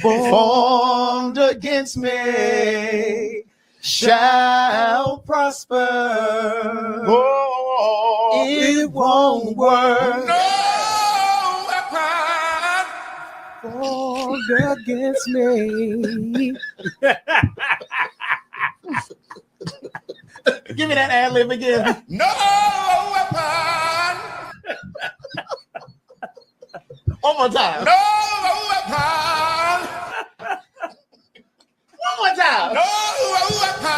formed against me shall prosper. Oh, it won't work. No weapon formed against me. Give me that ad lib again. No weapon. One more time. No weapon. One more time. No weapon.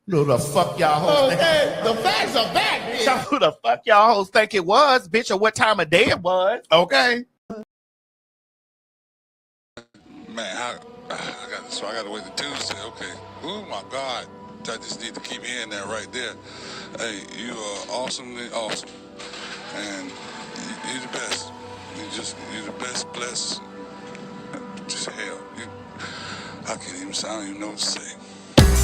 Who the fuck y'all hoes? Okay, the facts are back, bitch. Who the fuck y'all hoes think it was, bitch, or what time of day it was? Okay. Man, I got to wait till Tuesday. Okay. Oh my God. I just need to keep hearing that right there. Hey, you are awesomely awesome, and you're the best. You're the best. Blessed. Just hell. I can't even. I don't even know what to say.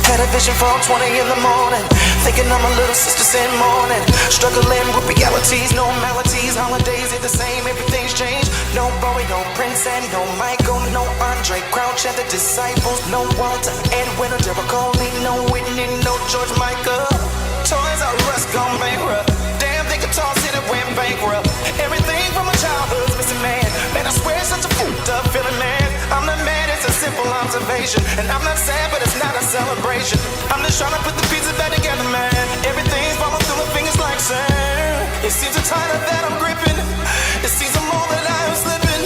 Had a vision from 20 in the morning, thinking I'm a little sister in morning. Struggling with realities, no melodies, holidays ain't the same, everything's changed. No Bowie, no Prince, and no Michael, no Andre Crouch and the Disciples, no Walter, Edwin, or Jericho Lee, no Whitney, no George Michael. Toys R Us gone bankrupt. Damn, they Guitar City went bankrupt. Everything from my childhood's missing, man. Man, I swear it's such a fucked up feeling, man. I'm not mad, it's a simple observation. And I'm not sad, but it's not a celebration. I'm just trying to put the pieces back together, man. Everything's falling through my fingers like sand. It seems so tighter that I'm gripping. It seems the more that I am slipping.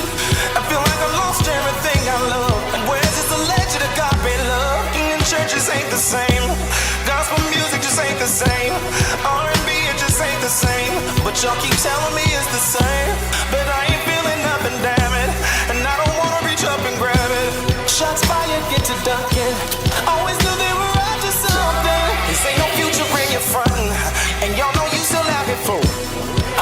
I feel like I lost everything I love. And where's this alleged agape love? And churches ain't the same. Gospel music just ain't the same. R&B, it just ain't the same. But y'all keep telling me it's the same. But I ain't feeling nothing, damn it. And I don't wanna reach up and grab it. Shots fired, get to ducking. Always knew they were up to something. This ain't no future in your frontin'. And y'all know you still out here fool.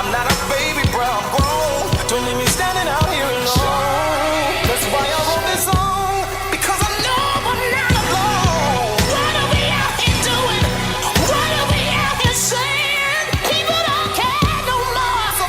I'm not a baby, bro, I'm grown. Don't leave me standing out here alone. That's why I wrote this song. Because I know I'm not alone. What are we out here doing? What are we out here saying? People don't care no more. So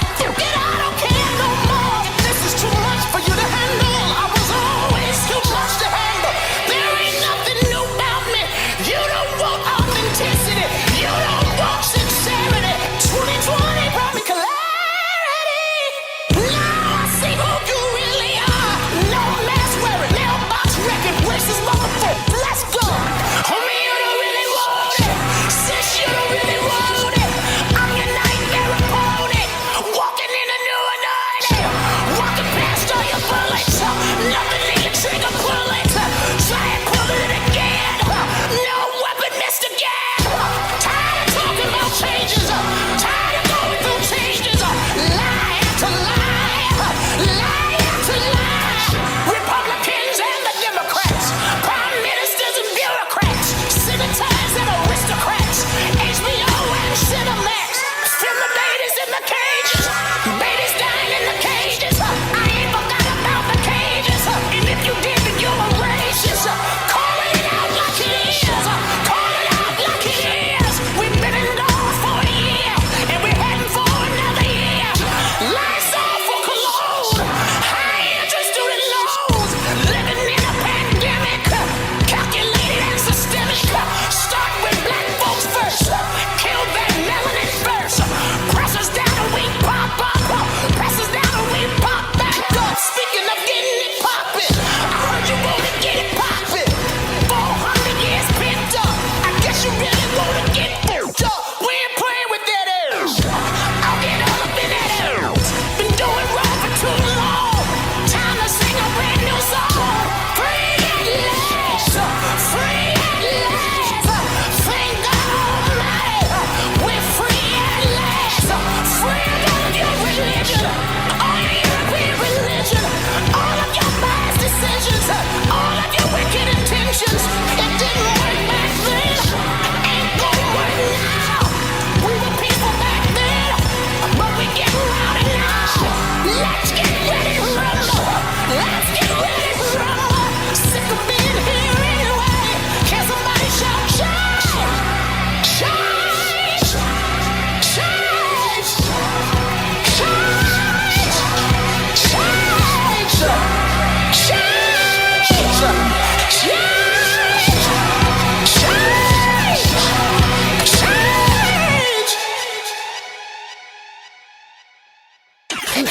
I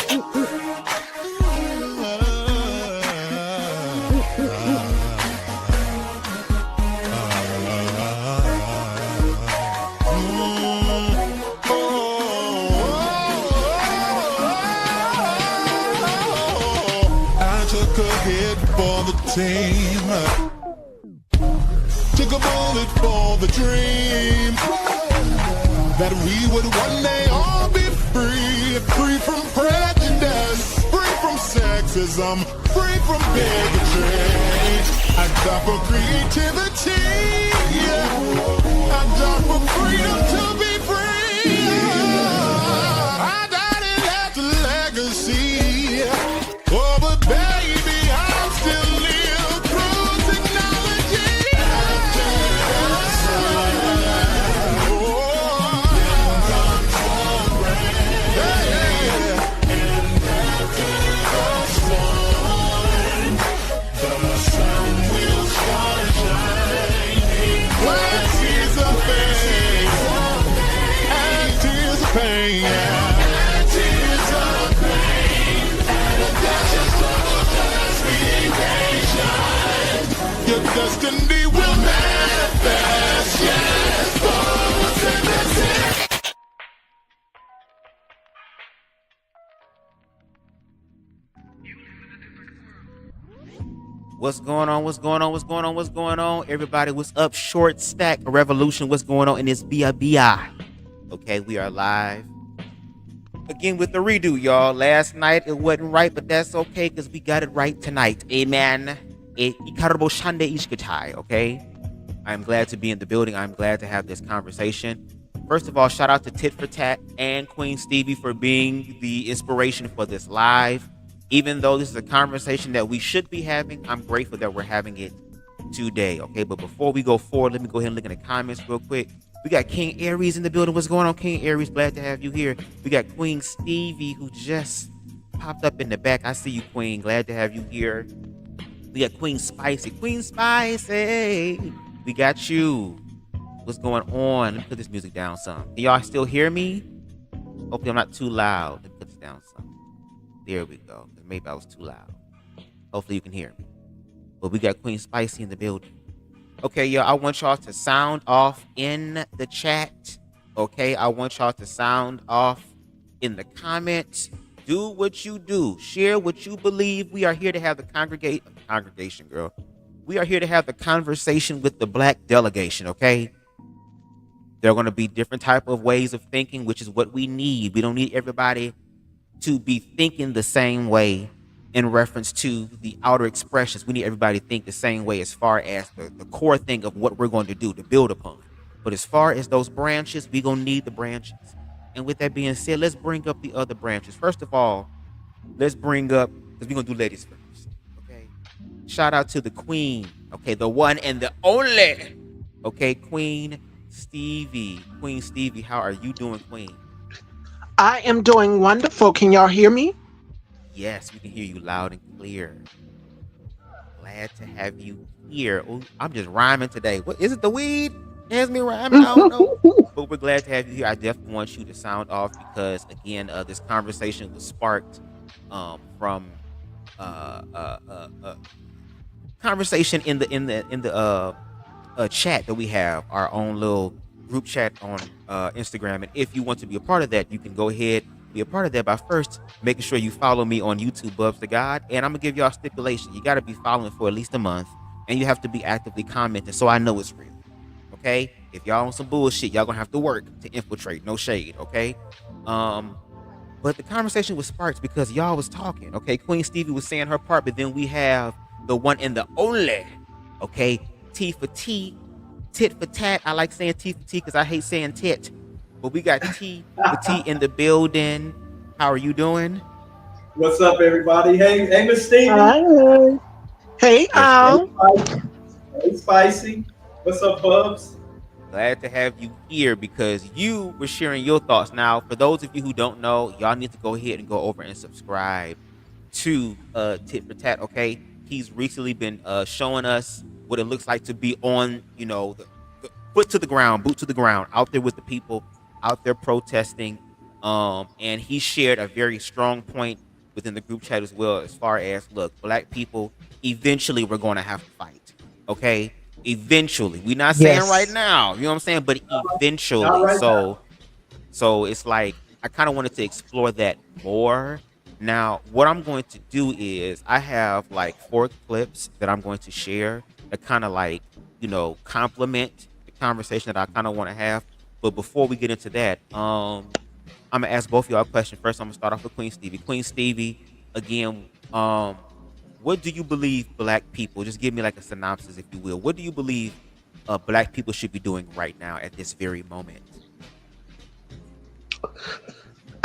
took a hit for the team. Took a bullet for the dream that we would one day all be free. Free from prejudice, free from sexism, free from bigotry. I die for creativity. I die for freedom to be free. I died and left a legacy. Oh, but baby, I'll still live through technology. Your destiny will manifest, yes. Forwards in this. What's going on? What's going on? What's going on? What's going on? Everybody, what's up? Short Stack Revolution. What's going on in this BI? Okay, we are live again with the redo, y'all. Last night it wasn't right, but that's okay because we got it right tonight. Amen. Okay. I'm glad to be in the building. I'm glad to have this conversation. First of all, shout out to Tit for Tat and Queen Stevie for being the inspiration for this live. Even though this is a conversation that we should be having, I'm grateful that we're having it today. Okay, but before we go forward, let me go ahead and look in the comments real quick. We got King Aries in the building. What's going on, King Aries? Glad to have you here. We got Queen Stevie who just popped up in the back. I see you, Queen. Glad to have you here. We got Queen Spicy. Queen Spicy. We got you. What's going on? Let me put this music down some. Can y'all still hear me? Hopefully I'm not too loud. Let me put this down some. There we go. Maybe I was too loud. Hopefully you can hear me. But we got Queen Spicy in the building. Okay, y'all, I want y'all to sound off in the chat. Okay, I want y'all to sound off in the comments. Do what you do. Share what you believe. We are here to have the congregation, girl. We are here to have the conversation with the black delegation, okay? There are going to be different type of ways of thinking, which is what we need. We don't need everybody to be thinking the same way in reference to the outer expressions. We need everybody to think the same way as far as the core thing of what we're going to do, to build upon. But as far as those branches, we're going to need the branches. And with that being said, let's bring up the other branches. First of all, let's bring up, because we're going to do ladies first, okay? Shout out to the queen, okay? The one and the only, okay? Queen Stevie. Queen Stevie, how are you doing, Queen? I am doing wonderful. Can y'all hear me? Yes, we can hear you loud and clear. Glad to have you here. Ooh, I'm just rhyming today. What is it? The weed has me rhyming? I don't know. But we're glad to have you here. I definitely want you to sound off because, again, this conversation was sparked from conversation in the chat that we have, our own little group chat on Instagram. And if you want to be a part of that, you can go ahead be a part of that by first making sure you follow me on YouTube, BubzDaGawd. And I'm gonna give y'all a stipulation. You got to be following for at least a month, and you have to be actively commenting so I know it's real. Okay? If y'all on some bullshit, y'all gonna have to work to infiltrate. No shade. Okay? But the conversation was sparked because y'all was talking. Okay? Queen Stevie was saying her part, but then we have the one and the only. Okay? T for T, tit for tat. I like saying T for T because I hate saying tit. But we got T for T in the building. How are you doing? What's up, everybody? Hey, Miss Stevie. Hi. Hey, Al. Hey, Spicy. What's up, Bubs? Glad to have you here because you were sharing your thoughts. Now, for those of you who don't know, y'all need to go ahead and go over and subscribe to Tit for Tat, okay? He's recently been showing us what it looks like to be on, you know, the foot to the ground, boot to the ground, out there with the people, out there protesting And he shared a very strong point within the group chat as well, as far as, look, black people, eventually we're going to have to fight. Okay, eventually. We're not saying right Yes. now, you know what I'm saying, but Not eventually. right So now. it's like I kind of wanted to explore that more. Now, what I'm going to do is I have like 4 clips that I'm going to share that kind of like, complement the conversation that I kind of want to have. But before we get into that, I'm gonna ask both of y'all a question. First, I'm gonna start off with Queen Stevie. Queen Stevie, again, what do you believe black people? Just give me like a synopsis, if you will. What do you believe black people should be doing right now at this very moment?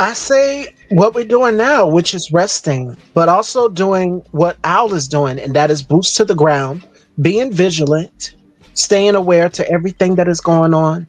I say what we're doing now, which is resting, but also doing what Owl is doing, and that is boots to the ground, being vigilant, staying aware to everything that is going on.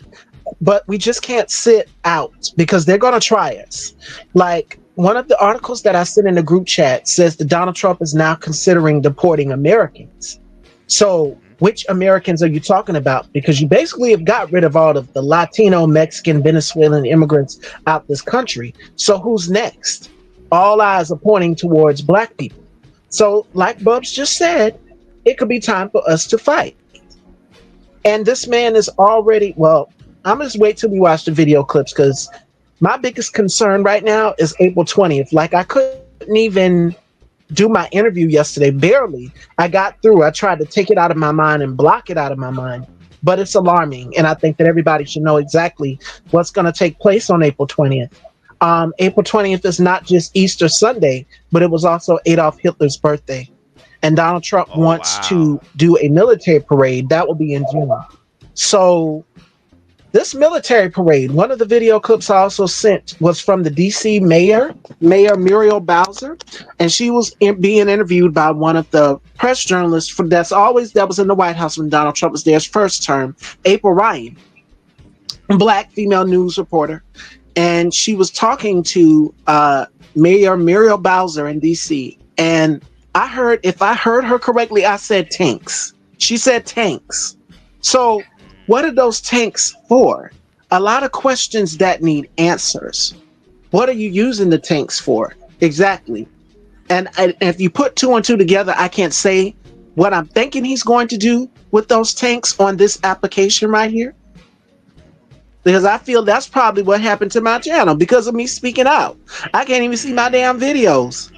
But we just can't sit out because they're going to try us. Like one of the articles that I sent in the group chat says that Donald Trump is now considering deporting Americans. So, Mhm. which Americans are you talking about? Because you basically have got rid of all of the Latino, Mexican, Venezuelan immigrants out this country. So, who's next? All eyes are pointing towards black people. So, like Bubs just said, it could be time for us to fight. And this man is already, well, I'm just wait till we watch the video clips because my biggest concern right now is April 20th. Like, I couldn't even do my interview yesterday, barely. I got through. I tried to take it out of my mind and block it out of my mind, but it's alarming. And I think that everybody should know exactly what's going to take place on April 20th. April 20th is not just Easter Sunday, but it was also Adolf Hitler's birthday. And Donald Trump Oh wants wow. to do a military parade that will be in June. So this military parade, one of the video clips I also sent was from the DC mayor, Mayor Muriel Bowser, and she was being interviewed by one of the press journalists that was in the White House when Donald Trump was there his first term, April Ryan, a black female news reporter, and she was talking to Mayor Muriel Bowser in DC, and if I heard her correctly, I said tanks. She said tanks. So, what are those tanks for? A lot of questions that need answers. What are you using the tanks for? Exactly. And if you put two and two together, I can't say what I'm thinking he's going to do with those tanks on this application right here. Because I feel that's probably what happened to my channel because of me speaking out. I can't even see my damn Mm, videos.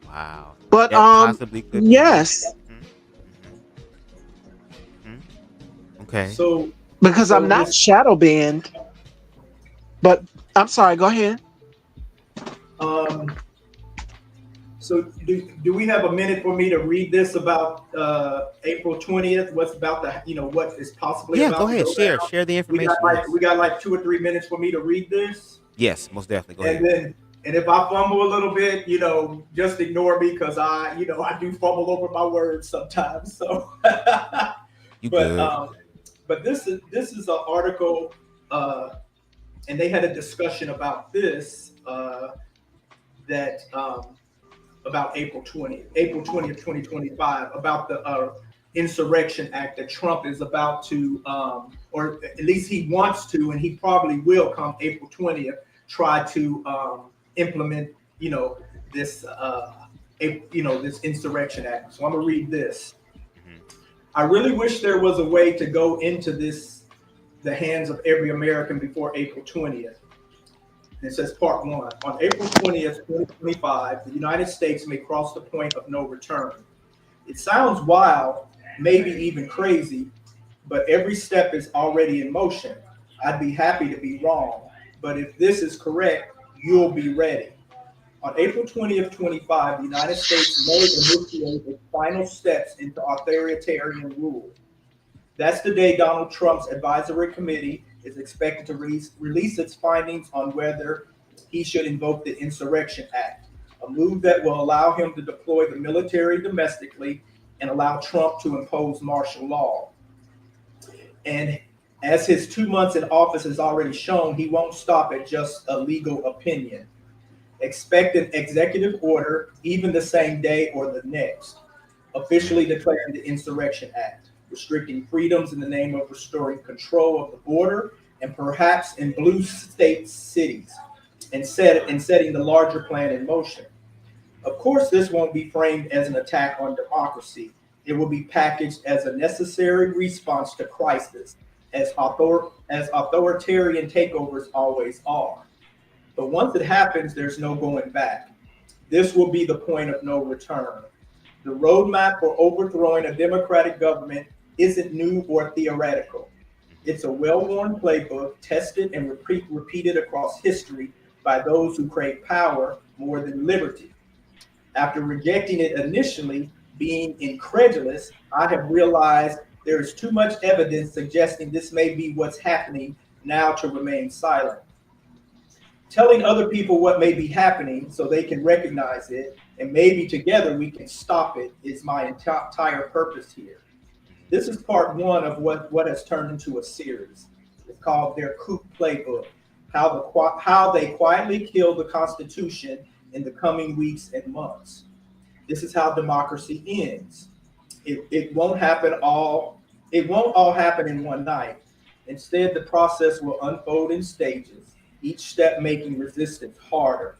wow. But That possibly could be. yes, Mhm, mhm. Okay. So, because I'm so not this, shadow banned. But I'm sorry, go ahead. um, so do we have a minute for me to read this about April 20th? What's about the, what is possibly Yeah, go about to ahead. go Share down? share the We got information. like Yes. we got like 2 or 3 minutes for me to read this, Yes, most definitely. Go and ahead. then and if I fumble a little bit, just ignore me because I do fumble over my words sometimes. So, You but good. but this is an article, and they had a discussion about this that about April 20th, 2025, about the Insurrection Act that Trump is about to, or at least he wants to, and he probably will come April 20th, try to implement, this, this Insurrection Act. So I'm gonna read this. Mhm. I really wish there was a way to go into the hands of every American before April 20th. And it says part one, on April 20th, 2025, the United States may cross the point of no return. It sounds wild, maybe even crazy, but every step is already in motion. I'd be happy to be wrong, but if this is correct, you'll be ready. On April 20th, 25, the United States may initiate its final steps into authoritarian rule. That's the day Donald Trump's advisory committee is expected to release its findings on whether he should invoke the Insurrection Act, a move that will allow him to deploy the military domestically and allow Trump to impose martial law. And as his 2 months in office has already shown, he won't stop at just a legal opinion. Expect an executive order even the same day or the next, officially declaring the Insurrection Act, restricting freedoms in the name of restoring control of the border and perhaps in blue state cities, and setting the larger plan in motion. Of course, this won't be framed as an attack on democracy. It will be packaged as a necessary response to crisis, as authoritarian takeovers always are. But once it happens, there's no going back. This will be the point of no return. The roadmap for overthrowing a democratic government isn't new or theoretical. It's a well-worn playbook tested and repeated across history by those who crave power more than liberty. After rejecting it initially, being incredulous, I have realized there is too much evidence suggesting this may be what's happening now to remain silent. Telling other people what may be happening so they can recognize it, and maybe together we can stop it, is my entire purpose here. This is part one of what has turned into a series. It's called Their Coup Playbook, how they quietly killed the Constitution in the coming weeks and months. This is how democracy ends. It won't all happen in one night. Instead, the process will unfold in stages, each step making resistance harder.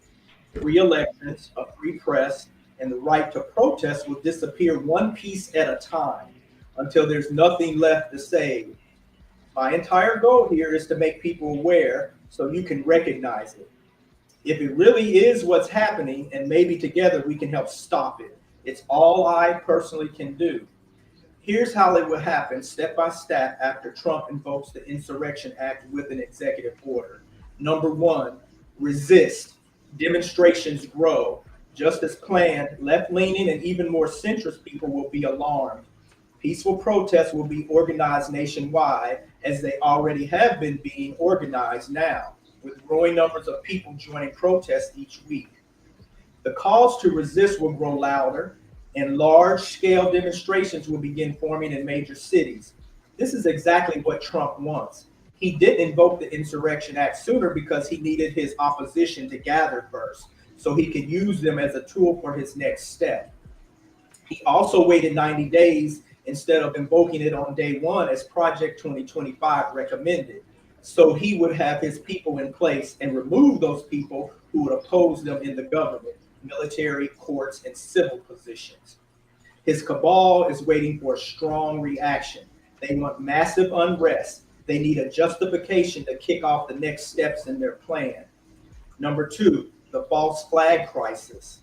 3 elections, a free press, and the right to protest will disappear one piece at a time until there's nothing left to save. My entire goal here is to make people aware so you can recognize it. If it really is what's happening, and maybe together we can help stop it. It's all I personally can do. Here's how it will happen step by step after Trump invokes the Insurrection Act with an executive order. Number 1, resist. Demonstrations grow. Just as planned, left-leaning and even more centrist people will be alarmed. Peaceful protests will be organized nationwide, as they already have been being organized now, with growing numbers of people joining protests each week. The calls to resist will grow louder, and large-scale demonstrations will begin forming in major cities. This is exactly what Trump wants. He didn't invoke the Insurrection Act sooner because he needed his opposition to gather first, so he could use them as a tool for his next step. He also waited 90 days instead of invoking it on day 1 as Project 2025 recommended, so he would have his people in place and remove those people who would oppose them in the government, military, courts, and civil positions. His cabal is waiting for a strong reaction. They want massive unrest. They need a justification to kick off the next steps in their plan. Number 2, the false flag crisis.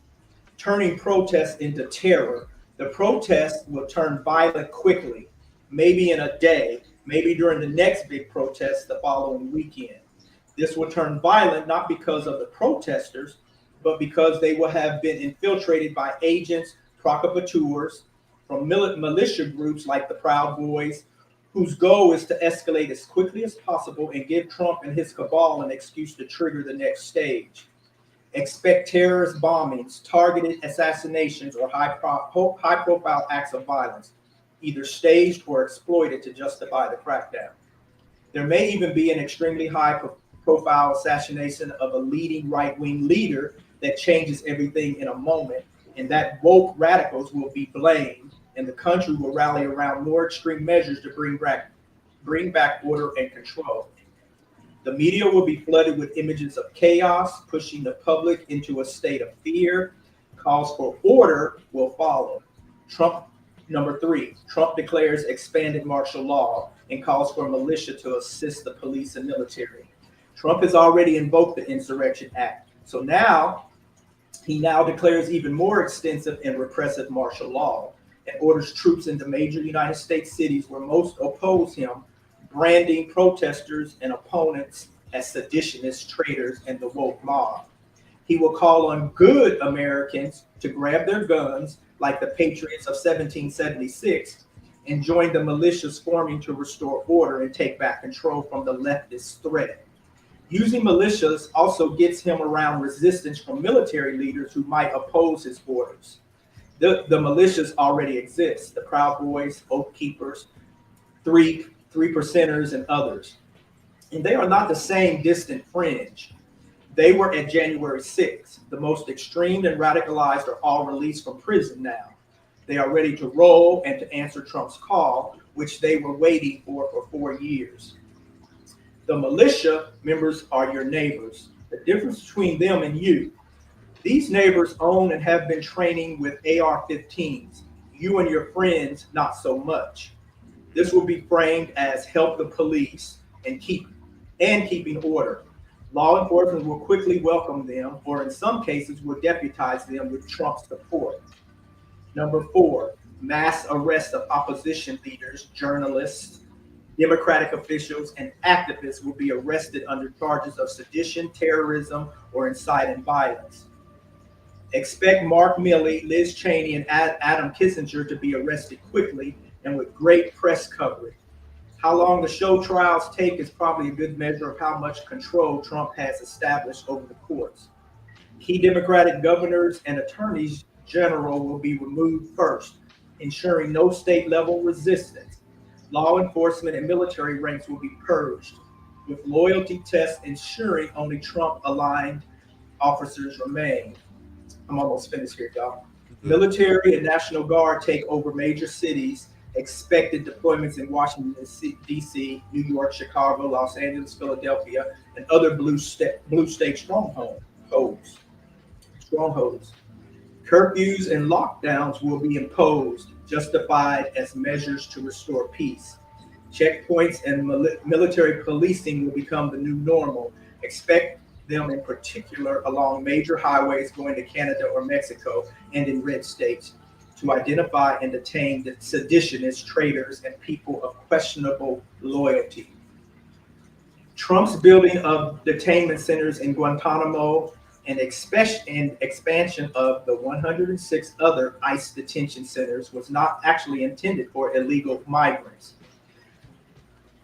Turning protests into terror. The protests will turn violent quickly, maybe in a day, maybe during the next big protest the following weekend. This will turn violent not because of the protesters, but because they will have been infiltrated by agents, provocateurs from militia groups like the Proud Boys, whose goal is to escalate as quickly as possible and give Trump and his cabal an excuse to trigger the next stage. Expect terrorist bombings, targeted assassinations, or high-profile acts of violence, either staged or exploited to justify the crackdown. There may even be an extremely high-profile assassination of a leading right-wing leader that changes everything in a moment, and that woke radicals will be blamed, and the country will rally around more extreme measures to bring back order and control. The media will be flooded with images of chaos, pushing the public into a state of fear. Calls for order will follow. Number 3, Trump declares expanded martial law and calls for militia to assist the police and military. Trump has already invoked the Insurrection Act, so he now declares even more extensive and repressive martial law and orders troops into major United States cities where most oppose him, branding protesters and opponents as seditionists, traitors, and the woke mob. He will call on good Americans to grab their guns like the Patriots of 1776 and join the militias forming to restore order and take back control from the leftist threat. Using militias also gets him around resistance from military leaders who might oppose his orders. The militias already exist: the Proud Boys, Oath Keepers, Three Percenters, and others. And they are not the same distant fringe. They were at January 6th. The most extreme and radicalized are all released from prison now. They are ready to roll and to answer Trump's call, which they were waiting for 4 years. The militia members are your neighbors. The difference between them and you: these neighbors own and have been training with AR-15s. You and your friends, not so much. This will be framed as help the police and keeping order. Law enforcement will quickly welcome them, or in some cases will deputize them with Trump support. Number 4, mass arrest of opposition leaders, journalists, Democratic officials, and activists will be arrested under charges of sedition, terrorism, or inciting violence. Expect Mark Milley, Liz Cheney, and Adam Kissinger to be arrested quickly and with great press coverage. How long the show trials take is probably a good measure of how much control Trump has established over the courts. Key Democratic governors and attorneys general will be removed first, ensuring no state-level resistance. Law enforcement and military ranks will be purged, with loyalty tests ensuring only Trump-aligned officers remain. I'm almost finished here, y'all. Military and National Guard take over major cities. Expected deployments in Washington, D.C., New York, Chicago, Los Angeles, Philadelphia, and other blue state strongholds. Curfews and lockdowns will be imposed, justified as measures to restore peace. Checkpoints and military policing will become the new normal. Expect them in particular along major highways going to Canada or Mexico and in red states to identify and detain the seditionists, traitors, and people of questionable loyalty. Trump's building of detainment centers in Guantanamo and expansion of the 106 other ICE detention centers was not actually intended for illegal migrants.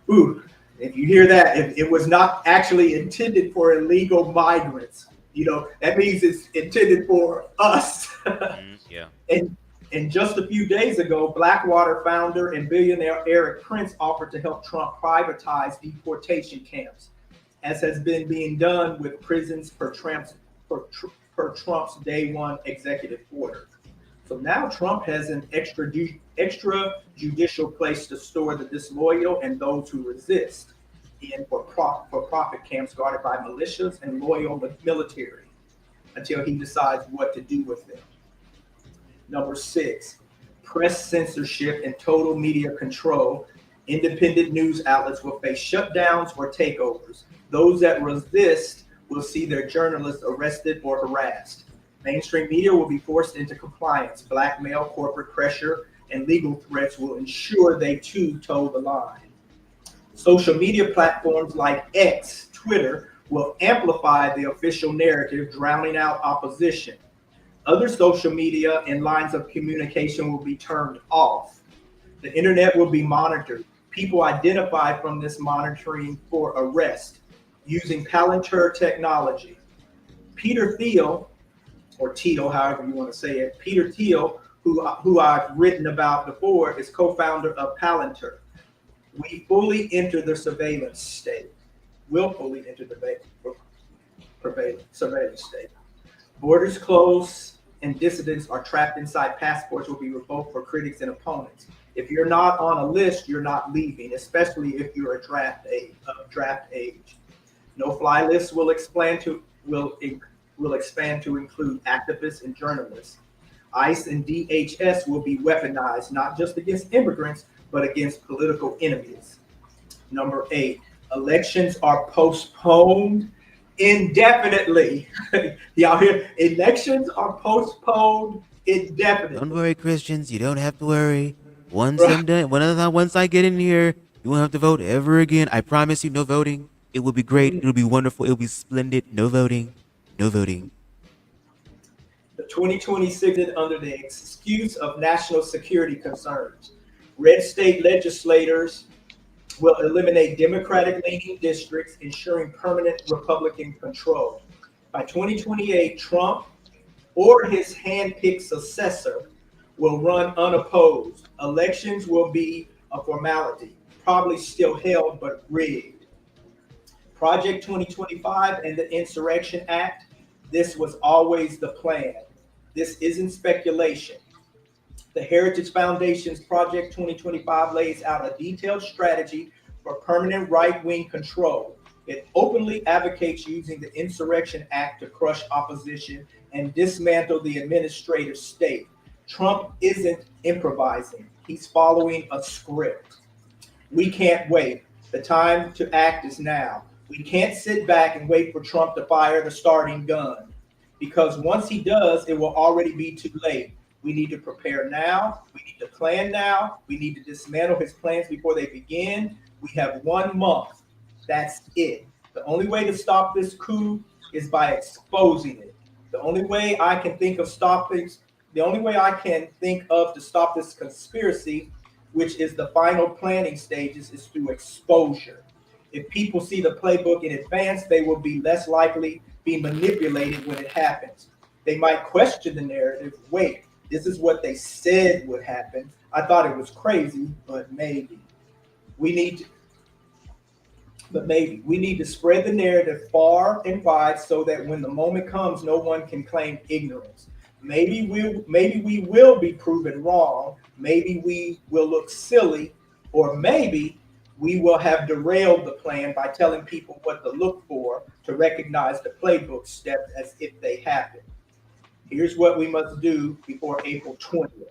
Ooh, if you hear that, if it was not actually intended for illegal migrants, that means it's intended for us. Yeah. And just a few days ago, Blackwater founder and billionaire Eric Prince offered to help Trump privatize deportation camps, as has been being done with prisons per Trump's day one executive order. So now Trump has an extrajudicial place to store the disloyal and those who resist in for-profit camps guarded by militias and loyal military until he decides what to do with them. Number 6, press censorship and total media control. Independent news outlets will face shutdowns or takeovers. Those that resist will see their journalists arrested or harassed. Mainstream media will be forced into compliance. Blackmail, corporate pressure, and legal threats will ensure they too toe the line. Social media platforms like X, Twitter, will amplify the official narrative, drowning out opposition. Other social media and lines of communication will be turned off. The internet will be monitored. People identify from this monitoring for arrest using Palantir technology. Peter Thiel, or Thiel, however you want to say it, Peter Thiel, who I've written about before, is co-founder of Palantir. We fully enter the surveillance state. Will fully enter the surveillance state. Borders closed and dissidents are trapped inside. Passports will be revoked for critics and opponents. If you're not on a list, you're not leaving, especially if you're a draft age. No-fly lists will expand to include activists and journalists. ICE and DHS will be weaponized, not just against immigrants, but against political enemies. Number 8, elections are postponed indefinitely. Y'all hear? Elections are postponed indefinitely. Don't worry, Christians. You don't have to worry. Once I get in here, you won't have to vote ever again. I promise you, no voting. It will be great. It'll be wonderful. It'll be splendid. No voting. No voting. The 2026 under the excuse of national security concerns. Red state legislators will eliminate Democratic-leaning districts, ensuring permanent Republican control. By 2028, Trump or his hand-picked successor will run unopposed. Elections will be a formality, probably still held but rigged. Project 2025 and the Insurrection Act, this was always the plan. This isn't speculation. The Heritage Foundation's Project 2025 lays out a detailed strategy for permanent right-wing control. It openly advocates using the Insurrection Act to crush opposition and dismantle the administrative state. Trump isn't improvising. He's following a script. We can't wait. The time to act is now. We can't sit back and wait for Trump to fire the starting gun, because once he does, it will already be too late. We need to prepare now. We need to plan now. We need to dismantle his plans before they begin. We have 1 month. That's it. The only way to stop this coup is by exposing it. The only way I can think of to stop this conspiracy, which is the final planning stages, is through exposure. If people see the playbook in advance, they will be less likely be manipulated when it happens. They might question the narrative. Wait, this is what they said would happen. I thought it was crazy, but maybe. We need to spread the narrative far and wide so that when the moment comes, no one can claim ignorance. Maybe we will be proven wrong. Maybe we will look silly, or maybe we will have derailed the plan by telling people what to look for to recognize the playbook steps as if they happen. Here's what we must do before April 20th.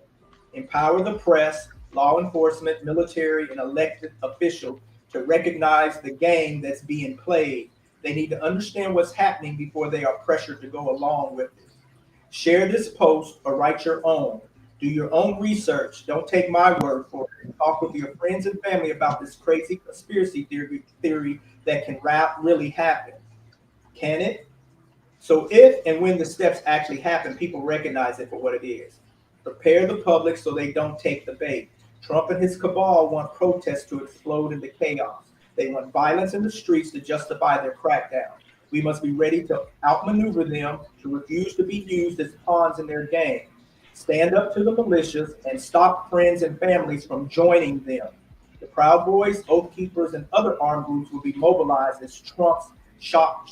Empower the press, law enforcement, military, and elected officials to recognize the game that's being played. They need to understand what's happening before they are pressured to go along with it. Share this post or write your own. Do your own research. Don't take my word for it. Talk with your friends and family about this crazy conspiracy theory that can really happen. Can it? So if and when the steps actually happen, people recognize it for what it is. Prepare the public so they don't take the bait. Trump and his cabal want protests to explode into chaos. They want violence in the streets to justify their crackdown. We must be ready to outmaneuver them, to refuse to be used as pawns in their game. Stand up to the militias and stop friends and families from joining them. The Proud Boys, Oath Keepers, and other armed groups will be mobilized as Trump's shock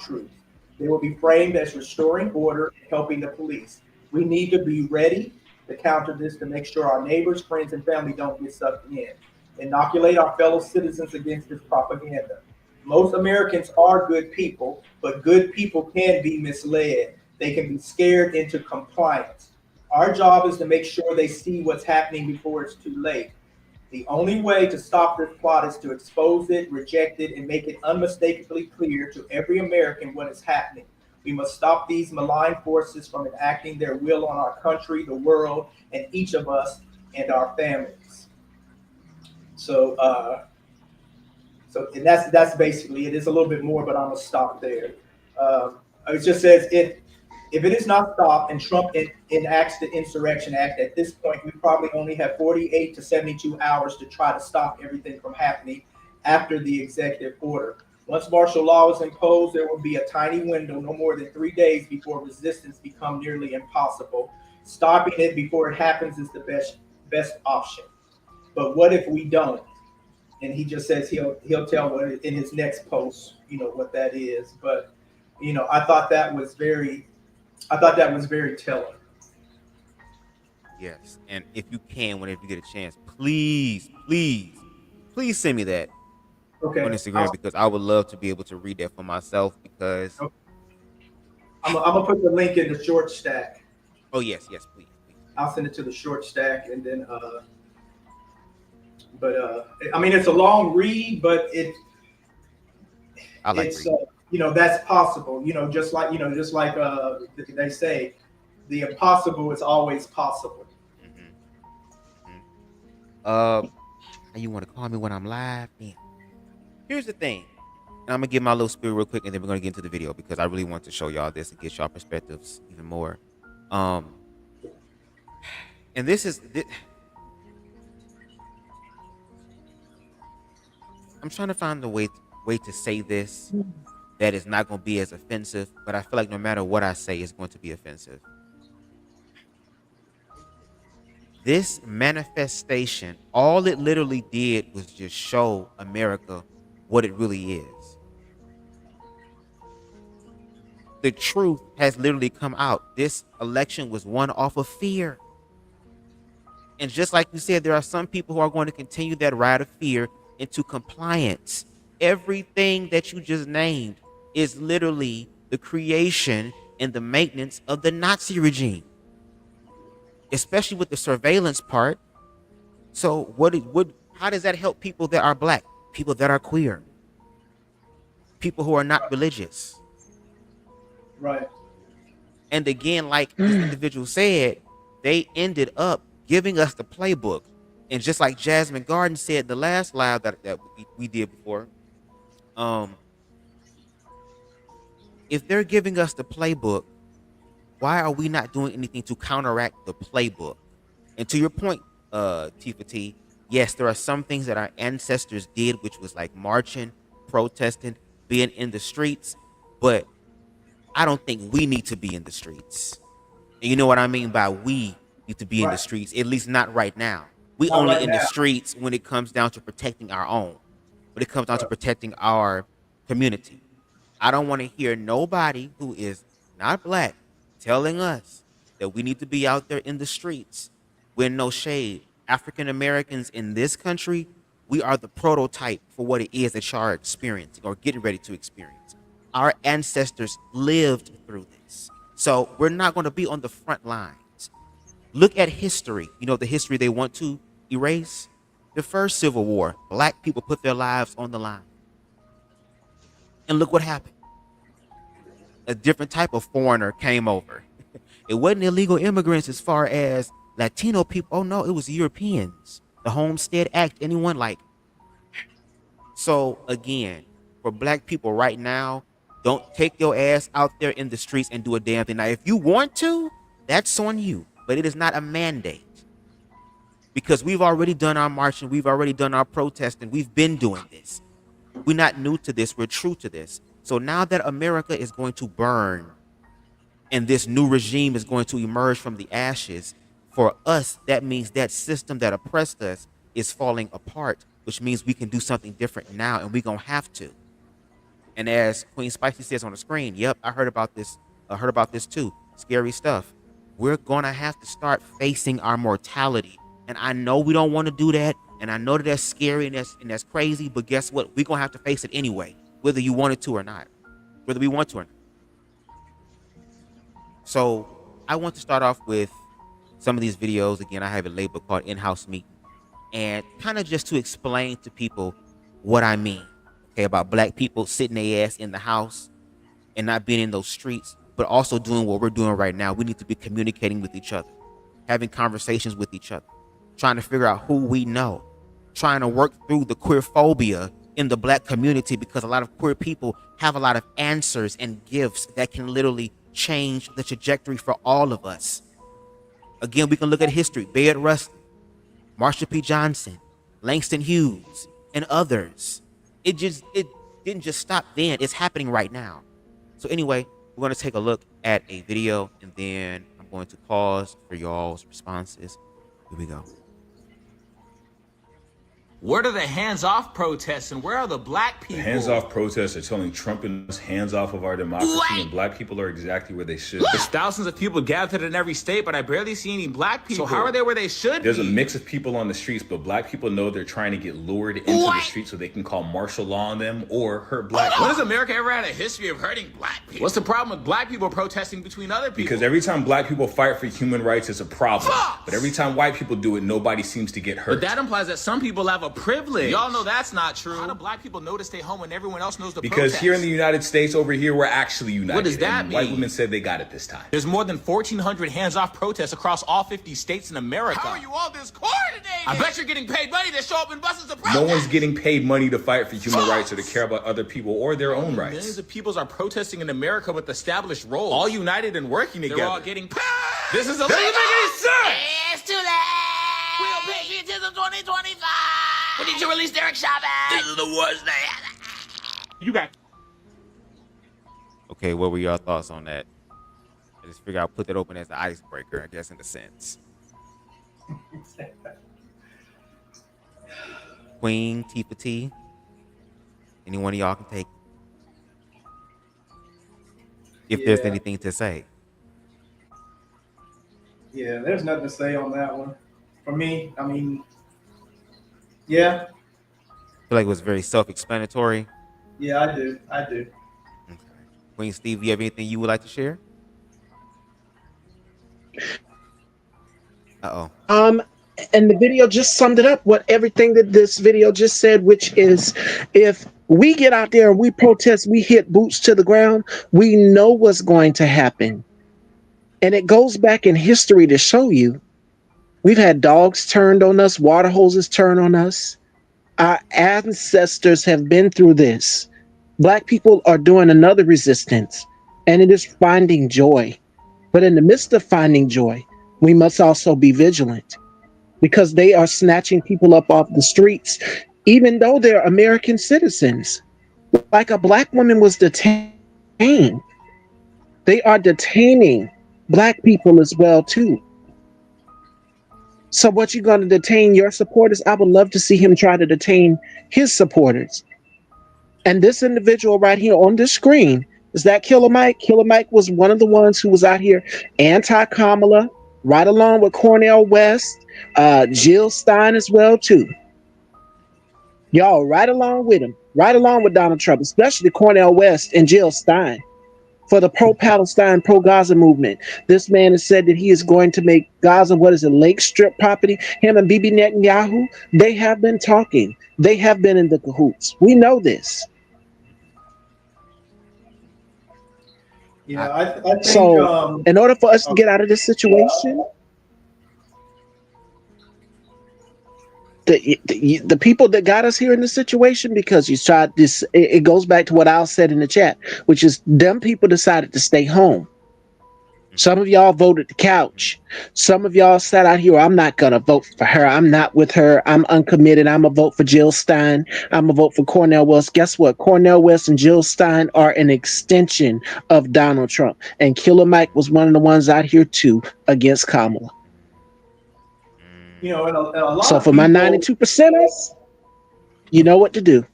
troops. They will be framed as restoring order and helping the police. We need to be ready to counter this, to make sure our neighbors, friends, and family don't get sucked in. Inoculate our fellow citizens against this propaganda. Most Americans are good people, but good people can be misled. They can be scared into compliance. Our job is to make sure they see what's happening before it's too late. The only way to stop this plot is to expose it, reject it, and make it unmistakably clear to every American what is happening. We must stop these malign forces from enacting their will on our country, the world, and each of us and our families. And that's basically it. It's a little bit more, but I'm gonna stop there. It just says if it is not stopped and Trump enacts the Insurrection Act, at this point we probably only have 48 to 72 hours to try to stop everything from happening after the executive order. Once martial law is imposed, there will be a tiny window, no more than 3 days, before resistance becomes nearly impossible. Stopping it before it happens is the best option. But what if we don't? And he just says he'll tell in his next post, what that is. But I thought that was very telling. Yes, and if you can, whenever you get a chance, please send me that on Instagram, because I would love to be able to read that for myself. Because I'm gonna put the link in the short stack. Oh yes, please. I'll send it to the short stack, and then I mean, it's a long read, but it's that's possible. Just like they say, the impossible is always possible. You want to call me when I'm live? Damn. Here's the thing, and I'm gonna give my little spiel real quick, and then we're gonna get into the video, because I really want to show y'all this and get y'all perspectives even more. And this is. I'm trying to find the way to say this that is not going to be as offensive, but I feel like no matter what I say, it's going to be offensive. This manifestation, all it literally did was just show America what it really is. The truth has literally come out. This election was won off of fear. And just like you said, there are some people who are going to continue that ride of fear into compliance. Everything that you just named is literally the creation and the maintenance of the Nazi regime, especially with the surveillance part. So how does that help people that are black, people that are queer, people who are not religious? Right. And again, like this individual said, they ended up giving us the playbook. And just like Jasmine Garden said the last live that we did before, if they're giving us the playbook, why are we not doing anything to counteract the playbook? And to your point, Tifa T, yes, there are some things that our ancestors did, which was like marching, protesting, being in the streets, but I don't think we need to be in the streets. And you know what I mean by we need to be in the streets, at least not right now. We Not only right in now. the streets when it comes down to protecting our own, when it comes down to protecting our community. I don't want to hear nobody who is not black telling us that we need to be out there in the streets with no shade. African Americans in this country, we are the prototype for what it is that y'all are experiencing or getting ready to experience. Our ancestors lived through this. So we're not going to be on the front lines. Look at history. You know, the history they want to erase. The first Civil War, black people put their lives on the line. And look what happened. A different type of foreigner came over. It wasn't illegal immigrants as far as Latino people. Oh no, it was Europeans. The Homestead Act, anyone like. So again, for black people right now, don't take your ass out there in the streets and do a damn thing. Now, if you want to, that's on you, but it is not a mandate. Because we've already done our marching, we've already done our protesting, we've been doing this. We're not new to this, we're true to this. So now that America is going to burn and this new regime is going to emerge from the ashes, for us, that means that system that oppressed us is falling apart, which means we can do something different now, and we're going to have to. And as Queen Spicy says on the screen, yep, I heard about this. I heard about this too. Scary stuff. We're going to have to start facing our mortality. And I know we don't want to do that. And I know that that's scary and that's crazy. But guess what? We're going to have to face it anyway, whether you want it to or not. Whether we want to or not. So I want to start off with some of these videos. Again, I have a label called In-House Meeting. And kind of just to explain to people what I mean. Okay, about black people sitting their ass in the house and not being in those streets, but also doing what we're doing right now. We need to be communicating with each other, having conversations with each other, trying to figure out who we know, trying to work through the queer phobia in the black community, because a lot of queer people have a lot of answers and gifts that can literally change the trajectory for all of us. Again, we can look at history. Bayard Rustin, Marsha P. Johnson, Langston Hughes, and others. It didn't just stop then. It's happening right now. So anyway, we're going to take a look at a video, and then I'm going to pause for y'all's responses. Here we go. Where are the hands-off protests and where are the black people? The hands-off protests are telling Trump and us hands off of our democracy, and black people are exactly where they should be. There's thousands of people gathered in every state, but I barely see any black people. So how are they where they should There's be? a mix of people on the streets, but black people know they're trying to get lured into the streets so they can call martial law on them or hurt black people. When has America ever had a history of hurting black people? What's the problem with black people protesting between other people? Because every time black people fight for human rights, it's a problem. But every time white people do it, nobody seems to get hurt. But that implies that some people have a privilege. Y'all know that's not true. How do black people know to stay home when everyone else knows the Because protest? here in the United States, over here, we're actually united. What does that and mean? White women said they got it this time. There's more than 1,400 hands-off protests across all 50 states in America. How are you all this coordinated? I bet you're getting paid money to show up in buses to protest. No one's getting paid money to fight for human rights or to care about other people or their own rights. Millions of peoples are protesting in America with established roles, all united and working together. They're all getting paid. This is illegal. Doesn't make any sense. It's too late. Real patriotism 2025. We need to release Derek Chauvin. This is the worst day. You got. Okay, what were your thoughts on that? I just figured I'll put that open as the icebreaker, I guess, in a sense. Queen, Tifa T. Any one of y'all can take it. If there's anything to say. Yeah, there's nothing to say on that one. For me, I mean, yeah, I feel like it was very self-explanatory. yeah, I do. I do. Okay. Queen Steve, you have anything you would like to share? Uh-oh. Um, and the video just summed it up. What everything that this video just said, which is, if we get out there and we protest, we hit boots to the ground, we know what's going to happen. And it goes back in history to show you. We've had dogs turned on us, water hoses turned on us. Our ancestors have been through this. Black people are doing another resistance, and it is finding joy. But in the midst of finding joy, we must also be vigilant, because they are snatching people up off the streets, even though they're American citizens. Like a black woman was detained. They are detaining black people as well too. So what, you going to detain your supporters? I would love to see him try to detain his supporters. And this individual right here on this screen, is that Killer Mike? Killer Mike was one of the ones who was out here anti-Kamala, right along with Cornel West, Jill Stein as well too. Y'all right along with him, right along with Donald Trump, especially Cornel West and Jill Stein, for the pro-Palestine, pro-Gaza movement. This man has said that he is going to make Gaza, what is it, Lake Strip property. Him and Bibi Netanyahu, they have been talking. They have been in the cahoots. We know this. Yeah, I think. So, in order for us to get out of this situation, the people that got us here in this situation, because you tried this, it goes back to what Al said in the chat, which is them people decided to stay home. Some of y'all voted the couch. Some of y'all sat out here, I'm not going to vote for her. I'm not with her. I'm uncommitted. I'm going to vote for Jill Stein. I'm going to vote for Cornel West. Guess what? Cornel West and Jill Stein are an extension of Donald Trump. And Killer Mike was one of the ones out here too against Kamala. You know, and a lot So of for people, my 92%ers, you know what to do.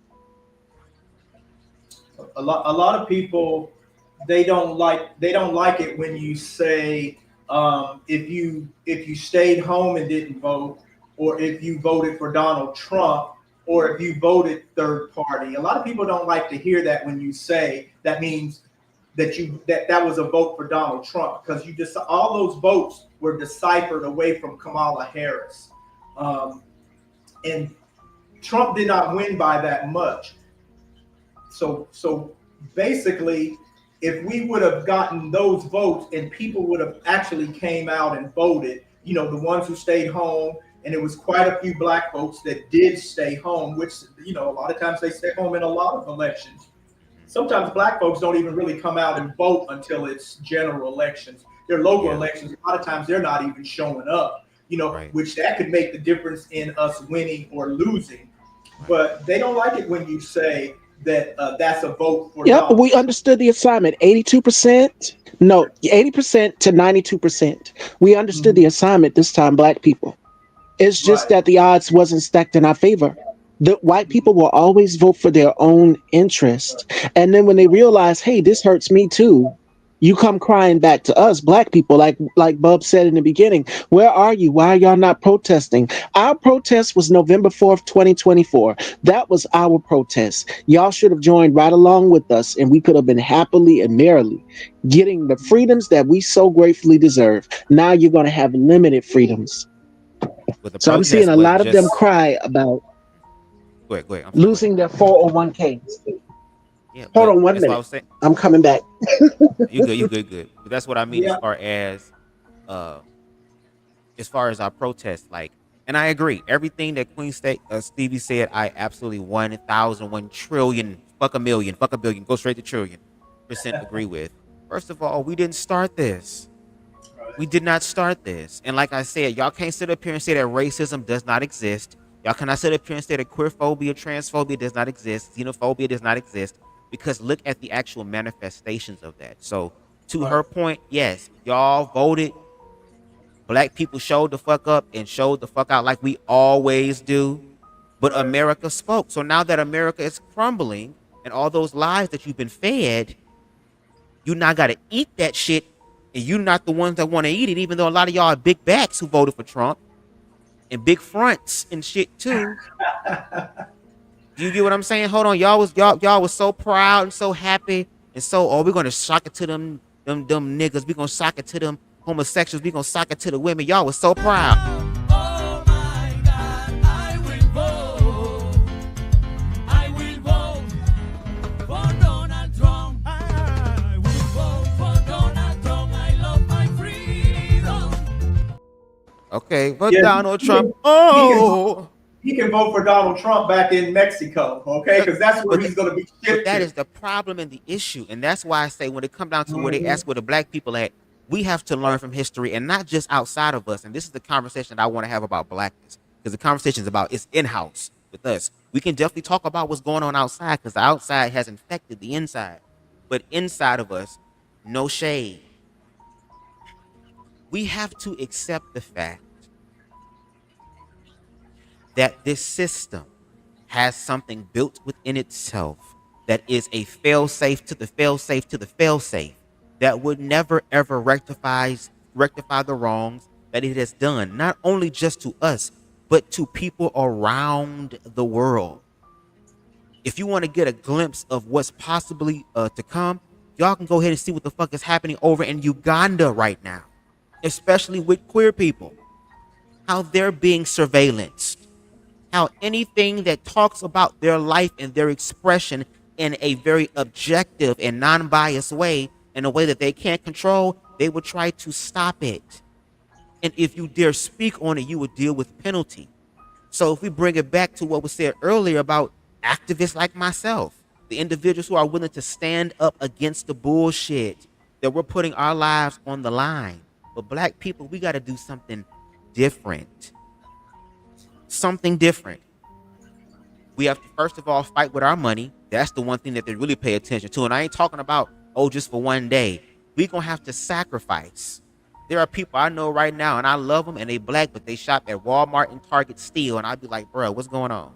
a lot of people, they don't like it when you say, if you stayed home and didn't vote, or if you voted for Donald Trump, or if you voted third party. A lot of people don't like to hear that when you say that means that was a vote for Donald Trump, because you just, all those votes were deciphered away from Kamala Harris, and Trump did not win by that much. So basically, if we would have gotten those votes and people would have actually came out and voted, you know, the ones who stayed home, and it was quite a few black folks that did stay home, which, you know, a lot of times they stay home in a lot of elections. Sometimes black folks don't even really come out and vote until it's general elections. Their local elections, a lot of times they're not even showing up, you know, which that could make the difference in us winning or losing. But they don't like it when you say that that's a vote for. Yep, but we understood the assignment. 82%, no, 80% to 92%. We understood the assignment this time, black people. It's just that the odds wasn't stacked in our favor. The white people will always vote for their own interest. And then when they realize, hey, this hurts me too, you come crying back to us, black people, like Bub said in the beginning. Where are you? Why are y'all not protesting? Our protest was November 4th, 2024. That was our protest. Y'all should have joined right along with us, and we could have been happily and merrily getting the freedoms that we so gratefully deserve. Now you're going to have limited freedoms. So I'm seeing a lot of them cry about Go ahead. losing their 401ks. Yeah, hold on 1 minute. I'm coming back. You good. But that's what I mean as far as our protest. Like, and I agree. Everything that Queen Stevie said, I absolutely 1,000, 1 trillion, fuck a million, fuck a billion, go straight to trillion % agree with. First of all, we didn't start this. We did not start this. And like I said, y'all can't sit up here and say that racism does not exist. Y'all cannot sit up here and say that queerphobia, transphobia does not exist. Xenophobia does not exist. Because look at the actual manifestations of that. So to her point, yes, y'all voted. Black people showed the fuck up and showed the fuck out like we always do. But America spoke. So now that America is crumbling and all those lies that you've been fed, you now got to eat that shit. And you're not the ones that want to eat it, even though a lot of y'all are big backs who voted for Trump. and big fronts and shit too. Do you get what I'm saying? Hold on, y'all was so proud and so happy and so we're gonna sock it to them niggas. We gonna sock it to them homosexuals. We gonna sock it to the women. Y'all was so proud. Oh my God, I will vote. I will vote for Donald Trump. I will vote for Donald Trump. I love my freedom. Okay, but Yeah, Donald Trump. He can vote for Donald Trump back in Mexico, okay? Because that's where he's going to be shifted. But that is the problem and the issue, and that's why I say when it comes down to where they ask where the black people at, we have to learn from history and not just outside of us. And this is the conversation that I want to have about blackness, because the conversation is about it's in-house with us. We can definitely talk about what's going on outside because the outside has infected the inside, but inside of us, no shade. We have to accept the fact that this system has something built within itself that is a fail-safe to the fail-safe to the fail-safe that would never ever rectify the wrongs that it has done, not only just to us, but to people around the world. If you want to get a glimpse of what's possibly to come, y'all can go ahead and see what the fuck is happening over in Uganda right now, especially with queer people, how they're being surveillanced. How anything that talks about their life and their expression in a very objective and non-biased way, in a way that they can't control, they will try to stop it. And if you dare speak on it, you would deal with penalty. So if we bring it back to what was said earlier about activists like myself, the individuals who are willing to stand up against the bullshit, that we're putting our lives on the line. But black people, we got to do something different. Something different. We have to first of all fight with our money. That's the one thing that they really pay attention to. And I ain't talking about, just for one day. We gonna have to sacrifice. There are people I know right now, and I love them, and they black, but they shop at Walmart and Target still, and I'd be like, bro, what's going on?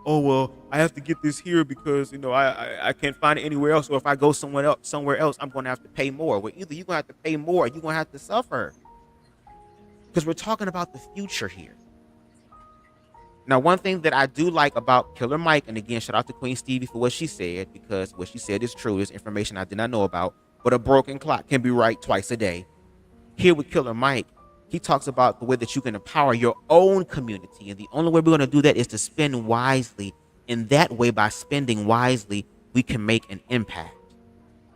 Oh well, I have to get this here because I can't find it anywhere else, or if I go somewhere else, I'm gonna have to pay more. Well, either you're gonna have to pay more, or you're gonna have to suffer. Because we're talking about the future here. Now, one thing that I do like about Killer Mike, and again, shout out to Queen Stevie for what she said, because what she said is true. There's information I did not know about, but a broken clock can be right twice a day. Here with Killer Mike, he talks about the way that you can empower your own community, and the only way we're going to do that is to spend wisely. In that way, by spending wisely, we can make an impact.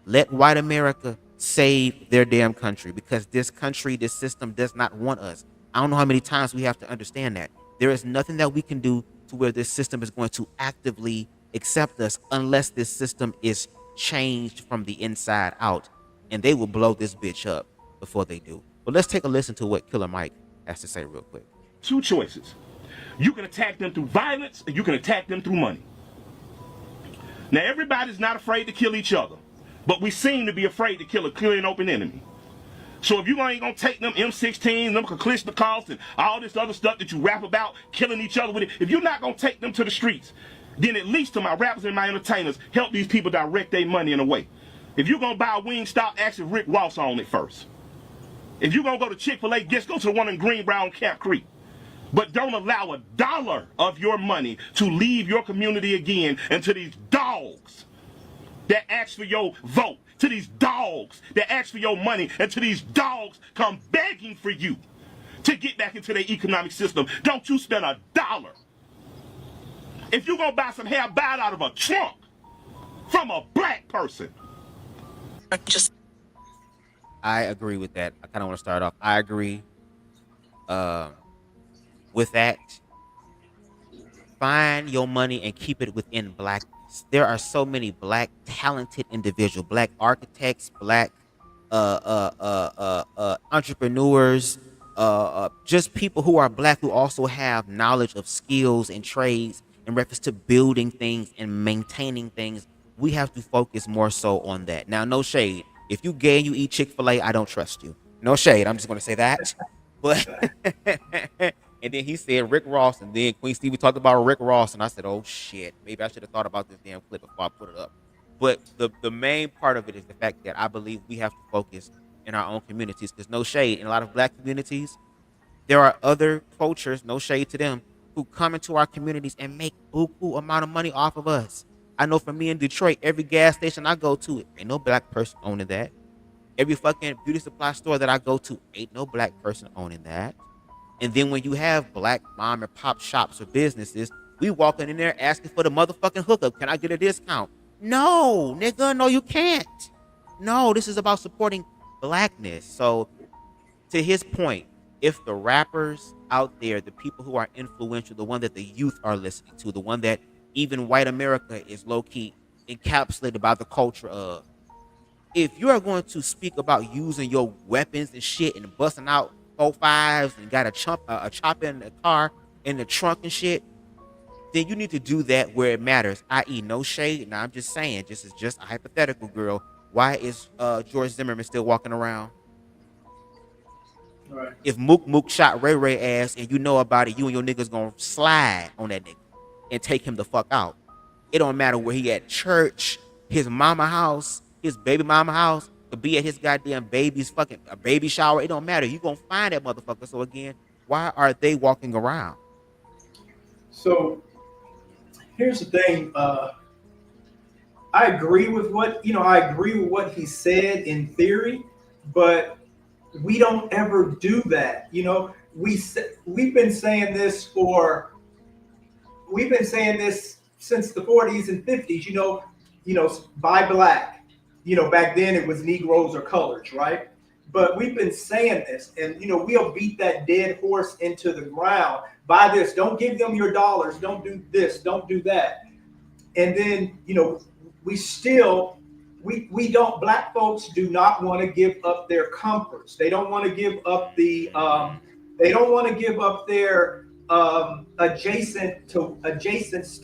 Let white America save their damn country, because this country, this system does not want us. I don't know how many times we have to understand that. There is nothing that we can do to where this system is going to actively accept us unless this system is changed from the inside out. And they will blow this bitch up before they do. But let's take a listen to what Killer Mike has to say real quick. Two choices. You can attack them through violence, and you can attack them through money. Now, everybody's not afraid to kill each other, but we seem to be afraid to kill a clear and open enemy. So if you ain't gonna take them M16s, them Kalishnikovs, and all this other stuff that you rap about, killing each other with it, if you're not gonna take them to the streets, then at least to my rappers and my entertainers, help these people direct their money in a way. If you're gonna buy a Wingstop, ask if Rick Ross on it first. If you're gonna go to Chick-fil-A, just go to the one in Greenbrier on Camp Creek. But don't allow a dollar of your money to leave your community again and to these dogs that ask for your vote, to these dogs that ask for your money, and to these dogs come begging for you to get back into their economic system. Don't you spend a dollar. If you're going to buy some hair, buy it out of a trunk from a black person. I agree with that. I kind of want to start off. I agree with that. Find your money and keep it within blackness. There are so many black talented individuals, black architects, black entrepreneurs, just people who are black who also have knowledge of skills and trades in reference to building things and maintaining things. We have to focus more so on that. Now, no shade. If you gay and you eat Chick-fil-A, I don't trust you. No shade. I'm just going to say that. But and then he said Rick Ross, and then Queen Stevie talked about Rick Ross, and I said, oh shit, maybe I should have thought about this damn clip before I put it up. But the main part of it is the fact that I believe we have to focus in our own communities, because no shade, in a lot of black communities, There are other cultures, no shade to them, who come into our communities and make buku amount of money off of us. I know for me in Detroit, every gas station I go to, ain't no black person owning that. Every fucking beauty supply store that I go to, ain't no black person owning that. And then when you have black mom and pop shops or businesses, we walking in there asking for the motherfucking hookup. Can I get a discount? No, nigga, no, you can't. No, this is about supporting blackness. So to his point, if the rappers out there, the people who are influential, the one that the youth are listening to, the one that even white America is low key encapsulated by the culture of, if you are going to speak about using your weapons and shit and busting out 4.5s and got a chopper in the car in the trunk and shit, then you need to do that where it matters, i.e. no shade. Now I'm just saying, this is just a hypothetical, girl. Why is George Zimmerman still walking around? Right. If Mook Mook shot Ray Ray ass and you know about it, you and your niggas gonna slide on that nigga and take him the fuck out. It don't matter where he at, church, his mama house, his baby mama house, to be at his goddamn baby's fucking a baby shower. It don't matter. You gonna find that motherfucker. So again, why are they walking around? So here's the thing. I agree with what he said in theory, but we don't ever do that. We've been saying this since the 40s and 50s. Buy black. Back then it was Negroes or colors, right? But we've been saying this, and we'll beat that dead horse into the ground. Buy this. Don't give them your dollars. Don't do this. Don't do that. And then we don't. Black folks do not want to give up their comforts. They don't want to give up the. They don't want to give up their adjacents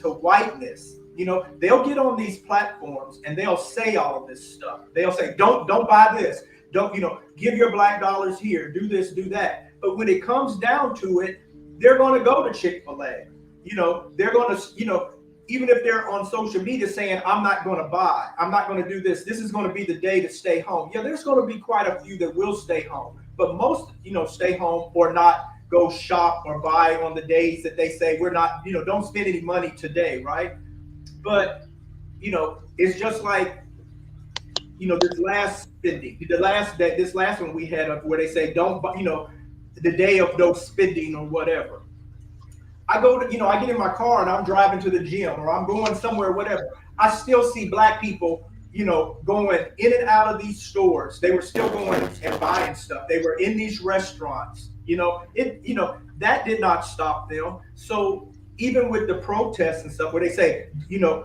to whiteness. They'll get on these platforms and they'll say all of this stuff. They'll say, don't buy this. Don't, give your black dollars here. Do this, do that. But when it comes down to it, they're going to go to Chick-fil-A. They're going to, even if they're on social media saying, I'm not going to buy, I'm not going to do this. This is going to be the day to stay home. Yeah, there's going to be quite a few that will stay home. But most, stay home or not go shop or buy on the days that they say we're not, don't spend any money today, right? But, it's just like, this last spending, this last one we had of where they say, don't, the day of no spending or whatever. I go to, I get in my car and I'm driving to the gym or I'm going somewhere, whatever. I still see black people, going in and out of these stores. They were still going and buying stuff. They were in these restaurants, that did not stop them. So even with the protests and stuff where they say,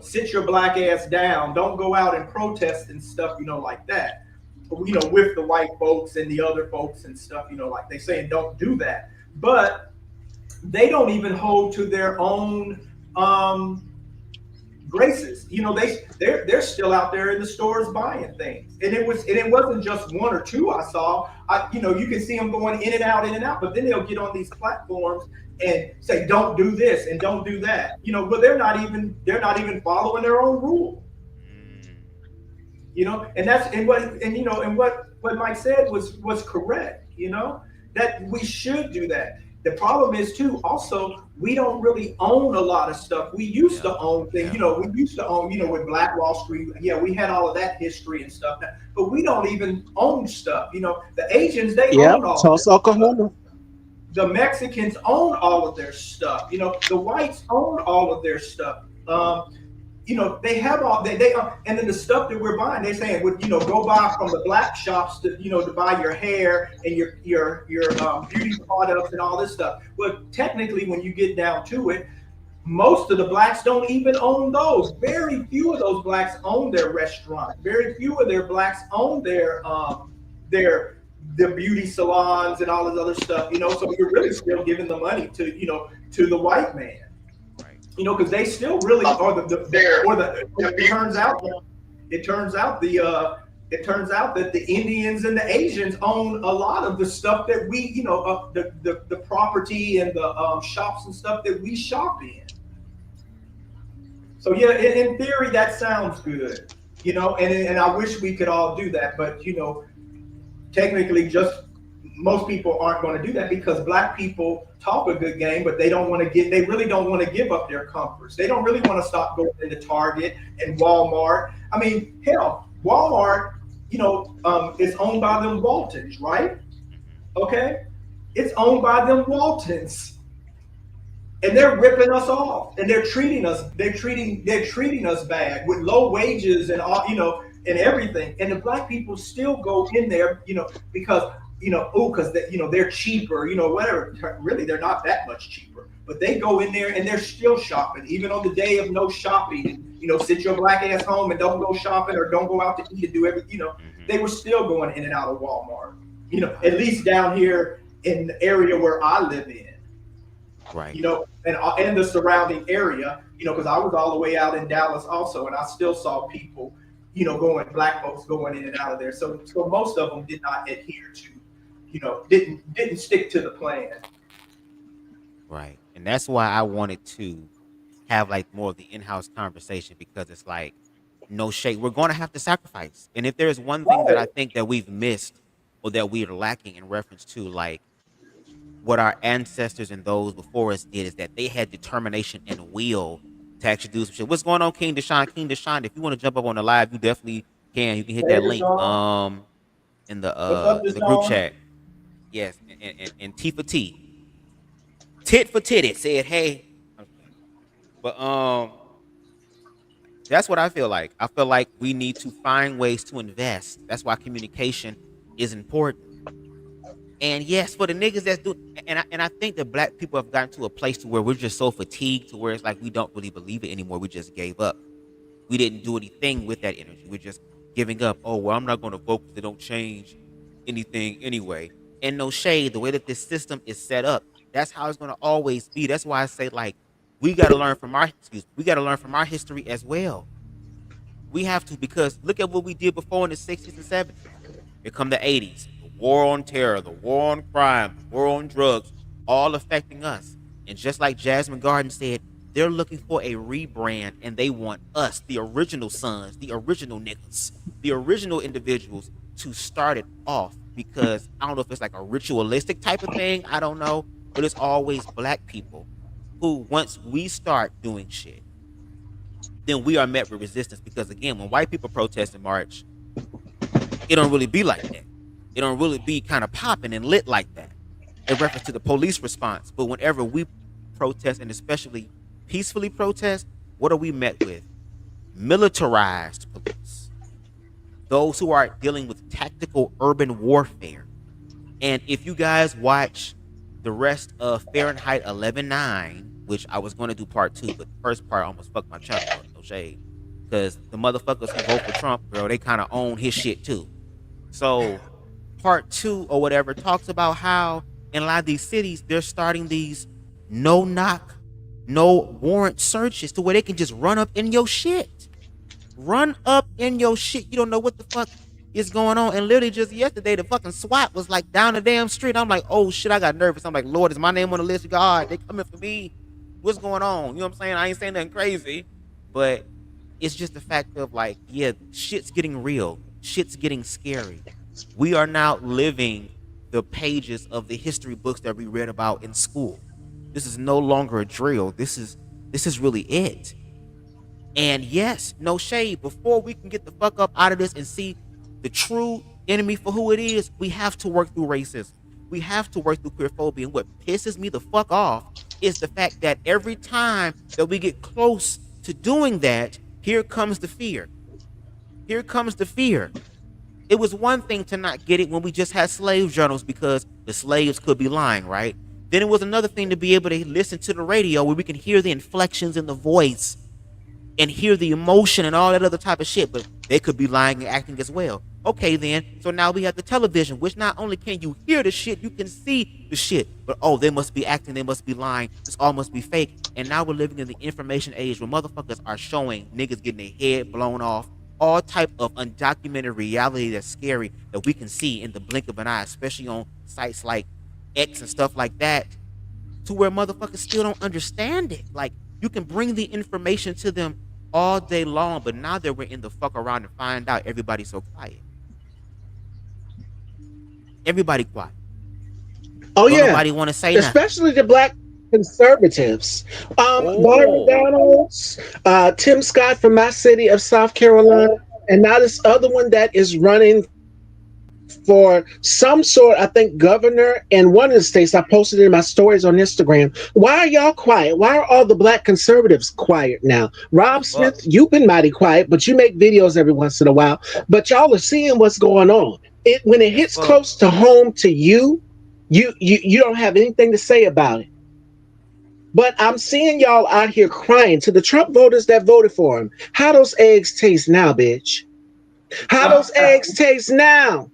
sit your black ass down, don't go out and protest and stuff, like that, with the white folks and the other folks and stuff, like they saying don't do that. But they don't even hold to their own graces. They're still out there in the stores buying things. And it wasn't just one or two I saw. You can see them going in and out, but then they'll get on these platforms and say, don't do this and don't do that. But they're not even following their own rule. And what Mike said was correct, that we should do that. The problem is too, also, we don't really own a lot of stuff. We used to own things, we used to own, with Black Wall Street. Yeah, we had all of that history and stuff, but we don't even own stuff. The Asians, they own all of it. The Mexicans own all of their stuff. The whites own all of their stuff. They have all they and then the stuff that we're buying, they're saying, go buy from the black shops to buy your hair and your beauty products and all this stuff. Well, technically, when you get down to it, most of the blacks don't even own those. Very few of those blacks own their restaurants. Very few of their blacks own their beauty salons and all this other stuff. So you're really still giving the money to the white man. Because they still really are it turns out that the Indians and the Asians own a lot of the stuff that we, the property and the shops and stuff that we shop in. So yeah, in theory, that sounds good, and I wish we could all do that, but technically, just most people aren't going to do that because black people talk a good game, but they don't want to they really don't want to give up their comforts. They don't really want to stop going into Target and Walmart. I mean, hell, Walmart, is owned by them Waltons, right? Okay. It's owned by them Waltons. And they're ripping us off and they're treating us bad with low wages and all, and everything. And the black people still go in there, because they're cheaper, whatever. Really, they're not that much cheaper, but they go in there and they're still shopping, even on the day of no shopping. Sit your black ass home and don't go shopping or don't go out to eat and do everything. They were still going in and out of Walmart. At least down here in the area where I live in. Right. And the surrounding area, because I was all the way out in Dallas also, and I still saw people, black folks going in and out of there. So most of them did not adhere to, didn't stick to the plan. Right. And that's why I wanted to have like more of the in-house conversation, because it's like, no shade, we're going to have to sacrifice. And if there's one thing that I think that we've missed or that we're lacking in reference to like what our ancestors and those before us did, is that they had determination and will to actually do some shit. What's going on, King Deshaun? King Deshaun, if you want to jump up on the live, you definitely can. You can hit that link in the group chat. Yes, and T for T. Tit for titty said, hey. But that's what I feel like. I feel like we need to find ways to invest. That's why communication is important. And yes, for the niggas that's doing, and I think that black people have gotten to a place to where we're just so fatigued to where it's like we don't really believe it anymore. We just gave up. We didn't do anything with that energy. We're just giving up. Oh, well, I'm not going to vote because they don't change anything anyway. And no shade, the way that this system is set up, that's how it's going to always be. That's why I say, like, we got to learn from our history as well. We have to, because look at what we did before in the 60s and 70s. Here come the 80s. War on terror, the war on crime, the war on drugs, all affecting us. And just like Jasmine Garden said, they're looking for a rebrand, and they want us, the original sons, the original niggas, the original individuals, to start it off. Because I don't know if it's like a ritualistic type of thing, I don't know, but it's always black people who, once we start doing shit, then we are met with resistance. Because again, when white people protest and march, it don't really be like that. It don't really be kind of popping and lit like that in reference to the police response. But whenever we protest, and especially peacefully protest, what are we met with? Militarized police. Those who are dealing with tactical urban warfare. And if you guys watch the rest of Fahrenheit 11/9, which I was going to do part 2, but the first part almost fucked my channel up, no shade. Because the motherfuckers who vote for Trump, girl, they kind of own his shit too. So part 2 or whatever talks about how in a lot of these cities they're starting these no knock, no warrant searches to where they can just run up in your shit. Run up in your shit. You don't know what the fuck is going on. And literally just yesterday, the fucking SWAT was like down the damn street. I'm like, oh shit, I got nervous. I'm like, Lord, is my name on the list? God, they coming for me. What's going on? You know what I'm saying? I ain't saying nothing crazy, but it's just the fact of like, yeah, shit's getting real. Shit's getting scary. We are now living the pages of the history books that we read about in school. This is no longer a drill. This is really it. And yes, no shade, before we can get the fuck up out of this and see the true enemy for who it is, we have to work through racism. We have to work through queerphobia. And what pisses me the fuck off is the fact that every time that we get close to doing that, here comes the fear. Here comes the fear. It was one thing to not get it when we just had slave journals because the slaves could be lying, right? Then it was another thing to be able to listen to the radio where we can hear the inflections in the voice and hear the emotion and all that other type of shit, but they could be lying and acting as well. Okay, then, so now we have the television, which not only can you hear the shit, you can see the shit, but oh, they must be acting, they must be lying, this all must be fake. And now we're living in the information age where motherfuckers are showing niggas getting their head blown off, all type of undocumented reality that's scary that we can see in the blink of an eye, especially on sites like X and stuff like that, to where motherfuckers still don't understand it. Like, you can bring the information to them all day long, but now that we're in the fuck around and find out, everybody's so quiet. Everybody quiet. Oh Don't yeah, nobody want to say nothing. especially the black conservatives. Byron Oh, Donalds, Tim Scott from my city of South Carolina, and now this other one that is running for some sort, I think, governor in one of the states. I posted it in my stories on Instagram. Why are y'all quiet? Why are all the black conservatives quiet now? the Rob fuck? Smith, you've been mighty quiet, but you make videos every once in a while. But y'all are seeing what's going on. When it As hits fuck. close to home to you, you don't have anything to say about it. But I'm seeing y'all out here crying to the Trump voters that voted for him. How those eggs taste now, bitch? How those eggs taste now?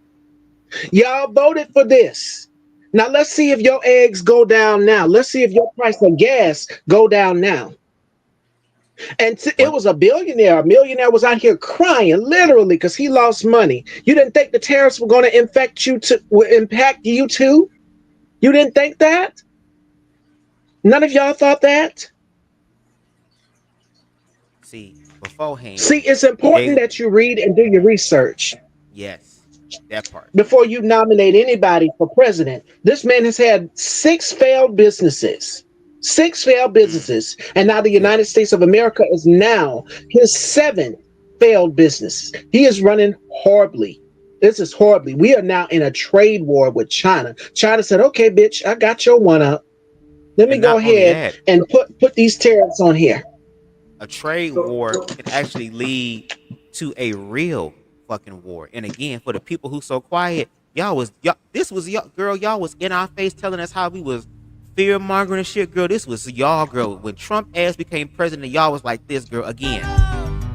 Y'all voted for this. Now let's see if your eggs go down now. Let's see if your price of gas go down now. And it One, was a billionaire. A millionaire was out here crying, literally, because he lost money. You didn't think the tariffs were going to impact you too? You didn't think that? None of y'all thought that? see, beforehand, See, it's important they, that you read and do your research yes, that part. before you nominate anybody for president. This man has had six failed businesses. Six failed Mm, businesses. And now the yeah, United States of America is now his seventh failed business. He is running horribly. This is horribly. We are now in a trade war with China. China said, okay, bitch, I got your one up. Let me and go not only ahead that, and put these tariffs on here. a trade war can actually lead to a real fucking war. And again, for the people who so quiet, y'all. This was y'all, girl. Y'all was in our face telling us how we was fear mongering and shit, girl. This was y'all, girl. When Trump ass became president, y'all was like this, girl. Again,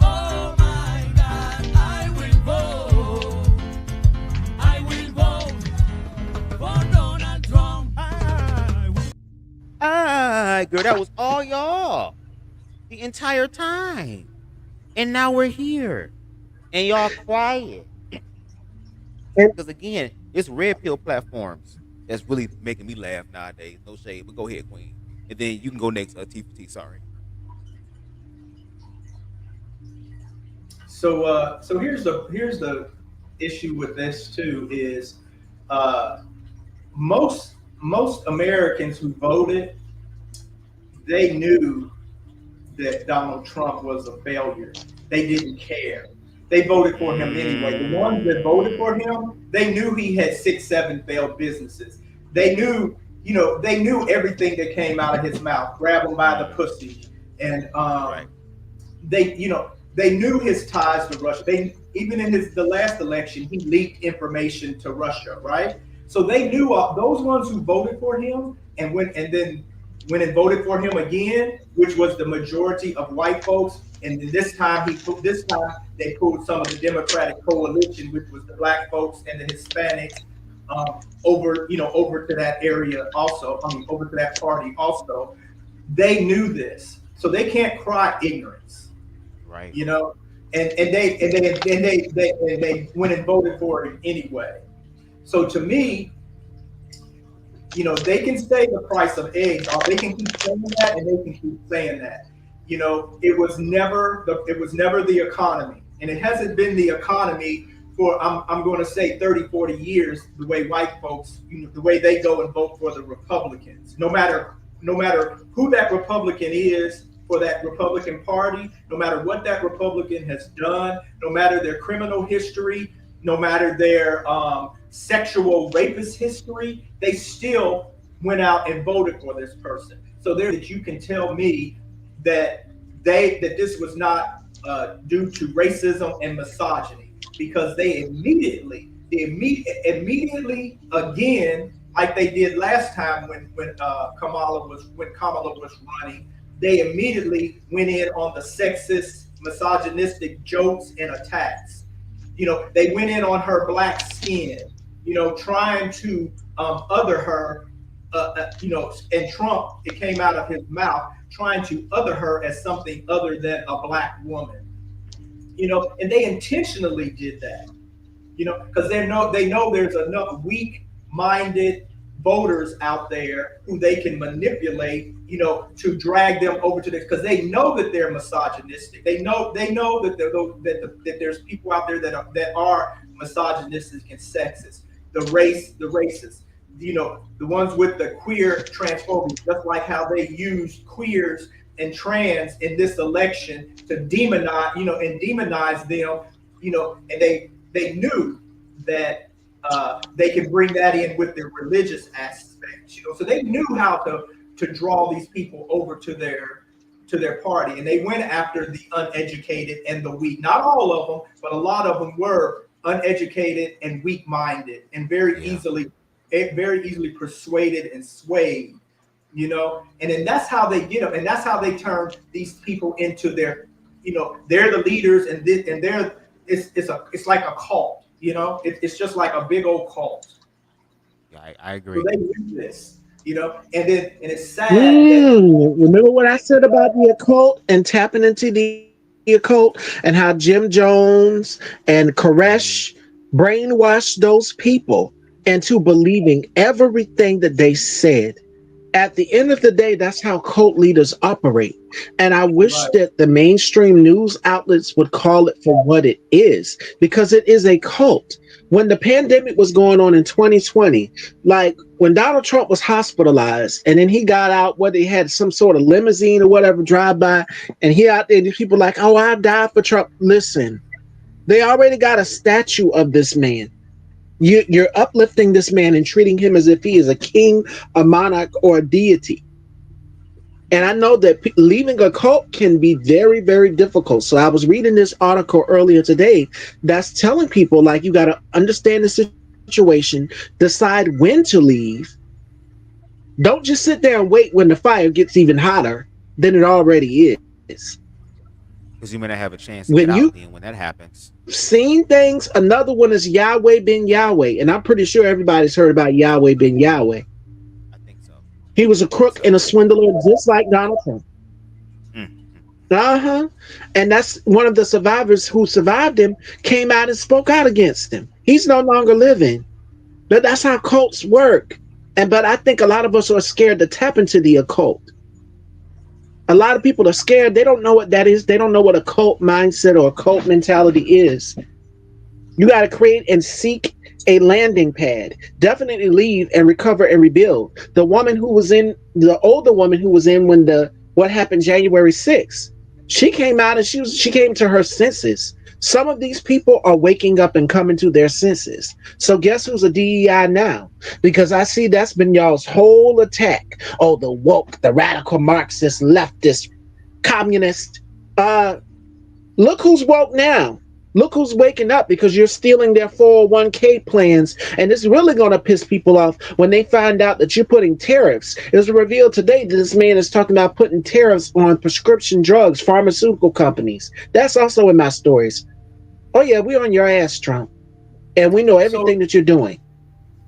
Oh my God, I will vote. I will vote for Donald Trump. girl, that was all y'all the entire time, and now we're here, and y'all quiet. And Because again, it's red pill platforms that's really making me laugh nowadays. No shade, but go ahead, Queen, and then you can go next. T for T. Sorry. So here's the issue with this too is uh, most Americans who voted, they knew that Donald Trump was a failure. They didn't care. They voted for him anyway. The ones that voted for him, they knew he had 6, 7 failed businesses. They knew, they knew everything that came out of his mouth. Grab him by the pussy, and Right. they knew his ties to Russia. They even in the last election, he leaked information to Russia, right? So they knew those ones who voted for him then went and voted for him again, which was the majority of white folks. And this time they pulled some of the Democratic coalition, which was the black folks and the Hispanics, over to that area also. I mean, over to that party also. They knew this, so they can't cry ignorance, Right. and they went and voted for him anyway. So to me, they can say the price of eggs, or they can keep saying that, and they can keep saying that. It was never the economy, and it hasn't been the economy for I'm going to say 30, 40 years. The way white folks, the way they go and vote for the Republicans, no matter who that Republican is for that Republican Party, no matter what that Republican has done, no matter their criminal history, no matter their sexual rapist history, they still went out and voted for this person. So there, that you can tell me that this was not due to racism and misogyny, because they immediately again, like they did last time when Kamala was running, they immediately went in on the sexist, misogynistic jokes and attacks. They went in on her black skin, trying to other her, and Trump, it came out of his mouth, trying to other her as something other than a black woman. And they intentionally did that, because they know there's enough weak-minded voters out there who they can manipulate, to drag them over to this, because they know that they're misogynistic. They know that there's people out there that are misogynistic and sexist. The racists, the ones with the queer transphobia, just like how they used queers and trans in this election to demonize, and demonize them, and they knew that they could bring that in with their religious aspects, so they knew how to draw these people over to their party, and they went after the uneducated and the weak. Not all of them, but a lot of them were uneducated and weak-minded, and very easily persuaded and swayed, and then that's how they get them, and that's how they turn these people into their, they're the leaders, and it's like a cult, it's just like a big old cult. Yeah, I agree. So they use this, and it's sad. Remember what I said about the occult and tapping into the occult, and how Jim Jones and Koresh brainwashed those people into believing everything that they said. At the end of the day, that's how cult leaders operate. And I wish that the mainstream news outlets would call it for what it is, because it is a cult. When the pandemic was going on in 2020, like when Donald Trump was hospitalized and then he got out, whether he had some sort of limousine or whatever drive by, and he out there, and people like, oh, I died for Trump. Listen, they already got a statue of this man. You're uplifting this man and treating him as if he is a king, a monarch, or a deity. And I know that leaving a cult can be very, very difficult. So I was reading this article earlier today that's telling people, like, you got to understand the situation, decide when to leave. Don't just sit there and wait when the fire gets even hotter than it already is. Because you may not have a chance to get out then when that happens. Seen things. Another one is Yahweh ben Yahweh, and I'm pretty sure everybody's heard about Yahweh ben Yahweh. I think so. He was a crook and a swindler, just like Donald Trump. And that's one of the survivors who survived him, came out and spoke out against him. He's no longer living. But that's how cults work. But I think a lot of us are scared to tap into the occult. A lot of people are scared. They don't know what that is. They don't know what a cult mindset or a cult mentality is. You got to create and seek a landing pad. Definitely leave and recover and rebuild. The older woman who was in when what happened January 6th, she came out and she came to her senses. Some of these people are waking up and coming to their senses. So guess who's a DEI now? Because I see that's been y'all's whole attack. Oh, the woke, the radical Marxist, leftist, communist. Look who's woke now. Look who's waking up, because you're stealing their 401k plans. And it's really going to piss people off when they find out that you're putting tariffs. It was revealed today that this man is talking about putting tariffs on prescription drugs, pharmaceutical companies. That's also in my stories. Oh, yeah, we're on your ass, Trump. And we know everything that you're doing.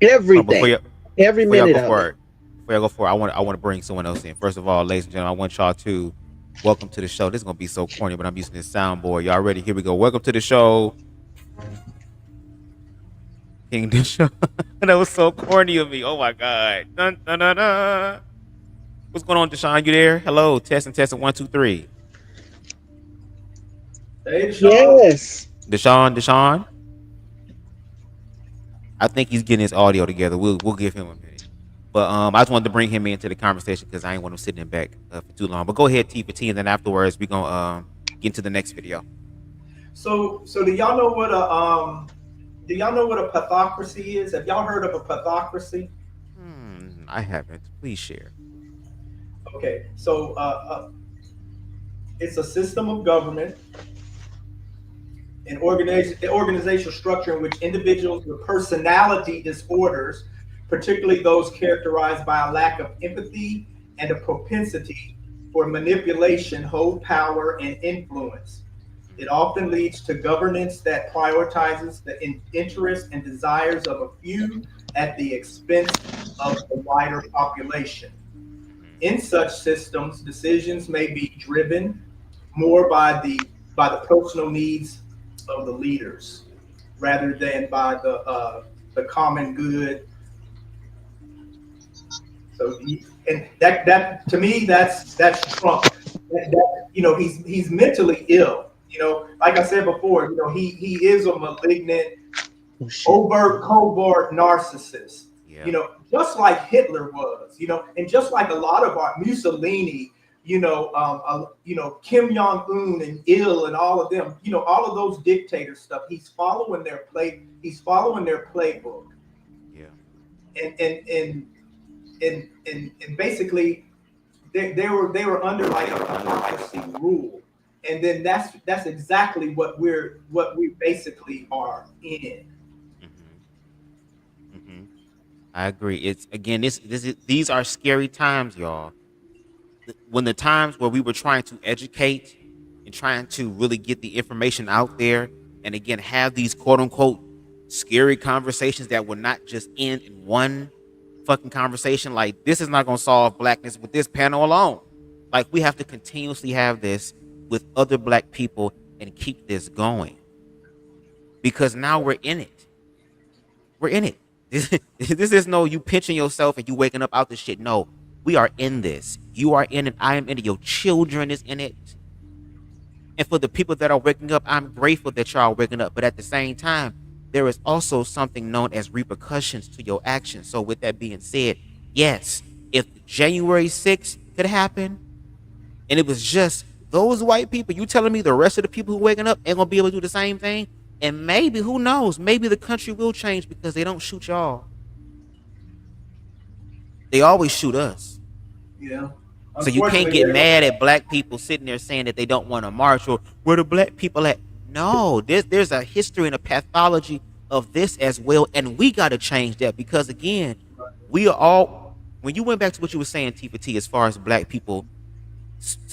Everything. Every minute of it. Before I go forward, I want to bring someone else in. First of all, ladies and gentlemen, I want y'all to welcome to the show. This is going to be so corny, but I'm using this soundboard. Y'all ready? Here we go. Welcome to the show. King Deshaun. That was so corny of me. Oh, my God. Dun, dun, dun, dun. What's going on, Deshaun? You there? Hello. Testing. 1, 2, 3. Hey, Deshaun. Yes. Deshaun. I think he's getting his audio together. We'll give him a minute. But I just wanted to bring him into the conversation because I ain't want him sitting in back for too long. But go ahead, T for T, and then afterwards we're gonna get into the next video. So do y'all know what a pathocracy is? Have y'all heard of a pathocracy? I haven't. Please share. Okay, so it's a system of government, an organizational structure in which individuals with personality disorders, particularly those characterized by a lack of empathy and a propensity for manipulation, hold power and influence. It often leads to governance that prioritizes the interests and desires of a few at the expense of the wider population. In such systems, decisions may be driven more by the personal needs of the leaders rather than by the common good. So, and that to me, that's Trump. He's mentally ill. Like I said before, he is a malignant, overt, covert narcissist. You know, just like Hitler was, you know, and just like a lot of our Mussolini, you know, Kim Jong Un and Il and all of them, you know, all of those dictator stuff. He's following their playbook. Yeah. And basically they were under like a democracy rule. And then that's exactly what we basically are in. I agree. It's again, these are scary times, y'all. When the times where we were trying to educate and trying to really get the information out there, and again have these quote unquote scary conversations that will not just end in one fucking conversation. Like, this is not gonna solve blackness with this panel alone. Like, we have to continuously have this with other black people and keep this going, because now we're in it. We're in it. This is no you pinching yourself and you waking up out this shit. No, we are in this. You are in it. I am in it. Your children is in it. And for the people that are waking up, I'm grateful that y'all are waking up. But at the same time, there is also something known as repercussions to your actions. So with that being said, yes, if January 6th could happen and it was just those white people, you telling me the rest of the people who waking up ain't gonna be able to do the same thing? And maybe, who knows, maybe the country will change because they don't shoot y'all. They always shoot us. Yeah. So you can't get mad at black people sitting there saying that they don't want to march, or where the black people at. No, there's a history and a pathology of this as well. And we got to change that, because again, we are all, when you went back to what you were saying, T for T, as far as black people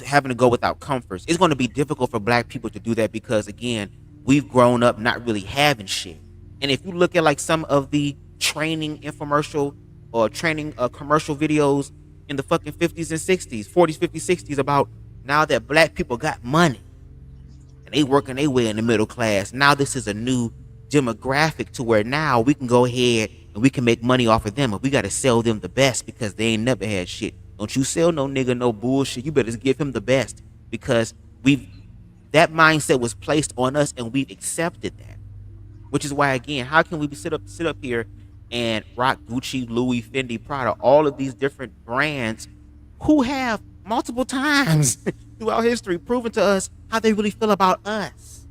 having to go without comforts, it's going to be difficult for black people to do that because, again, we've grown up not really having shit. And if you look at like some of the training infomercial or training commercial videos in the fucking 50s and 60s, 40s, 50s, 60s, about now that black people got money and they working their way in the middle class, now this is a new demographic to where now we can go ahead and we can make money off of them, and we got to sell them the best because they ain't never had shit. Don't you sell no nigga no bullshit. You better give him the best, because that mindset was placed on us and we've accepted that. Which is why, again, how can we sit up here and rock Gucci, Louis, Fendi, Prada, all of these different brands who have multiple times throughout history proven to us how they really feel about us?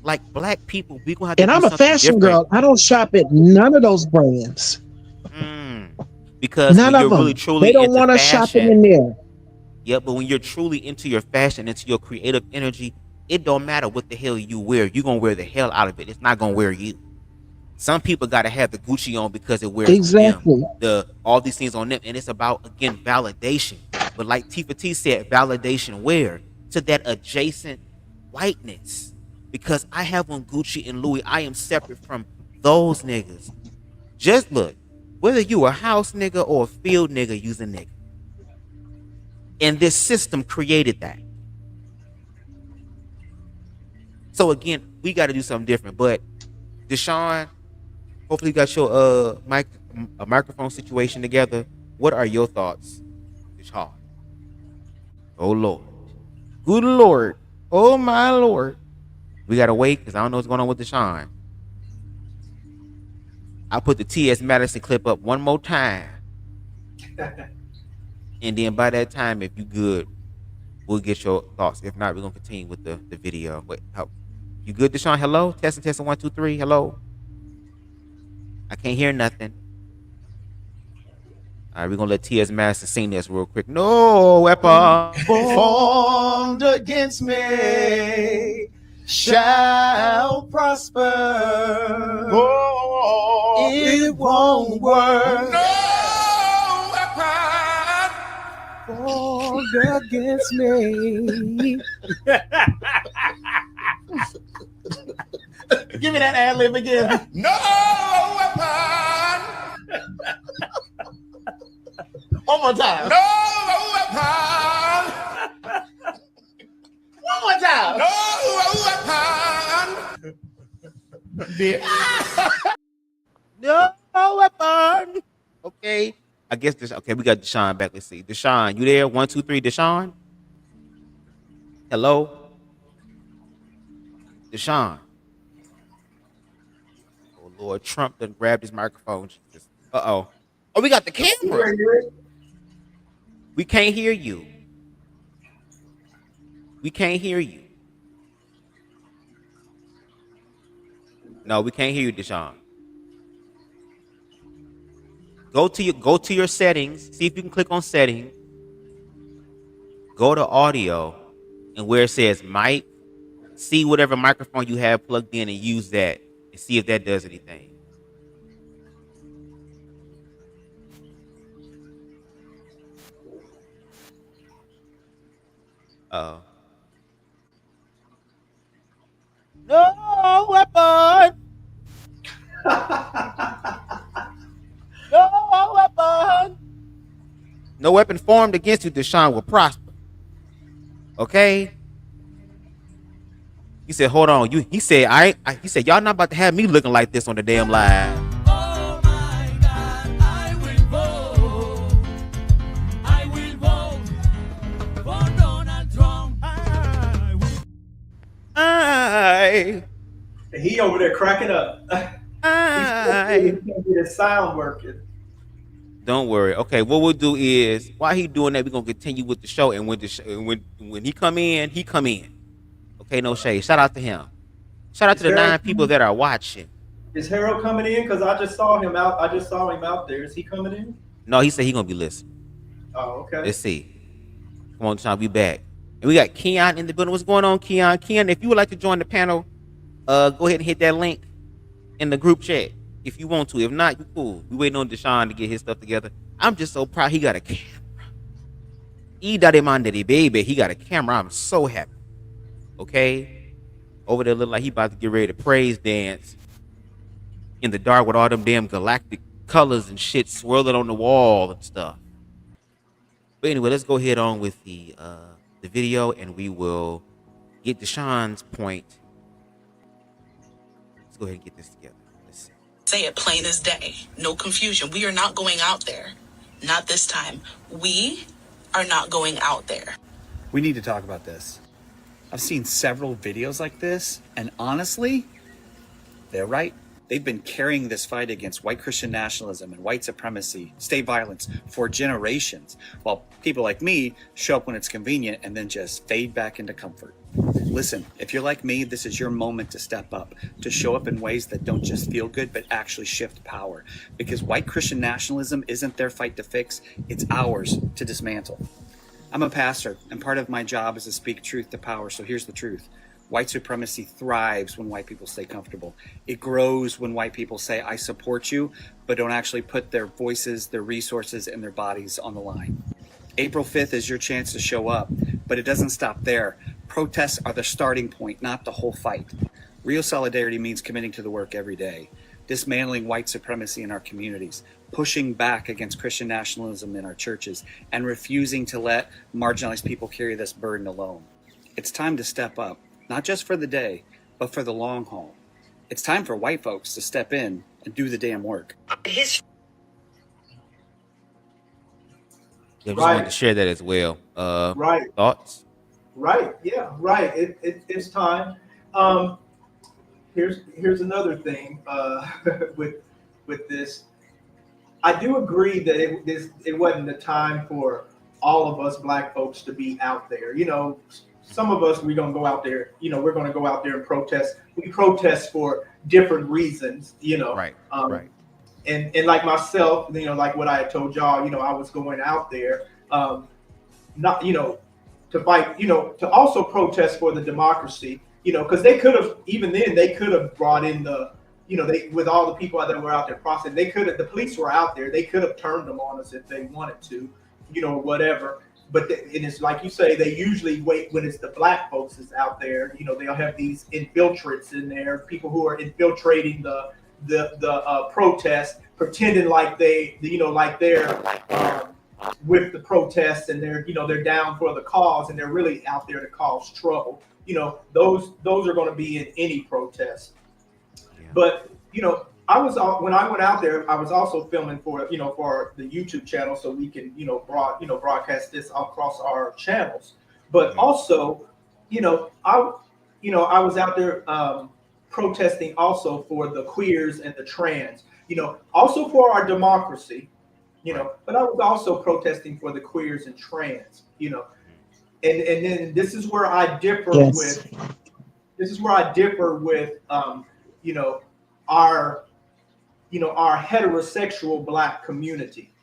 Like, black people, we gonna have to. And I'm a fashion girl. I don't shop at none of those brands. Because none of them. Really, truly, they don't want us shopping in there. Yeah, but when you're truly into your fashion, into your creative energy, it don't matter what the hell you wear. You're going to wear the hell out of it. It's not going to wear you. Some people got to have the Gucci on because it wears them. All these things on them. And it's about, again, validation. But like T for T said, validation where? To that adjacent whiteness. Because I have on Gucci and Louis, I am separate from those niggas. Just look, whether you a house nigga or a field nigga, you's a nigga. And this system created that. So again, we got to do something different. But Deshaun, hopefully you got your microphone situation together. What are your thoughts, Deshaun? Oh Lord, good Lord, oh my Lord. We gotta wait because I don't know what's going on with Deshaun. I'll put the T.S. Madison clip up one more time. And then by that time, if you good, we'll get your thoughts. If not, we're going to continue with the video. Wait, you good, Deshaun? Hello? Testing, 1, 2, 3. Hello? I can't hear nothing. All right, we're going to let T.S. Madison sing this real quick. No weapon formed against me shall prosper. Oh, it won't work. No weapon formed against me. Give me that ad lib again. No weapon. One more time. No weapon. One more time. No weapon. No weapon. Okay. I guess this. Okay, we got Deshaun back. Let's see. Deshaun, you there? 1, 2, 3. Deshaun. Hello. Deshaun. Oh Lord, Trump done grabbed his microphone. Jesus. Uh-oh. Oh, we got the cameras. We can't hear you. We can't hear you. No, we can't hear you, Deshaun. Go to your settings. See if you can click on settings. Go to audio, and where it says mic, see whatever microphone you have plugged in and use that, and see if that does anything. No weapon. No weapon. No weapon formed against you, Deshaun, will prosper. Okay. He said, "Hold on." He said, He said, "Y'all not about to have me looking like this on the damn live." Oh my God, I will vote. I will vote for Donald Trump. He over there cracking up. He's gonna get his sound working. Don't worry. Okay, what we'll do is while he doing that, we're gonna continue with the show, and when when he come in, he come in. Okay, no shade. Shout out to him. Shout out to the 9 people that are watching. Is Harold coming in? Because I just saw him out. I just saw him out there. Is he coming in? No, he said he gonna be listening. Oh, okay. Let's see. Come on, Sean, we back. And we got Keon in the building. What's going on, Keon? Keon, if you would like to join the panel, go ahead and hit that link in the group chat if you want to. If not, you cool. We waiting on Deshaun to get his stuff together. I'm just so proud he got a camera. He got a camera. I'm so happy. Okay? Over there look like he about to get ready to praise dance in the dark with all them damn galactic colors and shit swirling on the wall and stuff. But anyway, let's go ahead on with the video, and we will get Deshaun's point. Let's go ahead and get this together. Let's see. Say it plain as day. No confusion. We are not going out there. Not this time. We are not going out there. We need to talk about this. I've seen several videos like this, and honestly, they're right. They've been carrying this fight against white Christian nationalism and white supremacy, state violence for generations, while people like me show up when it's convenient and then just fade back into comfort. Listen, if you're like me, this is your moment to step up, to show up in ways that don't just feel good, but actually shift power. Because white Christian nationalism isn't their fight to fix, it's ours to dismantle. I'm a pastor, and part of my job is to speak truth to power, so here's the truth. White supremacy thrives when white people stay comfortable. It grows when white people say, I support you, but don't actually put their voices, their resources, and their bodies on the line. April 5th is your chance to show up, but it doesn't stop there. Protests are the starting point, not the whole fight. Real solidarity means committing to the work every day, dismantling white supremacy in our communities, pushing back against Christian nationalism in our churches, and refusing to let marginalized people carry this burden alone. It's time to step up, not just for the day, but for the long haul. It's time for white folks to step in and do the damn work. Yeah, just wanted to share that as well. Right. Thoughts? Right. Yeah. Right. It's time. Here's another thing with this. I do agree that it wasn't the time for all of us black folks to be out there. You know, some of us, we're going to go out there. You know, we're going to go out there and protest. We protest for different reasons. You know. Right. Right. And like myself, you know, like what I had told y'all, you know, I was going out there, not, you know, to fight, you know, to also protest for the democracy, you know, because they could have, even then, they could have brought in the, you know, they, with all the people that were out there processing, they could have, the police were out there, they could have turned them on us if they wanted to, you know, whatever. But and it's like you say, they usually wait when it's the black folks that's out there, you know, they'll have these infiltrates in there, people who are infiltrating the protest, pretending like they, you know, like they're with the protests and they're, you know, they're down for the cause and they're really out there to cause trouble. You know, those are going to be in any protest. Yeah. But, you know, when I went out there, I was also filming for, you know, for the YouTube channel so we can, you know, broadcast this across our channels. But also, you know, I was out there protesting also for the queers and the trans, also for our democracy, but I was also protesting for the queers and trans, and then this is where I differ with, our heterosexual Black community,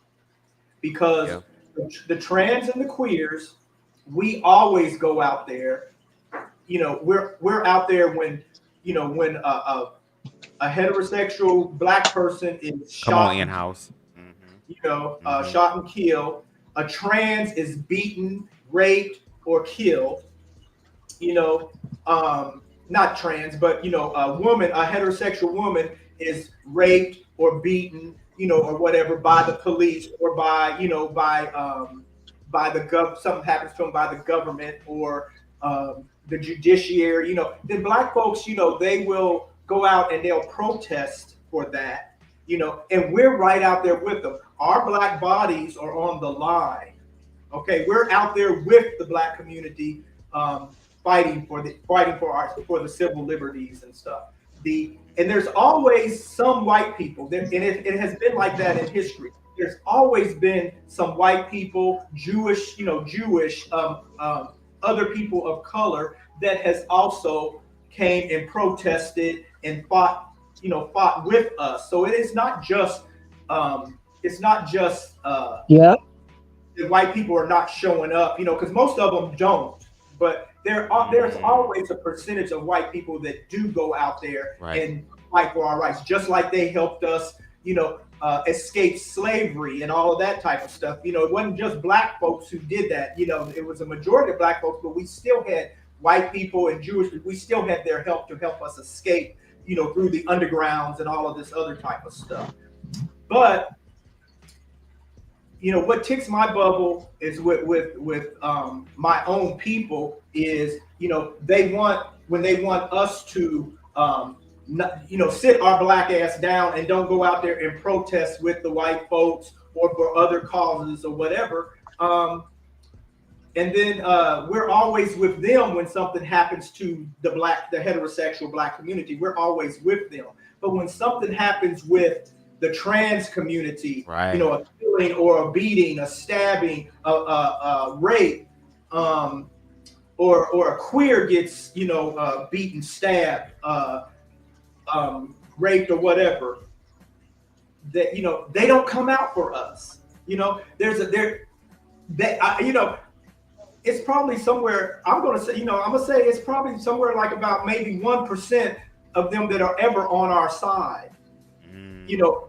because the trans and the queers, we always go out there. We're out there when a heterosexual Black person is shot. Come on, in-house. Shot and killed. A trans is beaten, raped, or killed. Not trans, but a woman, a heterosexual woman, is raped or beaten, or whatever, by the police, or by the something happens to them by the government, or the judiciary. Then Black folks, they will go out and they'll protest for that, and we're right out there with them. Our Black bodies are on the line. Okay, we're out there with the Black community, fighting for the civil liberties and stuff. And there's always some white people, and it has been like that in history. There's always been some white people, Jewish, other people of color that has also came and protested and fought with us. So it is not just that white people are not showing up, because most of them don't. But there's always a percentage of white people that do go out there and fight for our rights, just like they helped us, escape slavery and all of that type of stuff. It wasn't just Black folks who did that. It was a majority of Black folks, but we still had white people and Jewish. We still had their help to help us escape, through the undergrounds and all of this other type of stuff. But what ticks my bubble is with my own people is, when they want us to, sit our Black ass down and don't go out there and protest with the white folks or for other causes or whatever. And then we're always with them when something happens to the heterosexual Black community. We're always with them. But when something happens with the trans community, a killing or a beating, a stabbing, a rape, or a queer gets, beaten, stabbed, raped, or whatever, that they don't come out for us. It's probably somewhere. I'm gonna say it's probably somewhere like about maybe 1% of them that are ever on our side.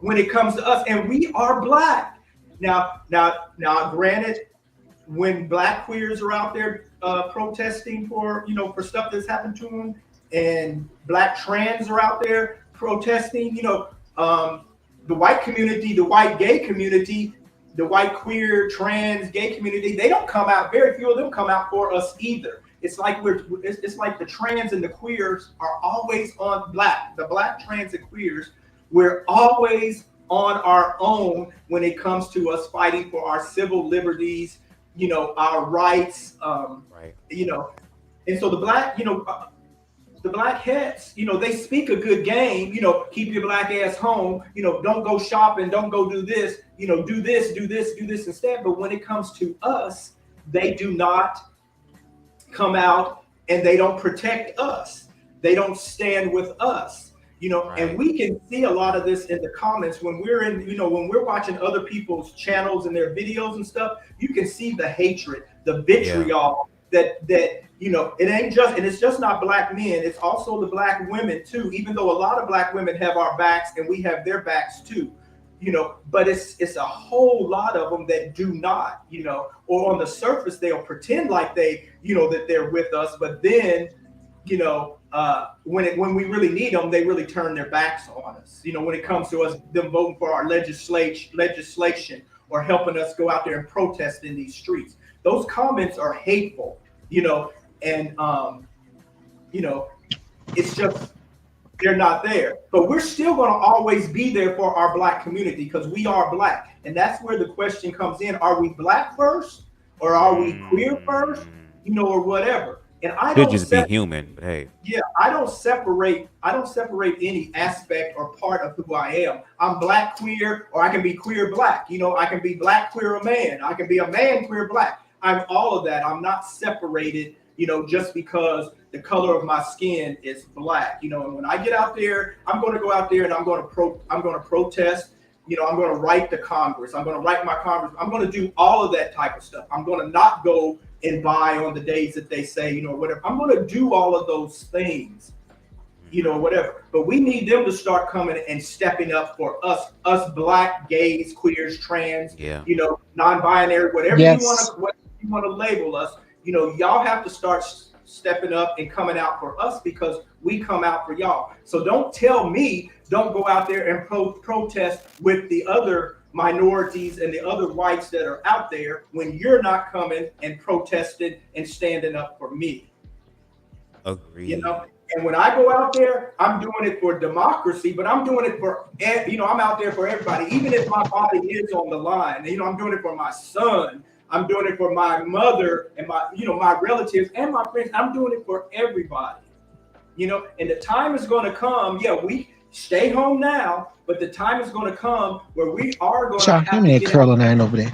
When it comes to us, and we are Black. Now, granted, when Black queers are out there protesting for stuff that's happened to them, and Black trans are out there protesting, the white community, the white gay community, the white queer trans gay community, they don't come out. Very few of them come out for us either. It's like the trans and the queers are always on Black. The Black trans and queers, we're always on our own when it comes to us fighting for our civil liberties, our rights, and so the Black, the Black hats, they speak a good game, keep your Black ass home, don't go shopping, don't go do this, do this instead. But when it comes to us, they do not come out and they don't protect us. They don't stand with us. And we can see a lot of this in the comments when we're when we're watching other people's channels and their videos and stuff. You can see the hatred, the vitriol that it ain't just, and it's just not Black men, it's also the Black women too, even though a lot of Black women have our backs and we have their backs too, but it's a whole lot of them that do not, or on the surface they'll pretend like they, that they're with us, but then, when we really need them, they really turn their backs on us. When it comes to us, them voting for our legislation or helping us go out there and protest in these streets. Those comments are hateful, and it's just, they're not there. But we're still going to always be there for our Black community because we are Black. And that's where the question comes in. Are we Black first or are we queer first? Or whatever. And I Should don't just be human, but hey. yeah, I don't separate any aspect or part of who I am. I'm black queer, or I can be queer black. You know, I can be black queer a man. I can be a man queer black. I'm all of that. I'm not separated, you know, just because the color of my skin is black. You know, and when I get out there, I'm going to go out there and I'm going to protest. You know, I'm going to write to Congress. I'm going to write my Congress. I'm going to do all of that type of stuff. I'm going to not go and buy on the days that they say, you know, whatever. I'm going to do all of those things, you know, whatever. But we need them to start coming and stepping up for us black, gays, queers, trans, you know, non-binary, whatever you want to label us. You know, y'all have to start stepping up and coming out for us because we come out for y'all. So don't tell me don't go out there and protest with the other minorities and the other whites that are out there when you're not coming and protesting and standing up for me. Agreed. You know, and when I go out there, I'm doing it for democracy, but I'm doing it for, you know, I'm out there for everybody, even if my body is on the line. You know, I'm doing it for my son. I'm doing it for my mother and my, you know, my relatives and my friends. I'm doing it for everybody, you know, and the time is going to come. Yeah, we stay home now, but the time is going to come where we are going to have to get curl on over there.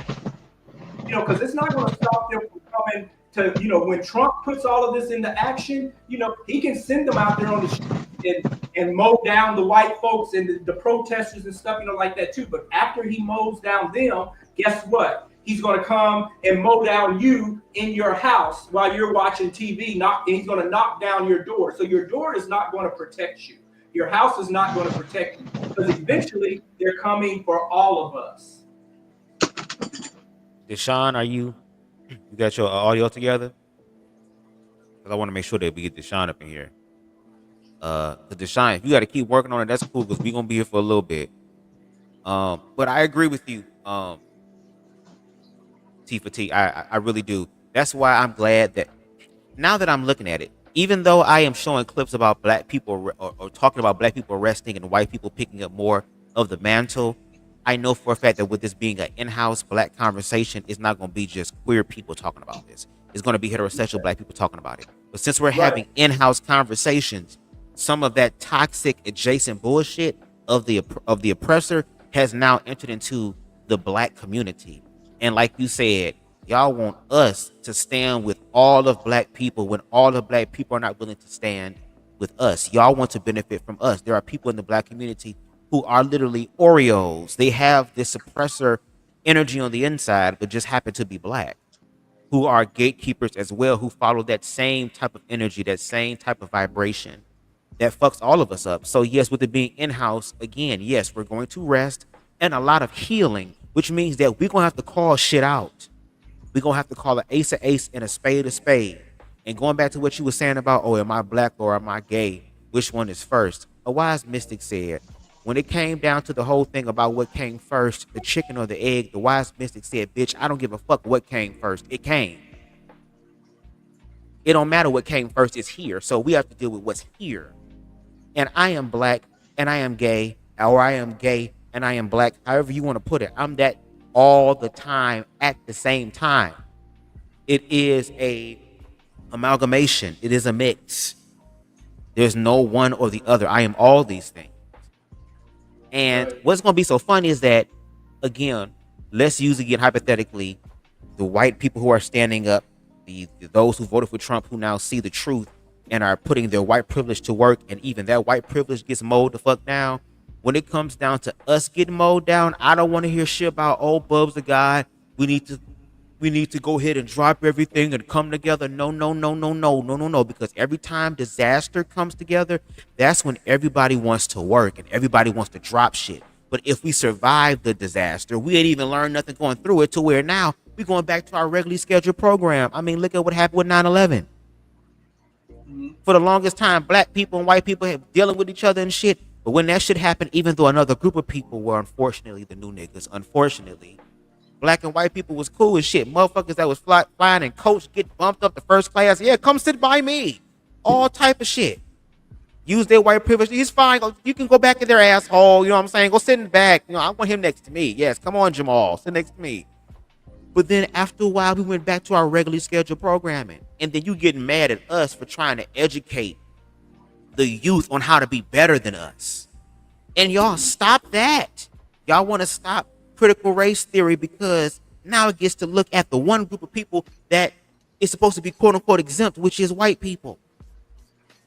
You know, because it's not going to stop them from coming to, you know, when Trump puts all of this into action, you know, he can send them out there on the street and mow down the white folks and the protesters and stuff, you know, like that too. But after he mows down them, guess what? He's going to come and mow down you in your house while you're watching TV. He's going to knock down your door. So your door is not going to protect you. Your house is not going to protect you because eventually they're coming for all of us. Deshaun, you got your audio together? Because I want to make sure that we get Deshaun up in here. Because Deshaun, if you got to keep working on it, that's cool because we're going to be here for a little bit. But I agree with you, T for T. I really do. That's why I'm glad that now that I'm looking at it, even though I am showing clips about black people or talking about black people resting and white people picking up more of the mantle, I know for a fact that with this being an in-house black conversation, it's not going to be just queer people talking about this. It's going to be heterosexual black people talking about it. But since we're having in-house conversations, some of that toxic adjacent bullshit of the oppressor has now entered into the black community. And like you said, y'all want us to stand with all of black people when all of black people are not willing to stand with us. Y'all want to benefit from us. There are people in the black community who are literally Oreos. They have this suppressor energy on the inside, but just happen to be black, who are gatekeepers as well, who follow that same type of energy, that same type of vibration that fucks all of us up. So yes, with it being in-house, again, yes, we're going to rest and a lot of healing, which means that we're going to have to call shit out. We're going to have to call an ace a ace and a spade. And going back to what you were saying about, oh, am I black or am I gay? Which one is first? A wise mystic said, when it came down to the whole thing about what came first, the chicken or the egg, the wise mystic said, bitch, I don't give a fuck what came first. It came. It don't matter what came first. It's here. So we have to deal with what's here. And I am black and I am gay, or I am gay and I am black, however you want to put it. I'm that all the time at the same time. It is a amalgamation. It is a mix. There's no one or the other. I am all these things. And what's going to be so funny is that, again, let's use again hypothetically the white people who are standing up, those who voted for Trump who now see the truth and are putting their white privilege to work, and even that white privilege gets mowed the fuck down. When it comes down to us getting mowed down, I don't want to hear shit about, oh, BubzDaGawd, we need to go ahead and drop everything and come together. No, because every time disaster comes together, that's when everybody wants to work and everybody wants to drop shit. But if we survive the disaster, we ain't even learned nothing going through it, to where now we're going back to our regularly scheduled program. I mean, look at what happened with 9/11. For the longest time, black people and white people have dealing with each other and shit. But when that shit happened, even though another group of people were unfortunately the new niggas, unfortunately, black and white people was cool as shit. Motherfuckers that was flying and coach get bumped up to first class. Yeah, come sit by me. All type of shit. Use their white privilege. He's fine. You can go back in their asshole. You know what I'm saying? Go sit in the back. You know, I want him next to me. Yes, come on, Jamal. Sit next to me. But then after a while, we went back to our regularly scheduled programming. And then you getting mad at us for trying to educate the youth on how to be better than us. And y'all stop that. Y'all want to stop critical race theory because now it gets to look at the one group of people that is supposed to be quote unquote exempt, which is white people.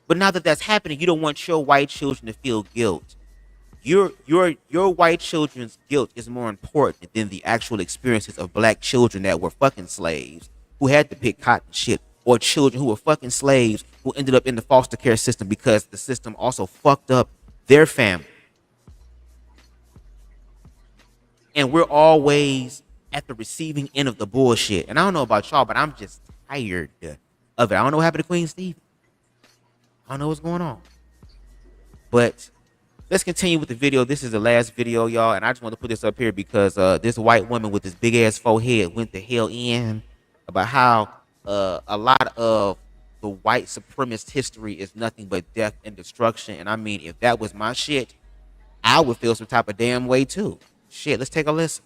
But now that that's happening, you don't want your white children to feel guilt. Your white children's guilt is more important than the actual experiences of black children that were fucking slaves who had to pick cotton shit, or children who were fucking slaves who ended up in the foster care system because the system also fucked up their family. And we're always at the receiving end of the bullshit. And I don't know about y'all, but I'm just tired of it. I don't know what happened to Queen Stevie. I don't know what's going on. But let's continue with the video. This is the last video, y'all. And I just want to put this up here because this white woman with this big ass forehead went to hell in about how a lot of the white supremacist history is nothing but death and destruction. And I mean, if that was my shit, I would feel some type of damn way too. Shit, let's take a listen.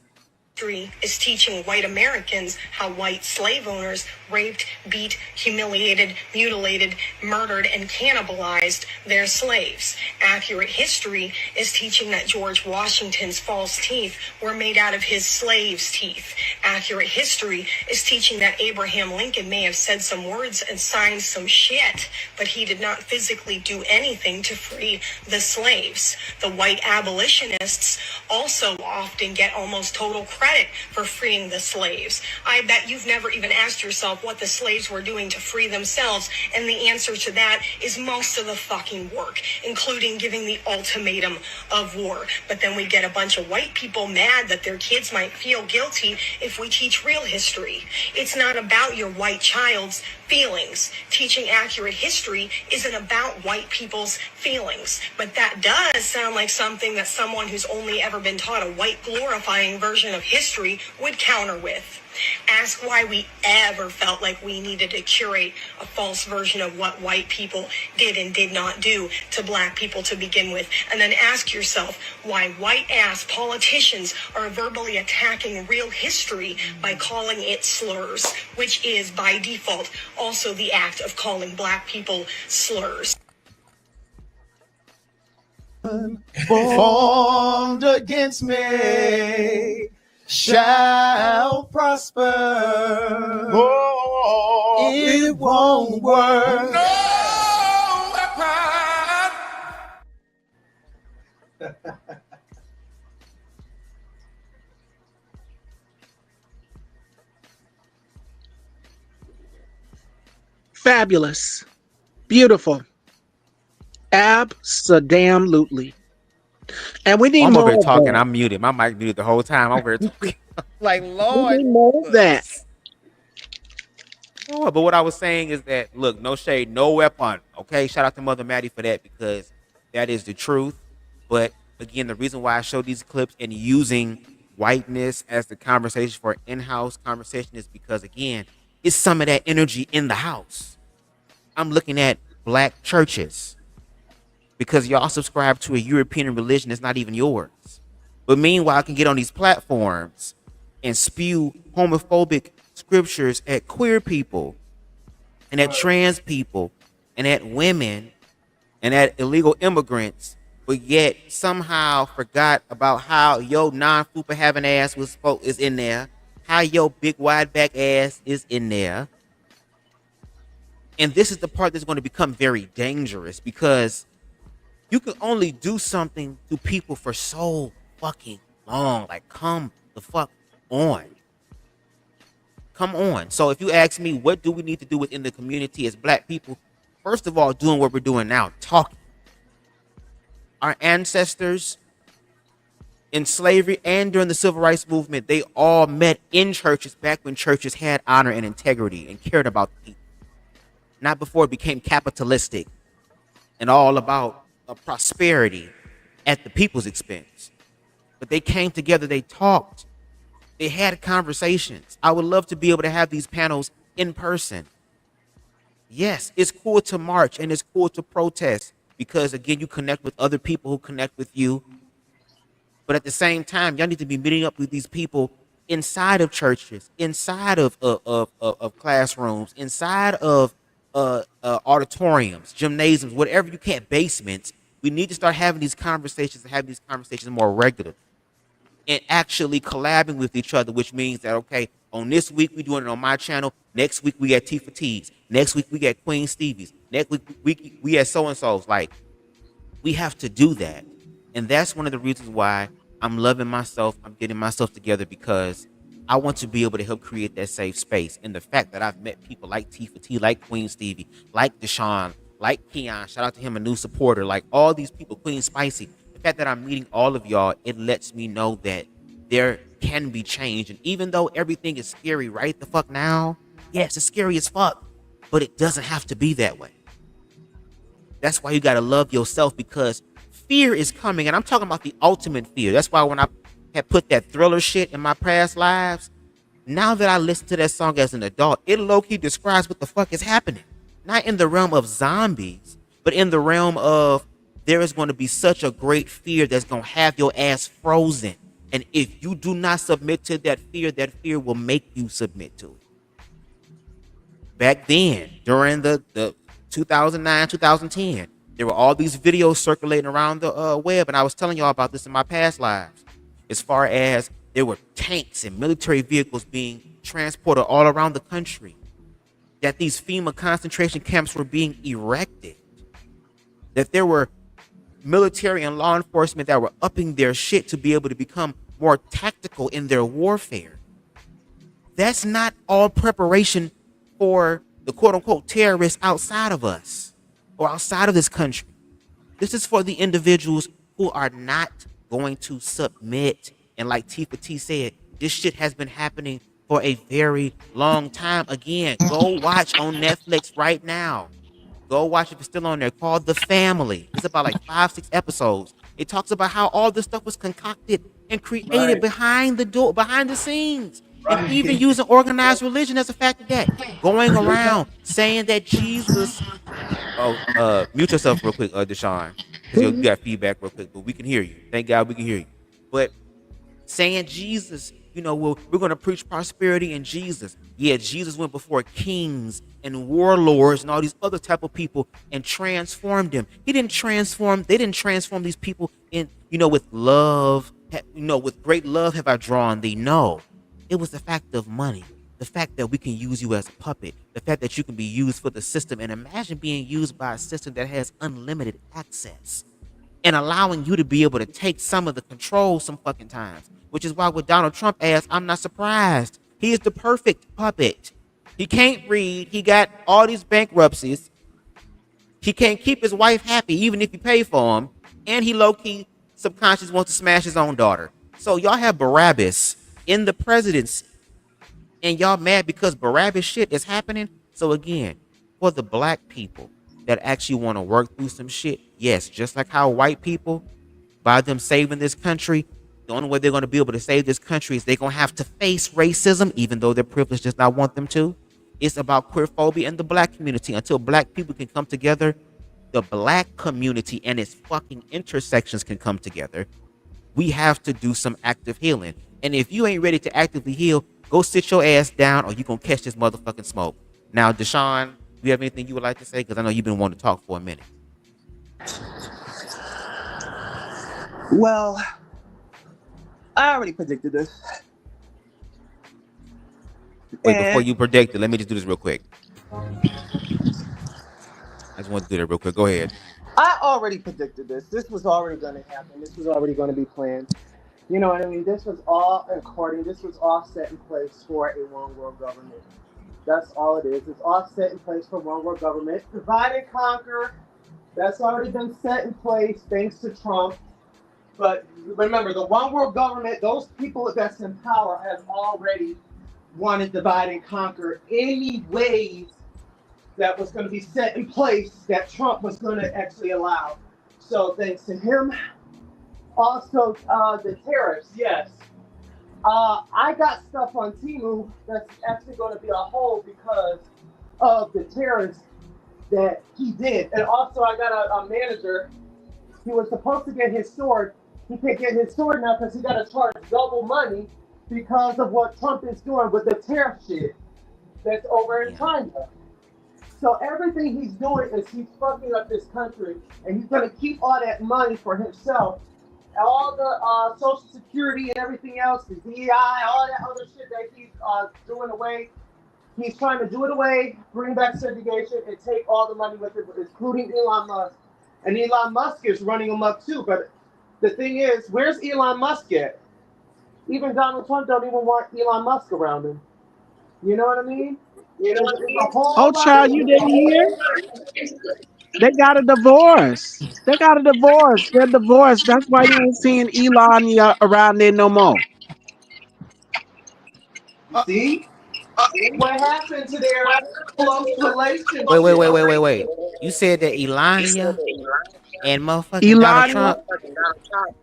History is teaching white Americans how white slave owners raped, beat, humiliated, mutilated, murdered, and cannibalized their slaves. Accurate history is teaching that George Washington's false teeth were made out of his slaves' teeth. Accurate history is teaching that Abraham Lincoln may have said some words and signed some shit, but he did not physically do anything to free the slaves. The white abolitionists also often get almost total credit for freeing the slaves. I bet you've never even asked yourself what the slaves were doing to free themselves, and the answer to that is most of the fucking work, including giving the ultimatum of war. But then we get a bunch of white people mad that their kids might feel guilty if we teach real history. It's not about your white child's feelings. Teaching accurate history isn't about white people's feelings. But that does sound like something that someone who's only ever been taught a white glorifying version of history would counter with. Ask why we ever felt like we needed to curate a false version of what white people did and did not do to black people to begin with. And then ask yourself why white-ass politicians are verbally attacking real history by calling it slurs, which is, by default, also the act of calling black people slurs. Formed against me shall prosper. Oh, it won't work. No weapon. Fabulous. Beautiful. Abso-damn-lutely. And we need I'm more over here of talking. that. I'm muted. My mic muted the whole time. I'm over here talking. Like, Lord. We need more of that. Oh, but what I was saying is that, look, no shade, no weapon. Okay, shout out to Mother Maddie for that because that is the truth. But again, the reason why I show these clips and using whiteness as the conversation for in-house conversation is because, again, it's some of that energy in the house. I'm looking at black churches because y'all subscribe to a European religion that's not even yours. But meanwhile, I can get on these platforms and spew homophobic scriptures at queer people and at trans people and at women and at illegal immigrants, but yet somehow forgot about how your non-fupa having ass is in there, how your big wide back ass is in there. And this is the part that's going to become very dangerous because you can only do something to people for so fucking long. Like, come the fuck on. Come on. So if you ask me, what do we need to do within the community as black people? First of all, doing what we're doing now, talking. Our ancestors in slavery and during the civil rights movement, they all met in churches back when churches had honor and integrity and cared about the people. Not before it became capitalistic and all about prosperity at the people's expense. But they came together, they talked, they had conversations. I would love to be able to have these panels in person. Yes, it's cool to march and it's cool to protest because, again, you connect with other people who connect with you. But at the same time, y'all need to be meeting up with these people inside of churches, inside of classrooms, inside of auditoriums, gymnasiums, whatever you can, basements. We need to start having these conversations and having these conversations more regular and actually collabing with each other, which means that, okay, on this week we doing it on my channel. Next week we got T for T's. Next week we got Queen Stevie's. Next week we got so and so's. Like, we have to do that, and that's one of the reasons why I'm loving myself. I'm getting myself together because I want to be able to help create that safe space. And the fact that I've met people like T for T, like Queen Stevie, like Deshaun, like Keon, shout out to him, a new supporter, like all these people, Queen Spicy. The fact that I'm meeting all of y'all, it lets me know that there can be change. And even though everything is scary right the fuck now, yes, it's scary as fuck, but it doesn't have to be that way. That's why you got to love yourself, because fear is coming. And I'm talking about the ultimate fear. That's why when I had put that Thriller shit in my past lives, now that I listen to that song as an adult, it low-key describes what the fuck is happening. Not in the realm of zombies, but in the realm of there is going to be such a great fear that's going to have your ass frozen. And if you do not submit to that fear will make you submit to it. Back then, during the 2009, 2010, there were all these videos circulating around the web, and I was telling y'all about this in my past lives, as far as there were tanks and military vehicles being transported all around the country, that these FEMA concentration camps were being erected, that there were military and law enforcement that were upping their shit to be able to become more tactical in their warfare. That's not all preparation for the quote-unquote terrorists outside of us or outside of this country. This is for the individuals who are not going to submit. And like T for T said, this shit has been happening for a very long time. Again, go watch on Netflix right now. Go watch, if it's still on there, called The Family. It's about like 5-6 episodes. It talks about how all this stuff was concocted and created behind the scenes. And even using organized religion as a fact of that. Going around saying that Jesus... Oh, mute yourself real quick, Deshaun. Because you got feedback real quick, but we can hear you. Thank God we can hear you. But saying Jesus, we're going to preach prosperity in Jesus. Yeah, Jesus went before kings and warlords and all these other type of people and transformed them. They didn't transform these people in, with love. With great love have I drawn thee. No. It was the fact of money, the fact that we can use you as a puppet, the fact that you can be used for the system. And imagine being used by a system that has unlimited access and allowing you to be able to take some of the control some fucking times, which is why with Donald Trump asked, I'm not surprised. He is the perfect puppet. He can't read. He got all these bankruptcies. He can't keep his wife happy, even if you pay for him. And he low-key subconscious wants to smash his own daughter. So y'all have Barabbas in the presidency, and y'all mad because Barabbas shit is happening. So again, for the black people that actually want to work through some shit, yes, just like how white people, by them saving this country, the only way they're going to be able to save this country is they're going to have to face racism, even though their privilege does not want them to. It's about queerphobia in the black community. Until black people can come together, the black community and its fucking intersections can come together, we have to do some active healing. And if you ain't ready to actively heal, go sit your ass down or you're going to catch this motherfucking smoke. Now, Deshaun, do you have anything you would like to say? Because I know you've been wanting to talk for a minute. Well, I already predicted this. Wait, before you predict it, let me just do this real quick. I just want to do that real quick. Go ahead. I already predicted this. This was already going to happen. This was already going to be planned. You know what I mean? This was all this was all set in place for a one world government. That's all it is. It's all set in place for one world government. Divide and conquer. That's already been set in place thanks to Trump. But remember, the one world government, those people that's in power have already wanted divide and conquer any ways that was going to be set in place that Trump was going to actually allow. So thanks to him. Also, the tariffs, yes. I got stuff on Temu that's actually going to be a hold because of the tariffs that he did. And also, I got a manager. He was supposed to get his sword. He can't get his sword now because he got to charge double money because of what Trump is doing with the tariff shit that's over in China. So everything he's doing is he's fucking up this country, and he's gonna keep all that money for himself. All the Social Security and everything else, the DEI, all that other shit that he's doing away. He's trying to do it away, bring back segregation, and take all the money with it, including Elon Musk. And Elon Musk is running him up too. But the thing is, where's Elon Musk at? Even Donald Trump don't even want Elon Musk around him. You know what I mean? Oh, child, you didn't hear? They got a divorce. They got a divorce. They're divorced. That's why you ain't seeing Elon around there no more. See? What happened to their close relationship? Wait. You said that Elania and motherfucking Donald Trump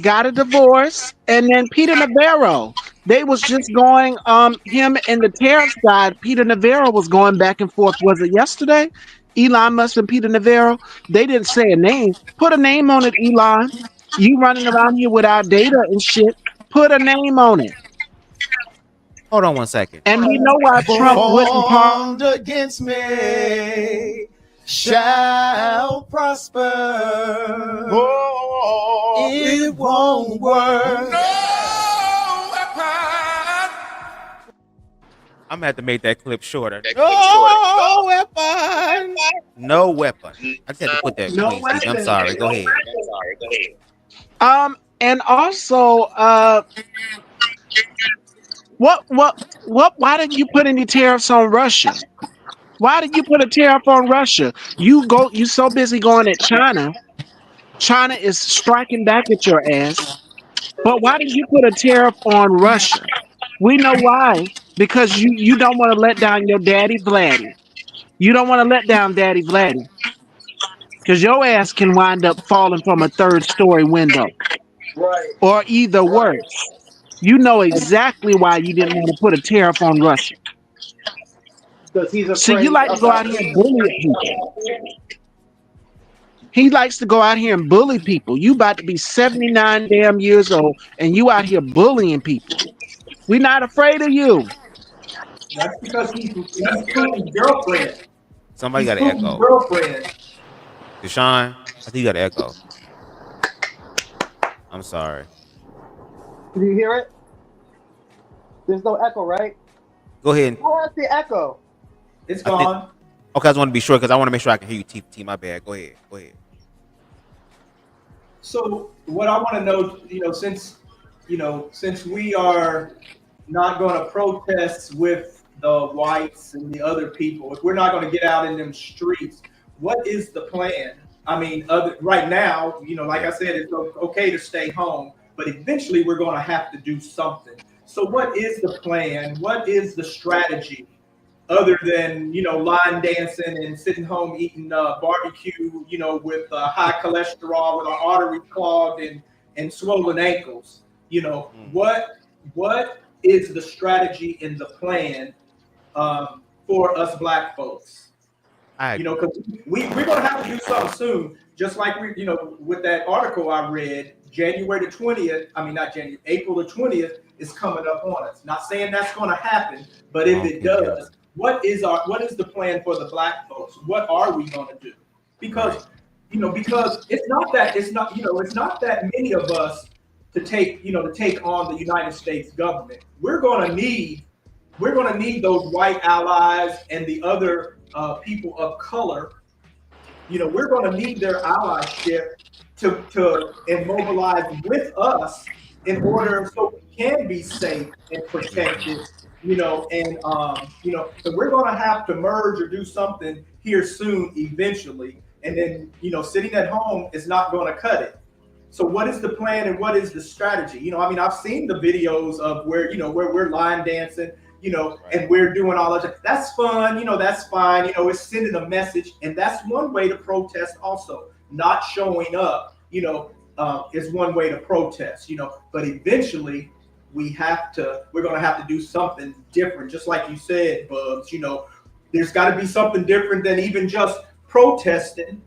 got a divorce, and then Peter Navarro. They was just going, him and the tariff guy, Peter Navarro, was going back and forth. Was it yesterday? Elon Musk and Peter Navarro. They didn't say a name. Put a name on it, Elon. You running around here without data and shit. Put a name on it. Hold on 1 second. And we know why Trump wouldn't Formed against me shall prosper. Oh, it won't work. I'm gonna have to make that clip shorter. No weapon. No weapon. I just had to put that. No Queen Steve. I'm sorry. Go ahead. And also, why didn't you put any tariffs on Russia? Why did you put a tariff on Russia? You so busy going at China. China is striking back at your ass. But why did you put a tariff on Russia? We know why. Because you don't want to let down your daddy Vladdy. You don't want to let down Daddy Vladdy. Because your ass can wind up falling from a 3rd-story window. Right. Or either worse. You know exactly why you didn't want to put a tariff on Russia. Because he's afraid. See, you like to go out here and bully people. He likes to go out here and bully people. You about to be 79 damn years old, and you out here bullying people. We're not afraid of you. That's because he's Putin's girlfriend. Somebody got an echo. Girlfriend. Deshaun, I think you got an echo. I'm sorry. Can you hear it? There's no echo, right? Go ahead. Where's the echo? It's gone. Okay, I just want to be sure because I want to make sure I can hear you. T, my bad. Go ahead. So what I want to know, since we are not going to protest with the whites and the other people, if we're not going to get out in them streets, what is the plan? I mean, right now, like I said, it's okay to stay home, but eventually we're going to have to do something. So what is the plan? What is the strategy other than, line dancing and sitting home eating barbecue, with high cholesterol, with our arteries clogged and swollen ankles? What is the strategy and the plan for us black folks? Because we're going to have to do something soon. Just like with that article I read, April the 20th is coming up on us. Not saying that's going to happen, but if it does, what is the plan for the black folks? What are we going to do? Because it's not that many of us to take on the United States government. We're going to need those white allies and the other people of color. We're going to need their allyship to immobilize with us in order so we can be safe and protected. So we're going to have to merge or do something here soon, eventually. And then, sitting at home is not going to cut it. So what is the plan and what is the strategy? I've seen the videos of where we're line dancing, and we're doing all of that. That's fun, that's fine. It's sending a message. And that's one way to protest also. Not showing up, is one way to protest, but eventually we're going to have to do something different. Just like you said, Bubs, there's got to be something different than even just protesting,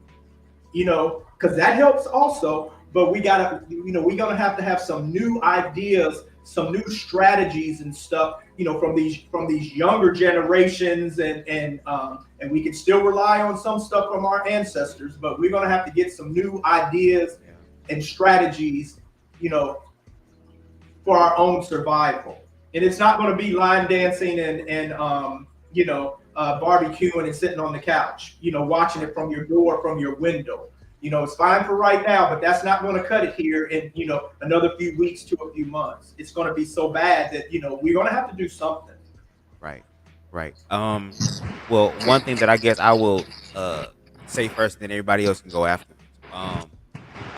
because that helps also. But we're going to have some new ideas, some new strategies and stuff, from these younger generations, and we can still rely on some stuff from our ancestors, but we're gonna have to get some new ideas and strategies, for our own survival. And it's not going to be line dancing and barbecuing and sitting on the couch, watching it from your door, from your window. It's fine for right now, but that's not going to cut it here in, another few weeks to a few months. It's going to be so bad that, we're going to have to do something. Right. Well, one thing that I guess I will say first, and then everybody else can go after,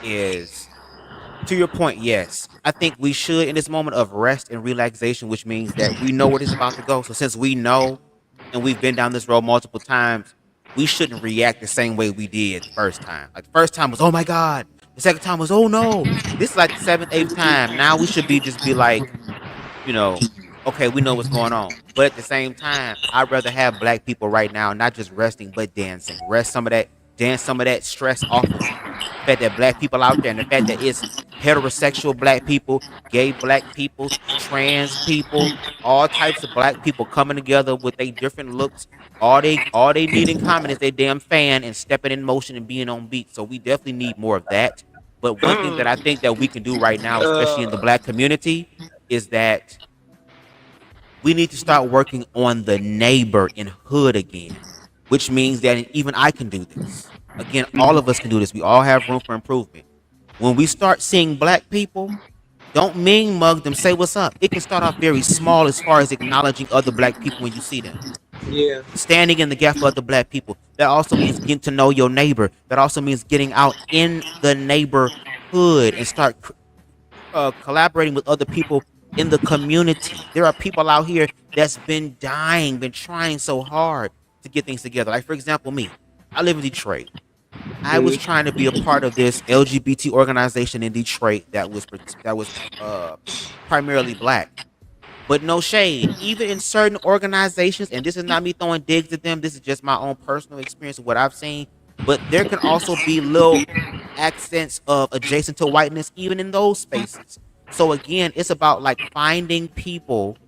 is, to your point, yes, I think we should, in this moment of rest and relaxation, which means that we know where it's about to go. So since we know, and we've been down this road multiple times, we shouldn't react the same way we did the first time. Like, the first time was, oh my God. The second time was, oh no. This is like the 7th, 8th time. Now we should just be like, okay, we know what's going on. But at the same time, I'd rather have black people right now not just resting, but dancing. Dance some of that stress off of you. The fact that black people out there, and the fact that it's heterosexual black people, gay black people, trans people, all types of black people coming together with their different looks. All they need in common is their damn fan and stepping in motion and being on beat. So we definitely need more of that. But one thing that I think that we can do right now, especially in the black community, is that we need to start working on the neighbor and hood again, which means that even I can do this. Again, all of us can do this. We all have room for improvement. When we start seeing black people, don't mean mug them, say what's up. It can start off very small as far as acknowledging other black people when you see them. Yeah. Standing in the gap for other black people. That also means getting to know your neighbor. That also means getting out in the neighborhood and start collaborating with other people in the community. There are people out here that's been trying so hard to get things together. Like, for example, me. I live in Detroit. I was trying to be a part of this LGBT organization in Detroit that was primarily black. But no shade, even in certain organizations, and this is not me throwing digs at them, this is just my own personal experience of what I've seen, but there can also be little accents of adjacent to whiteness even in those spaces. So again, it's about like finding people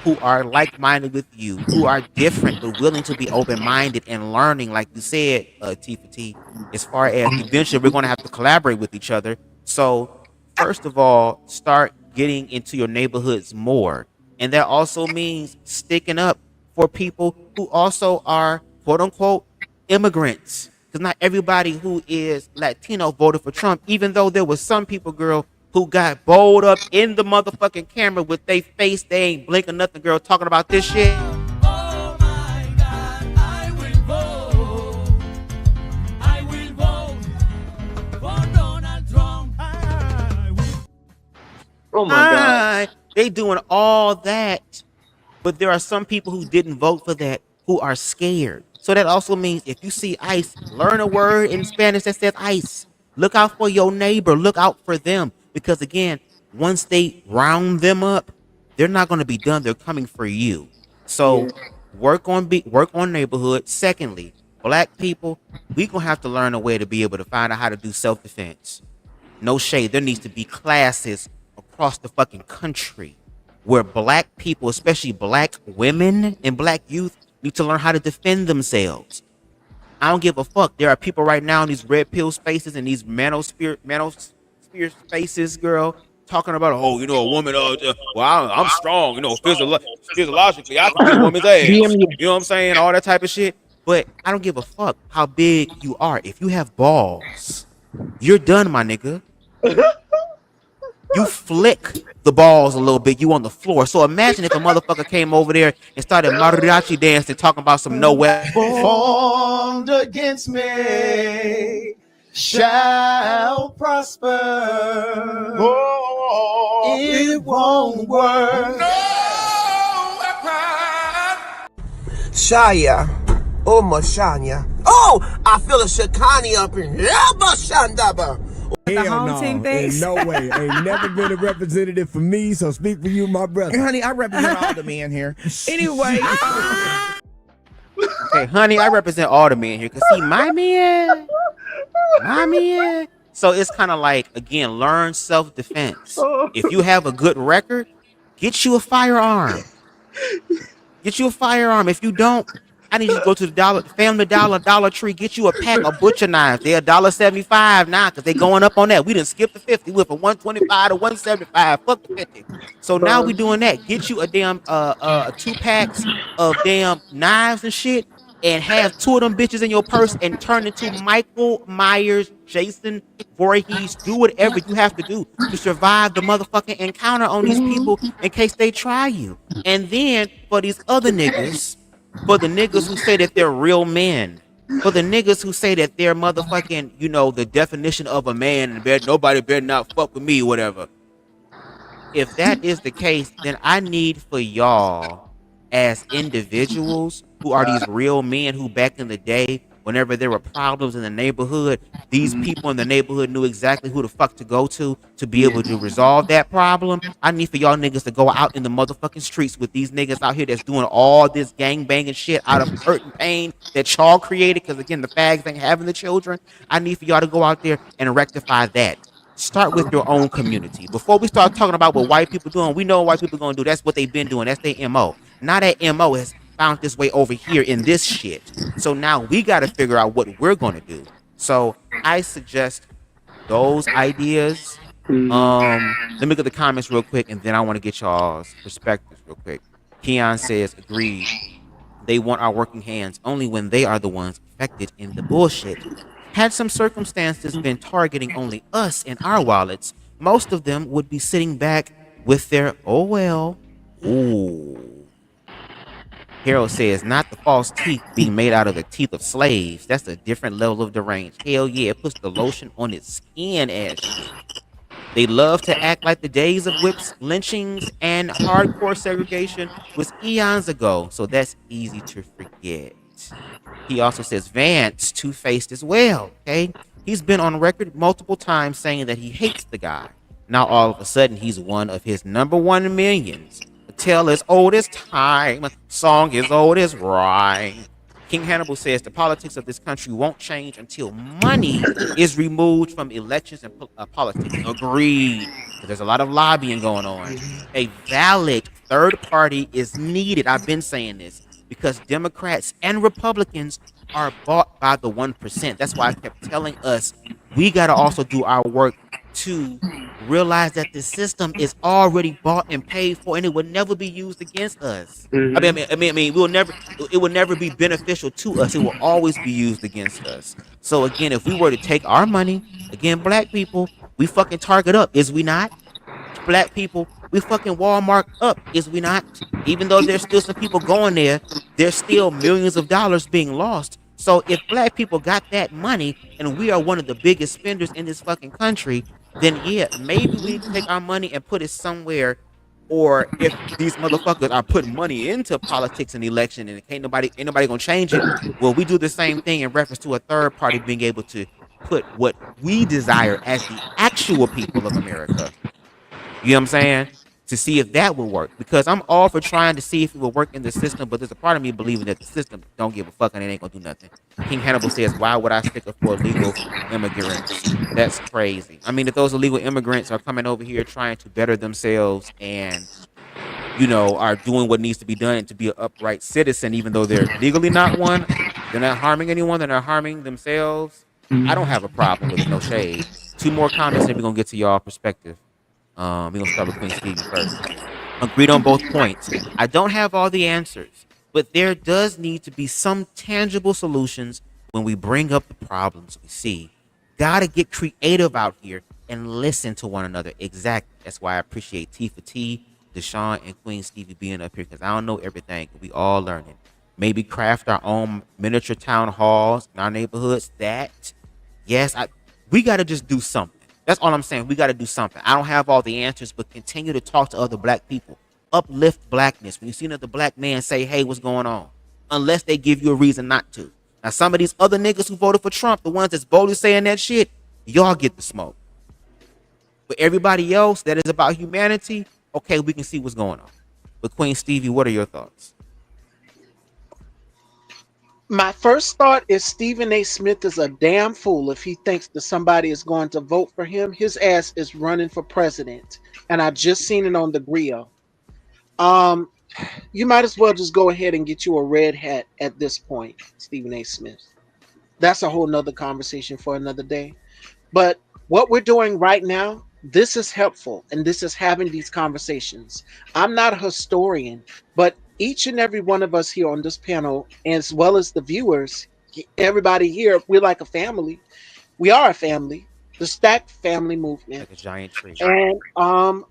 who are like-minded with you, who are different but willing to be open-minded and learning, like you said, T for T, as far as eventually we're going to have to collaborate with each other. So first of all, start getting into your neighborhoods more. And that also means sticking up for people who also are, quote-unquote, immigrants. Because not everybody who is Latino voted for Trump, even though there was some people, girl, who got bowled up in the motherfucking camera with their face, they ain't blinking nothing, girl, talking about this shit. Oh my God, I will vote for Donald Trump. Oh my God. They doing all that, but there are some people who didn't vote for that who are scared. So that also means if you see ICE, learn a word in Spanish that says ICE. Look out for your neighbor. Look out for them. Because again, once they round them up, they're not going to be done. They're coming for you. So work on neighborhood. Secondly, black people, we going to have to learn a way to be able to find out how to do self-defense. No shade. There needs to be classes across the fucking country where black people, especially black women and black youth, need to learn how to defend themselves. I don't give a fuck. There are people right now in these red pill spaces and these manosphere spaces, girl, talking about, oh, a woman, well, I'm strong, physiologically, I can get a woman's ass. You know what I'm saying? All that type of shit. But I don't give a fuck how big you are. If you have balls, you're done, my nigga. You flick the balls a little bit, you on the floor. So imagine if a motherfucker came over there and started mariachi dancing, talking about some no weapon. Formed against me shall prosper. Oh, it won't work. Shaya. Oh, Mashanya. Oh, I feel a Shakani up in here. Mashandaba. Hell no, in no way. Ain't never been a representative for me, so speak for you, my brother. Honey, I represent all the men here. Anyway. Okay, honey, I represent all the men here. Because see, my men. So it's kind of like, again, learn self-defense. If you have a good record, get you a firearm. Get you a firearm. If you don't, I need you to go to the Family Dollar, Dollar Tree, get you a pack of butcher knives. They're $1.75 now because they going up on that. We didn't skip the 50. We went from 125 to 175. Fuck the 50. So now we doing that. Get you a damn 2 packs of damn knives and shit, and have 2 of them bitches in your purse and turn into Michael Myers, Jason Voorhees. Do whatever you have to do to survive the motherfucking encounter on these people in case they try you. And then for these other niggas, for the niggas who say that they're real men, for the niggas who say that they're motherfucking, the definition of a man, and nobody better not fuck with me, whatever. If that is the case, then I need for y'all as individuals who are these real men who back in the day, whenever there were problems in the neighborhood, these people in the neighborhood knew exactly who the fuck to go to be able to resolve that problem. I need for y'all niggas to go out in the motherfucking streets with these niggas out here that's doing all this gang banging shit out of hurt and pain that y'all created, because again, the fags ain't having the children. I need for y'all to go out there and rectify that. Start with your own community. Before we start talking about what white people doing, we know what white people gonna do. That's what they've been doing. That's their MO. Now that MO has found this way over here in this shit. So now we got to figure out what we're going to do. So I suggest those ideas. Let me look at the comments real quick, and then I want to get y'all's perspectives real quick. Keon says, agreed. They want our working hands only when they are the ones affected in the bullshit. Had some circumstances been targeting only us and our wallets, most of them would be sitting back with their, oh well. Ooh. Harold says, not the false teeth being made out of the teeth of slaves. That's a different level of deranged. Hell yeah, it puts the lotion on its skin as shit. They love to act like the days of whips, lynchings, and hardcore segregation was eons ago, so that's easy to forget. He also says Vance two-faced as well, okay? He's been on record multiple times saying that he hates the guy. Now all of a sudden he's one of his #1 millions. A tale as old as time, song as old as rhyme. King Hannibal says the politics of this country won't change until money is removed from elections and politics. Agreed. There's a lot of lobbying going on. A valid third party is needed. I've been saying this because Democrats and Republicans are bought by the 1%. That's why I kept telling us we got to also do our work to realize that the system is already bought and paid for, and it will never be used against us. I mean, it will never be beneficial to us. It will always be used against us. So again, if we were to take our money, again, black people, we fucking Target up, is we not? Black people, we fucking Walmart up, is we not? Even though there's still some people going there, there's still millions of dollars being lost. So if black people got that money and we are one of the biggest spenders in this fucking country, then yeah, maybe we need to take our money and put it somewhere. Or if these motherfuckers are putting money into politics and election and ain't nobody gonna change it, well, we do the same thing in reference to a third party being able to put what we desire as the actual people of America. You know what I'm saying? To see if that will work. Because I'm all for trying to see if it will work in the system, but there's a part of me believing that the system don't give a fuck and it ain't gonna do nothing. King Hannibal says, why would I stick up for illegal immigrants? That's crazy. I mean, if those illegal immigrants are coming over here trying to better themselves and, are doing what needs to be done to be an upright citizen, even though they're legally not one, they're not harming anyone, they're not harming themselves, I don't have a problem with it, no shade. 2 more comments and we're gonna get to y'all perspective. We're going to start with Queen Stevie first. Agreed on both points. I don't have all the answers, but there does need to be some tangible solutions when we bring up the problems we see. Gotta get creative out here and listen to one another. Exactly. That's why I appreciate T for T, Deshaun, and Queen Stevie being up here, because I don't know everything. We all learning. Maybe craft our own miniature town halls in our neighborhoods. We got to just do something. That's all I'm saying. We got to do something. I don't have all the answers, but continue to talk to other black people. Uplift blackness. When you see another black man, say, hey, what's going on? Unless they give you a reason not to. Now, some of these other niggas who voted for Trump, the ones that's boldly saying that shit, y'all get the smoke. But everybody else that is about humanity, okay, we can see what's going on. But Queen Stevie, what are your thoughts? My first thought is Stephen A. Smith is a damn fool if he thinks that somebody is going to vote for him. His ass is running for president. And I just seen it on the grill. Um, you might as well just go ahead and get you a red hat at this point, Stephen A. Smith. That's a whole nother conversation for another day. But what we're doing right now, this is helpful, and this is having these conversations. I'm not a historian, but each and every one of us here on this panel, as well as the viewers, everybody here, we're like a family. We are a family, the Stack Family Movement. Like a giant tree. And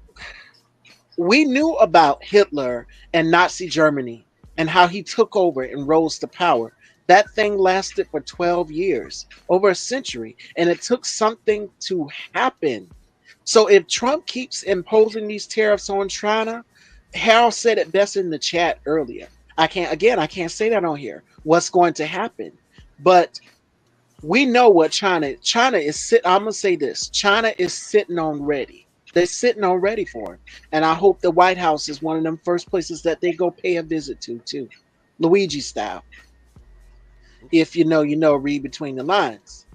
we knew about Hitler and Nazi Germany and how he took over and rose to power. That thing lasted for 12 years, over a century, and it took something to happen. So if Trump keeps imposing these tariffs on China, Harold said it best in the chat earlier. I can't say that on here. What's going to happen? But we know what China is sitting. I'm gonna say this: China is sitting on ready. They're sitting on ready for it, and I hope the White House is one of them first places that they go pay a visit to, too, Luigi style. If you know, you know. Read between the lines.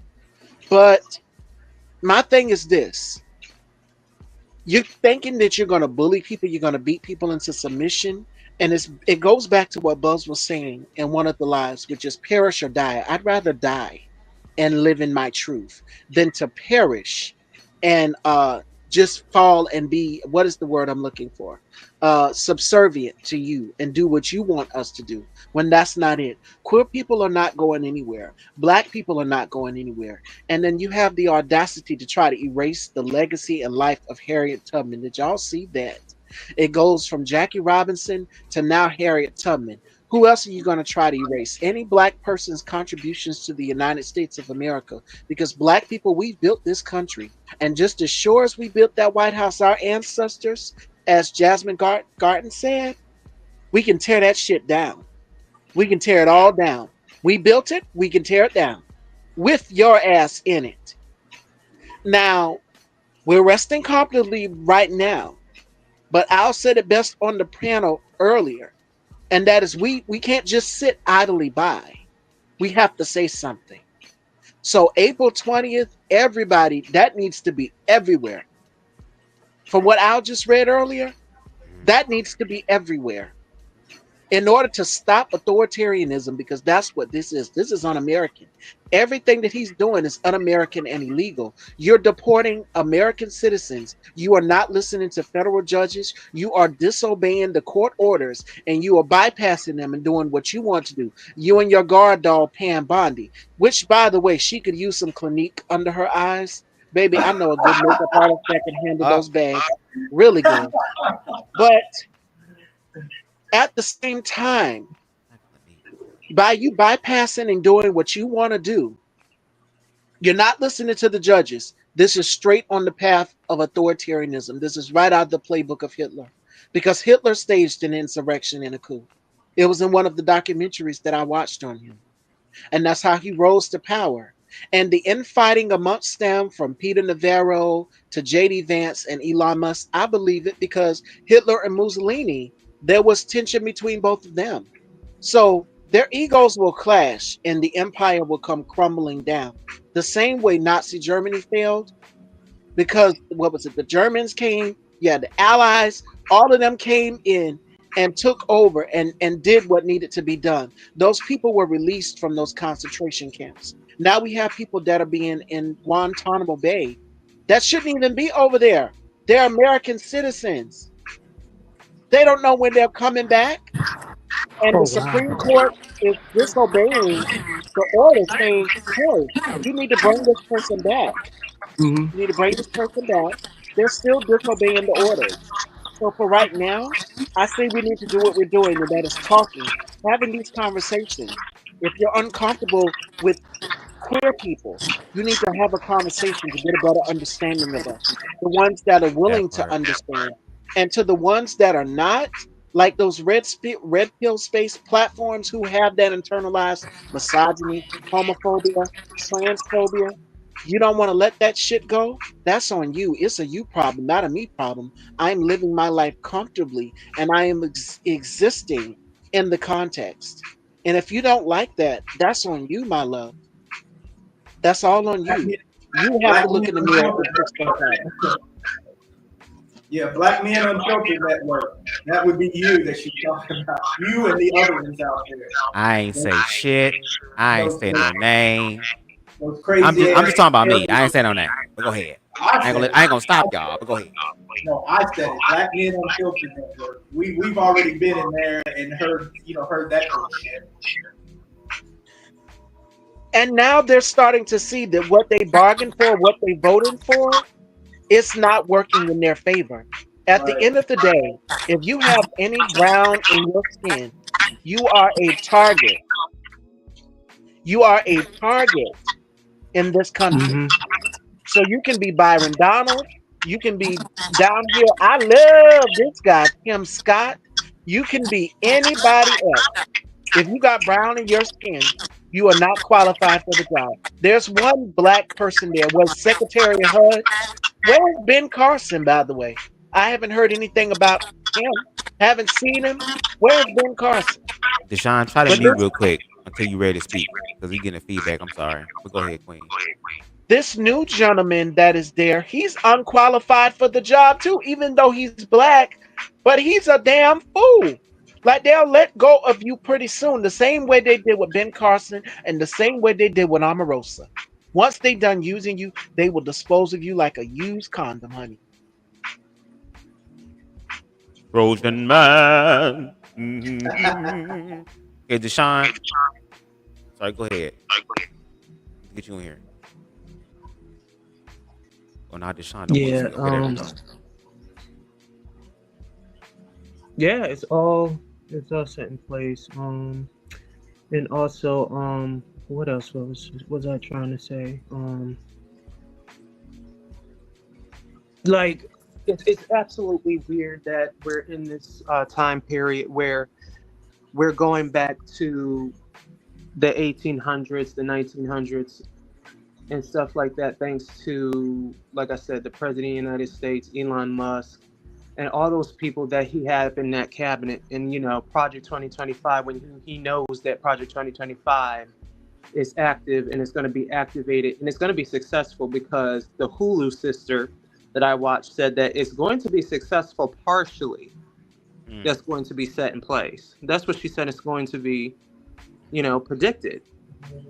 But my thing is this: you're thinking that you're gonna bully people, you're gonna beat people into submission, and it goes back to what Buzz was saying in one of the lives, which is perish or die. I'd rather die and live in my truth than to perish and just fall and be, what is the word I'm looking for, subservient to you and do what you want us to do, when that's not it. Queer people are not going anywhere. Black people are not going anywhere. And then you have the audacity to try to erase the legacy and life of Harriet Tubman. Did y'all see that? It goes from Jackie Robinson to now Harriet Tubman. Who else are you going to try to erase? Any black person's contributions to the United States of America? Because black people, we built this country. And just as sure as we built that White House, our ancestors, as Jasmine Garten said, we can tear that shit down. We can tear it all down. We built it, we can tear it down. With your ass in it. Now, we're resting comfortably right now. But Al said it best on the panel earlier. And that is, we can't just sit idly by. We have to say something. So April 20th, everybody, that needs to be everywhere. From what Al just read earlier, that needs to be everywhere. In order to stop authoritarianism, because that's what this is. This is un-American. Everything that he's doing is un-American and illegal. You're deporting American citizens. You are not listening to federal judges. You are disobeying the court orders, and you are bypassing them and doing what you want to do. You and your guard dog, Pam Bondi, which, by the way, she could use some Clinique under her eyes. Baby, I know a good makeup artist that can handle those bags really good. But at the same time, by you bypassing and doing what you want to do, you're not listening to the judges. This is straight on the path of authoritarianism. This is right out of the playbook of Hitler, because Hitler staged an insurrection and a coup. It was in one of the documentaries that I watched on him. And that's how he rose to power. And the infighting amongst them, from Peter Navarro to J.D. Vance and Elon Musk, I believe it, because Hitler and Mussolini, there was tension between both of them. So their egos will clash and the empire will come crumbling down. The same way Nazi Germany failed, because what was it? The Germans came, the Allies, all of them came in and took over and did what needed to be done. Those people were released from those concentration camps. Now we have people that are being in Guantanamo Bay that shouldn't even be over there. They're American citizens. They don't know when they're coming back. And the Supreme Court is disobeying the order, saying, hey, you need to bring this person back. You need to bring this person back. They're still disobeying the orders. So for right now, I say we need to do what we're doing, and that is talking, having these conversations. If you're uncomfortable with queer people, you need to have a conversation to get a better understanding of us. The ones that are willing to understand. And to the ones that are not, like those red pill space platforms who have that internalized misogyny, homophobia, transphobia, you don't want to let that shit go. That's on you. It's a you problem, not a me problem. I'm living my life comfortably, and I am existing in the context. And if you don't like that, that's on you, my love. That's all on you. You have to look in the mirror and fix that. Yeah, Black Men Unfiltered Network. That would be you that she's talking about. You and the other ones out there. I ain't say shit. I ain't say no name. Those crazy I'm just talking about me. I ain't ass- saying no name. But go ahead. I I ain't gonna stop y'all. But go ahead. No, I said it. Black Men Unfiltered Network. We've already been in there and heard that bullshit. And now they're starting to see that what they bargained for, what they voted for, it's not working in their favor. At the end of the day, if you have any brown in your skin, you are a target. You are a target in this country. So you can be Byron Donald. You can be down here. I love this guy, Tim Scott. You can be anybody else. If you got brown in your skin, you are not qualified for the job. There's one black person there. Was Secretary HUD? Where's Ben Carson, by the way? I haven't heard anything about him. Haven't seen him. Where's Ben Carson? Deshaun, try to mute real quick until you're ready to speak because we're getting feedback. I'm sorry. But go ahead, Queen. This new gentleman that is there, he's unqualified for the job too, even though he's black, but he's a damn fool. Like, they'll let go of you pretty soon, the same way they did with Ben Carson and the same way they did with Omarosa. Once they done using you, they will dispose of you like a used condom, honey. Trojan man. Mm-hmm. Okay, Deshaun. Sorry, go ahead. Get you in here. Oh, not Deshaun. Yeah, it's all set in place. And also, what else was I trying to say? Like, it's absolutely weird that we're in this time period where we're going back to the 1800s, the 1900s, and stuff like that, thanks to, like I said, the President of the United States, Elon Musk, and all those people that he had in that cabinet. And, Project 2025, when he knows that Project 2025 is active and it's going to be activated and it's going to be successful, because the Hulu sister that I watched said that it's going to be successful partially. That's going to be set in place. That's what she said it's going to be, predicted.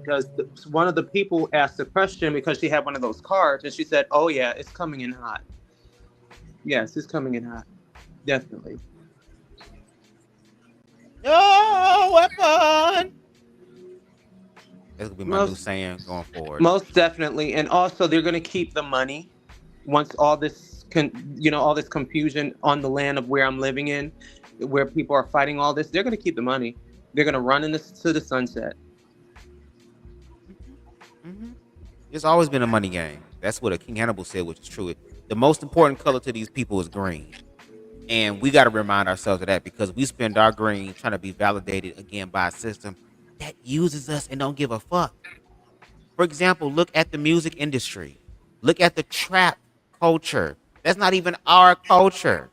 Because one of the people asked the question, because she had one of those cards, and she said, "Oh yeah, it's coming in hot." Yes, it's coming in hot. Definitely. No weapon. That's gonna be my new saying going forward. Most definitely, and also they're going to keep the money once all this all this confusion on the land of where I'm living in, where people are fighting all this. They're going to keep the money. They're going to run to the sunset. Mm-hmm. It's always been a money game. That's what King Hannibal said, which is true. The most important color to these people is green. And we got to remind ourselves of that, because we spend our green trying to be validated again by a system that uses us and don't give a fuck. For example, look at the music industry. Look at the trap culture. That's not even our culture.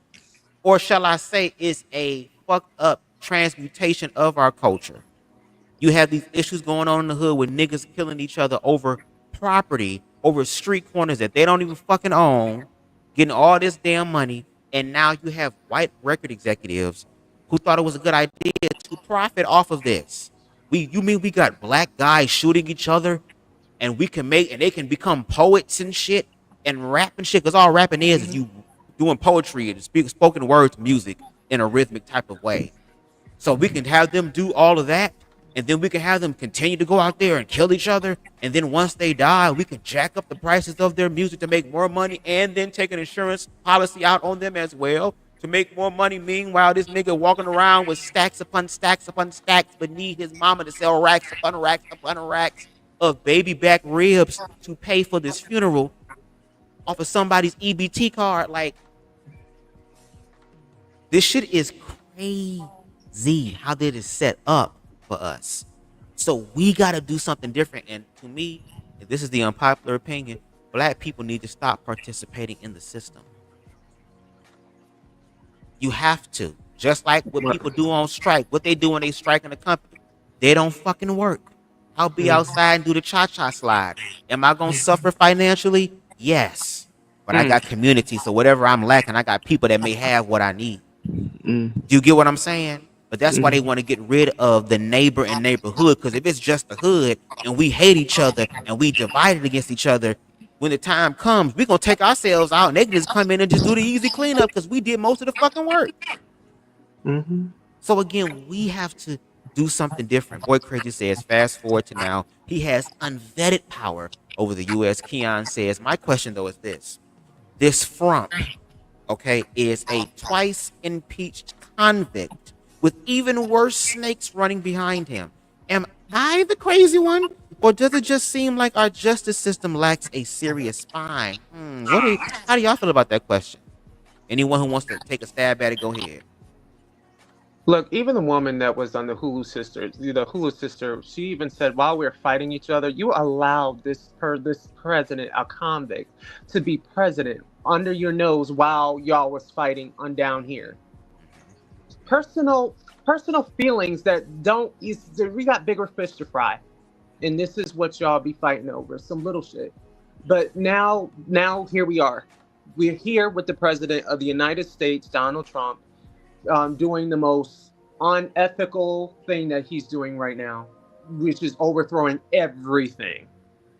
Or shall I say, it's a fucked up transmutation of our culture. You have these issues going on in the hood with niggas killing each other over property, over street corners that they don't even fucking own, getting all this damn money. And now you have white record executives who thought it was a good idea to profit off of this. You mean we got black guys shooting each other, and they can become poets and shit and rap and shit? Because all rapping is you doing poetry and spoken words music in a rhythmic type of way. So we can have them do all of that, and then we can have them continue to go out there and kill each other. And then once they die, we can jack up the prices of their music to make more money, and then take an insurance policy out on them as well to make more money. Meanwhile, this nigga walking around with stacks upon stacks upon stacks beneath his mama to sell racks upon racks upon racks of baby back ribs to pay for this funeral off of somebody's EBT card. Like, this shit is crazy how that is set up for us. So we got to do something different. And to me, if this is the unpopular opinion, black people need to stop participating in the system. You have to. Just like what people do on strike. What they do when they strike in a company. They don't fucking work. I'll be outside and do the cha-cha slide. Am I going to suffer financially? Yes. But I got community. So whatever I'm lacking, I got people that may have what I need. Do you get what I'm saying? But that's why they want to get rid of the neighbor and neighborhood, because if it's just the hood and we hate each other and we divided against each other, when the time comes, we're going to take ourselves out and they can just come in and just do the easy cleanup because we did most of the fucking work. So again, we have to do something different. Boy Crazy says, fast forward to now, he has unvetted power over the U.S. Keon says, my question though is this. This frump, okay, is a twice impeached convict with even worse snakes running behind him. Am I the crazy one? Or does it just seem like our justice system lacks a serious spine? How do y'all feel about that question? Anyone who wants to take a stab at it, go ahead. Look, even the woman that was on the Hulu sister, she even said, while we're fighting each other, you allowed this president, a convict, to be president under your nose while y'all was fighting on down here. Personal feelings that we got bigger fish to fry. And this is what y'all be fighting over, some little shit. But now here we are. We're here with the president of the United States, Donald Trump, doing the most unethical thing that he's doing right now, which is overthrowing everything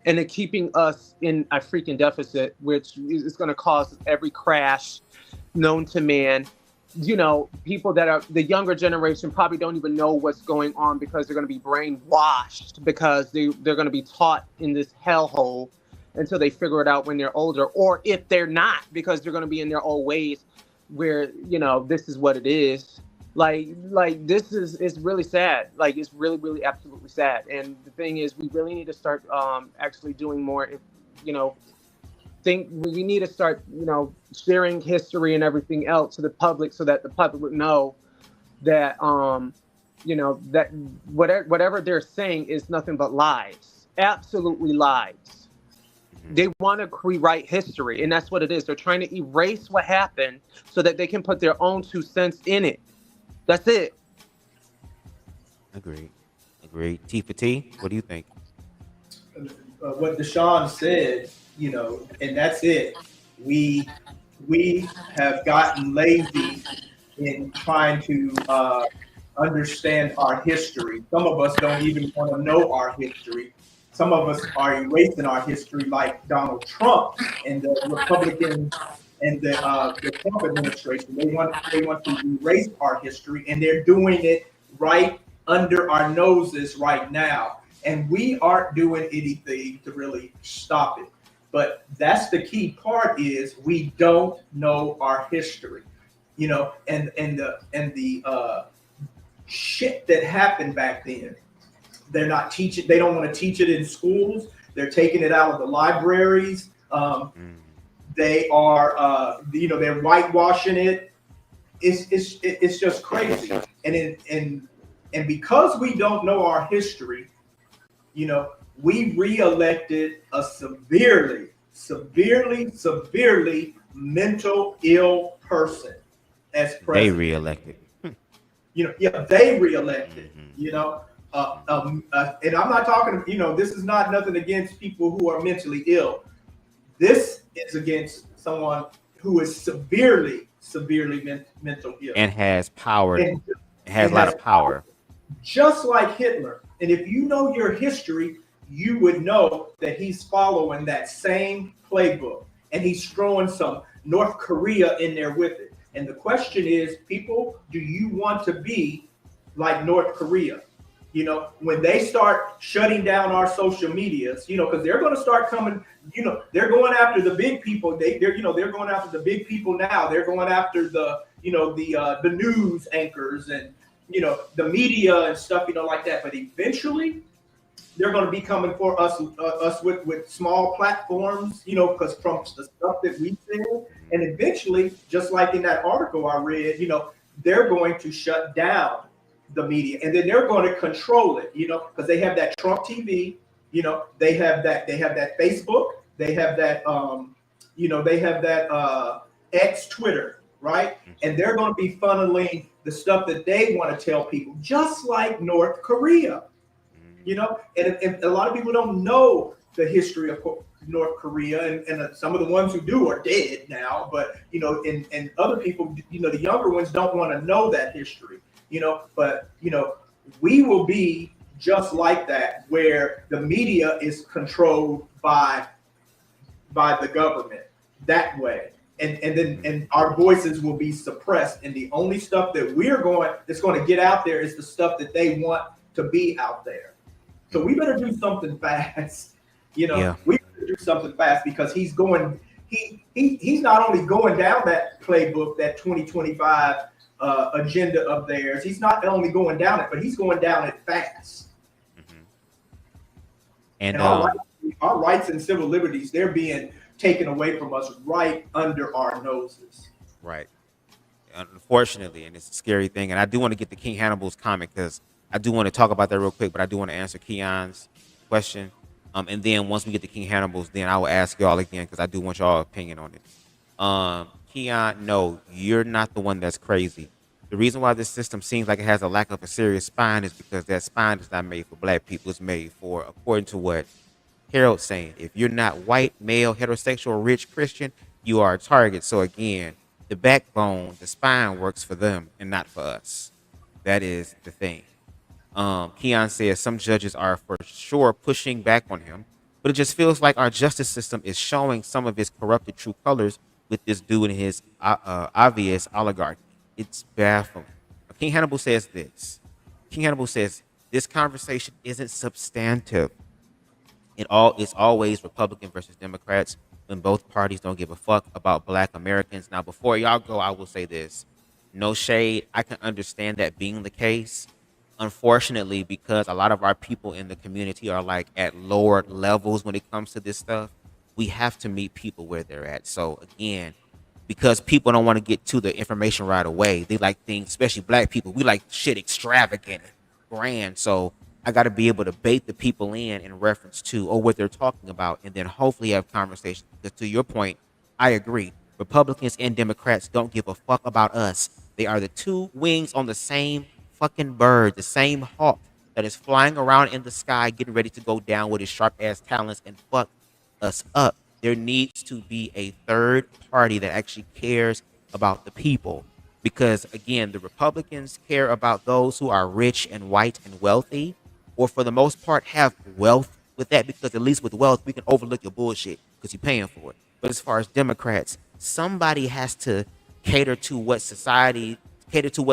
and then keeping us in a freaking deficit, which is going to cause every crash known to man. You know, people that are the younger generation probably don't even know what's going on because they're going to be brainwashed because they're going to be taught in this hellhole until they figure it out when they're older, or if they're not, because they're going to be in their old ways where, you know, this is what it is. Like this is, it's really sad. Like, it's really, really absolutely sad. And the thing is, we really need to start actually doing more. If, you know, we need to start, you know, sharing history and everything else to the public so that the public would know that, you know, that whatever they're saying is nothing but lies, absolutely lies. They want to rewrite history, and that's what it is. They're trying to erase what happened so that they can put their own 2 cents in it. That's it. Agreed. T for T, what do you think? What Deshaun said, you know, and that's it. We have gotten lazy in trying to understand our history. Some of us don't even want to know our history. Some of us are erasing our history, like Donald Trump and the Republicans and the Trump administration. They want to erase our history, and they're doing it right under our noses right now. And we aren't doing anything to really stop it. But that's the key part, is we don't know our history, you know, and the shit that happened back then. They're not teaching. They don't want to teach it in schools. They're taking it out of the libraries. They are, you know, they're whitewashing it. It's just crazy. And because we don't know our history, you know, we reelected a severely mental ill person as president. They reelected. You know, yeah, they reelected. You know. And I'm not talking, you know, this is not nothing against people who are mentally ill. This is against someone who is severely mental ill. And has power. And has a lot of power. Just like Hitler. And if you know your history, you would know that he's following that same playbook. And he's throwing some North Korea in there with it. And the question is, people, do you want to be like North Korea? You know, when they start shutting down our social medias, you know, because they're going to start coming, you know, they're going after the big people. They're going after the big people now. They're going after the news anchors and, you know, the media and stuff, you know, like that. But eventually they're going to be coming for us with small platforms, you know, because from the stuff that we said. And eventually, just like in that article I read, you know, they're going to shut down the media, and then they're going to control it, you know, because they have that Trump TV, you know, they have that Facebook, they have that, you know, they have that X Twitter, right? And they're going to be funneling the stuff that they want to tell people, just like North Korea, you know, and a lot of people don't know the history of North Korea, and some of the ones who do are dead now. But and other people, the younger ones don't want to know that history. But we will be just like that, where the media is controlled by the government that way. And our voices will be suppressed, and the only stuff that that's going to get out there is the stuff that they want to be out there. So we better do something fast. We better do something fast, because he's not only going down that playbook, that 2025 agenda of theirs. He's not only going down it, but he's going down it fast. And our rights and civil liberties, they're being taken away from us right under our noses. Right. Unfortunately, and it's a scary thing. And I do want to get to King Hannibal's comment, because I do want to talk about that real quick, but I do want to answer Keon's question. And then once we get to King Hannibal's, then I will ask y'all again, because I do want y'all opinion on it. Keon, no, you're not the one that's crazy. The reason why this system seems like it has a lack of a serious spine is because that spine is not made for black people. It's made for, according to what Harold's saying, if you're not white, male, heterosexual, rich, Christian, you are a target. So again, the backbone, the spine works for them and not for us. That is the thing. Keon says some judges are for sure pushing back on him, but it just feels like our justice system is showing some of its corrupted true colors with this dude and his obvious oligarchy. It's baffling. King Hannibal says this. King Hannibal says this conversation isn't substantive. It's always Republican versus Democrats when both parties don't give a fuck about black Americans. Now, before y'all go, I will say this. No shade. I can understand that being the case. Unfortunately, because a lot of our people in the community are like at lower levels when it comes to this stuff, we have to meet people where they're at. So again, because people don't want to get to the information right away, they like things, especially black people, we like shit extravagant, grand. So I got to be able to bait the people in reference to what they're talking about, and then hopefully have conversations. Because to your point, I agree. Republicans and Democrats don't give a fuck about us. They are the two wings on the same fucking bird, the same hawk that is flying around in the sky, getting ready to go down with his sharp ass talons and fuck us up. There needs to be a third party that actually cares about the people. Because again, the Republicans care about those who are rich and white and wealthy, or for the most part have wealth with that, because at least with wealth, we can overlook your bullshit because you're paying for it. But as far as Democrats, somebody has to cater to what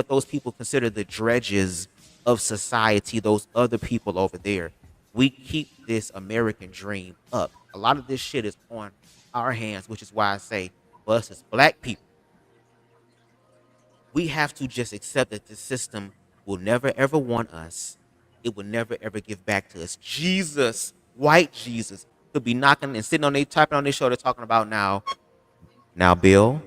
those people consider the dredges of society, those other people over there. We keep this American dream up. A lot of this shit is on our hands, which is why I say, for us as black people, we have to just accept that the system will never ever want us. It will never ever give back to us. Jesus, white Jesus, could be knocking and sitting on their, typing on their shoulder, talking about now Bill,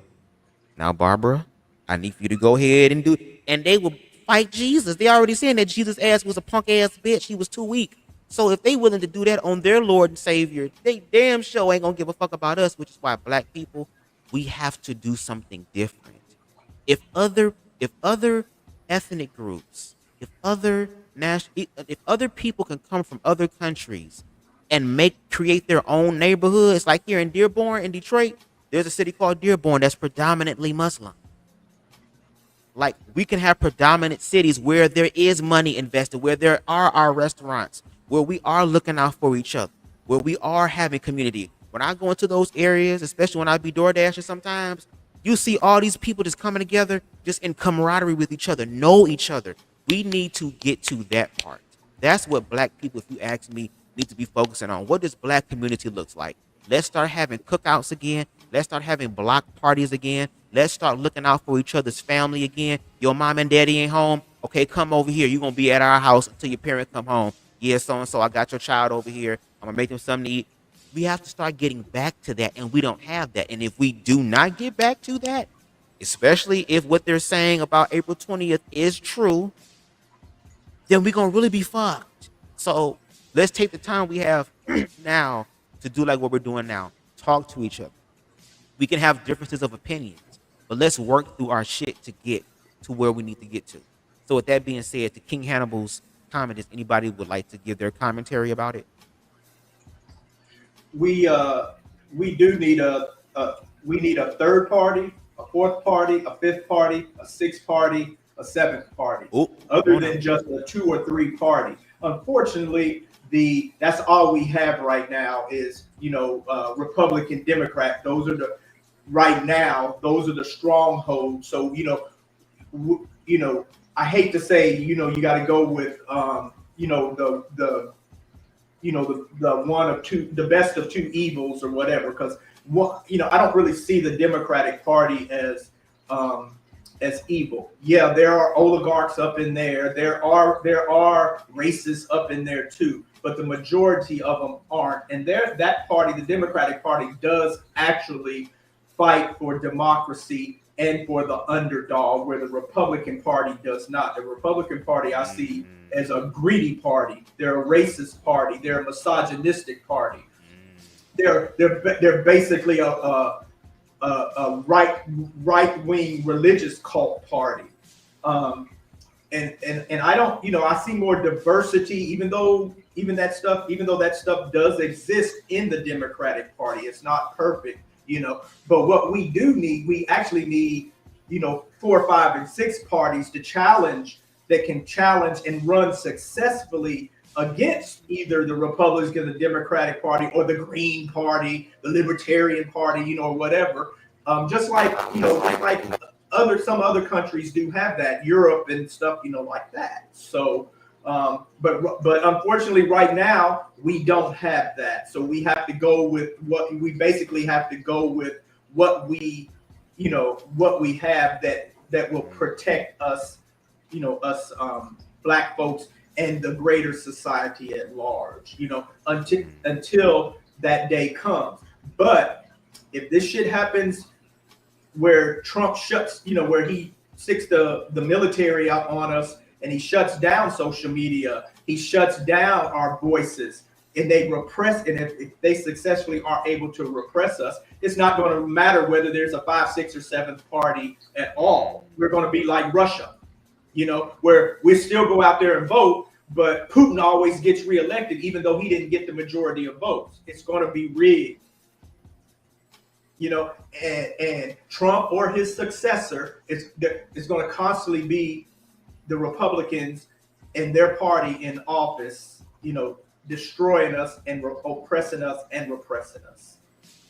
now Barbara, I need for you to go ahead and do it. And they will fight Jesus. They already saying that Jesus' ass was a punk ass bitch. He was too weak. So if they willing to do that on their Lord and Savior, they damn sure ain't gonna give a fuck about us, which is why black people, we have to do something different. If other ethnic groups, if other people can come from other countries and create their own neighborhoods, like here in Dearborn in Detroit, there's a city called Dearborn that's predominantly Muslim. Like, we can have predominant cities where there is money invested, where there are our restaurants, where we are looking out for each other, where we are having community. When I go into those areas, especially when I be door dashing sometimes, you see all these people just coming together, just in camaraderie with each other, know each other. We need to get to that part. That's what black people, if you ask me, need to be focusing on. What does black community looks like? Let's start having cookouts again. Let's start having block parties again. Let's start looking out for each other's family again. Your mom and daddy ain't home. Okay, come over here. You're going to be at our house until your parents come home. Yeah, so-and-so, I got your child over here. I'm going to make them something to eat. We have to start getting back to that, and we don't have that. And if we do not get back to that, especially if what they're saying about April 20th is true, then we're going to really be fucked. So let's take the time we have now to do like what we're doing now. Talk to each other. We can have differences of opinions, but let's work through our shit to get to where we need to get to. So with that being said, to King Hannibal's comment, does anybody would like to give their commentary about it? we do need we need a third party, a fourth party, a fifth party, a sixth party, a seventh party, other than just a 2 or 3 party. Unfortunately, that's all we have right now is Republican, Democrat. Those are the strongholds. So I hate to say you got to go with the one of two, the best of two evils or whatever, because I don't really see the Democratic Party as evil. Yeah, there are oligarchs up in there. There are racists up in there too, but the majority of them aren't. And that party, the Democratic Party, does actually fight for democracy and for the underdog, where the Republican Party does not. The Republican Party I see as a greedy party. They're a racist party. They're a misogynistic party. They're basically a right wing religious cult party. And I don't, I see more diversity, even though that stuff does exist in the Democratic Party. It's not perfect, but what we do need, we actually need, 4, 5, and 6 parties that can challenge and run successfully against either the Republican, the Democratic Party, or the Green Party, the Libertarian Party, or whatever. Just like, some other countries do have that, Europe and stuff, like that. So, but unfortunately, right now we don't have that. So we have to go with what we have that will protect us, us Black folks and the greater society at large, until that day comes. But if this shit happens where Trump shuts, where he sticks the military out on us and he shuts down social media, he shuts down our voices, and they repress, and if they successfully are able to repress us, it's not going to matter whether there's a 5, 6, or 7th party at all. We're going to be like Russia, where we still go out there and vote, but Putin always gets reelected, even though he didn't get the majority of votes. It's going to be rigged. And Trump or his successor is going to constantly be the Republicans and their party in office, destroying us and oppressing us and repressing us.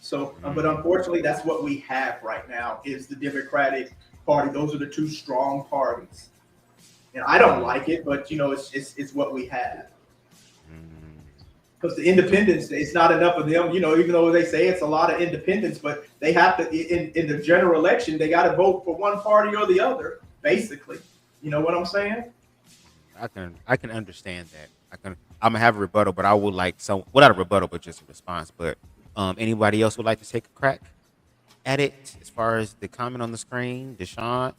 So, but unfortunately, that's what we have right now is the Democratic Party. Those are the 2 strong parties. And I don't like it, but it's what we have. Because the independents, it's not enough of them, even though they say it's a lot of independents, but they have to, in the general election, they got to vote for one party or the other, basically. You know what I'm saying? I can understand that. I'm gonna have a rebuttal, but I would like not a rebuttal, but just a response. But anybody else would like to take a crack at it as far as the comment on the screen? Deshaun,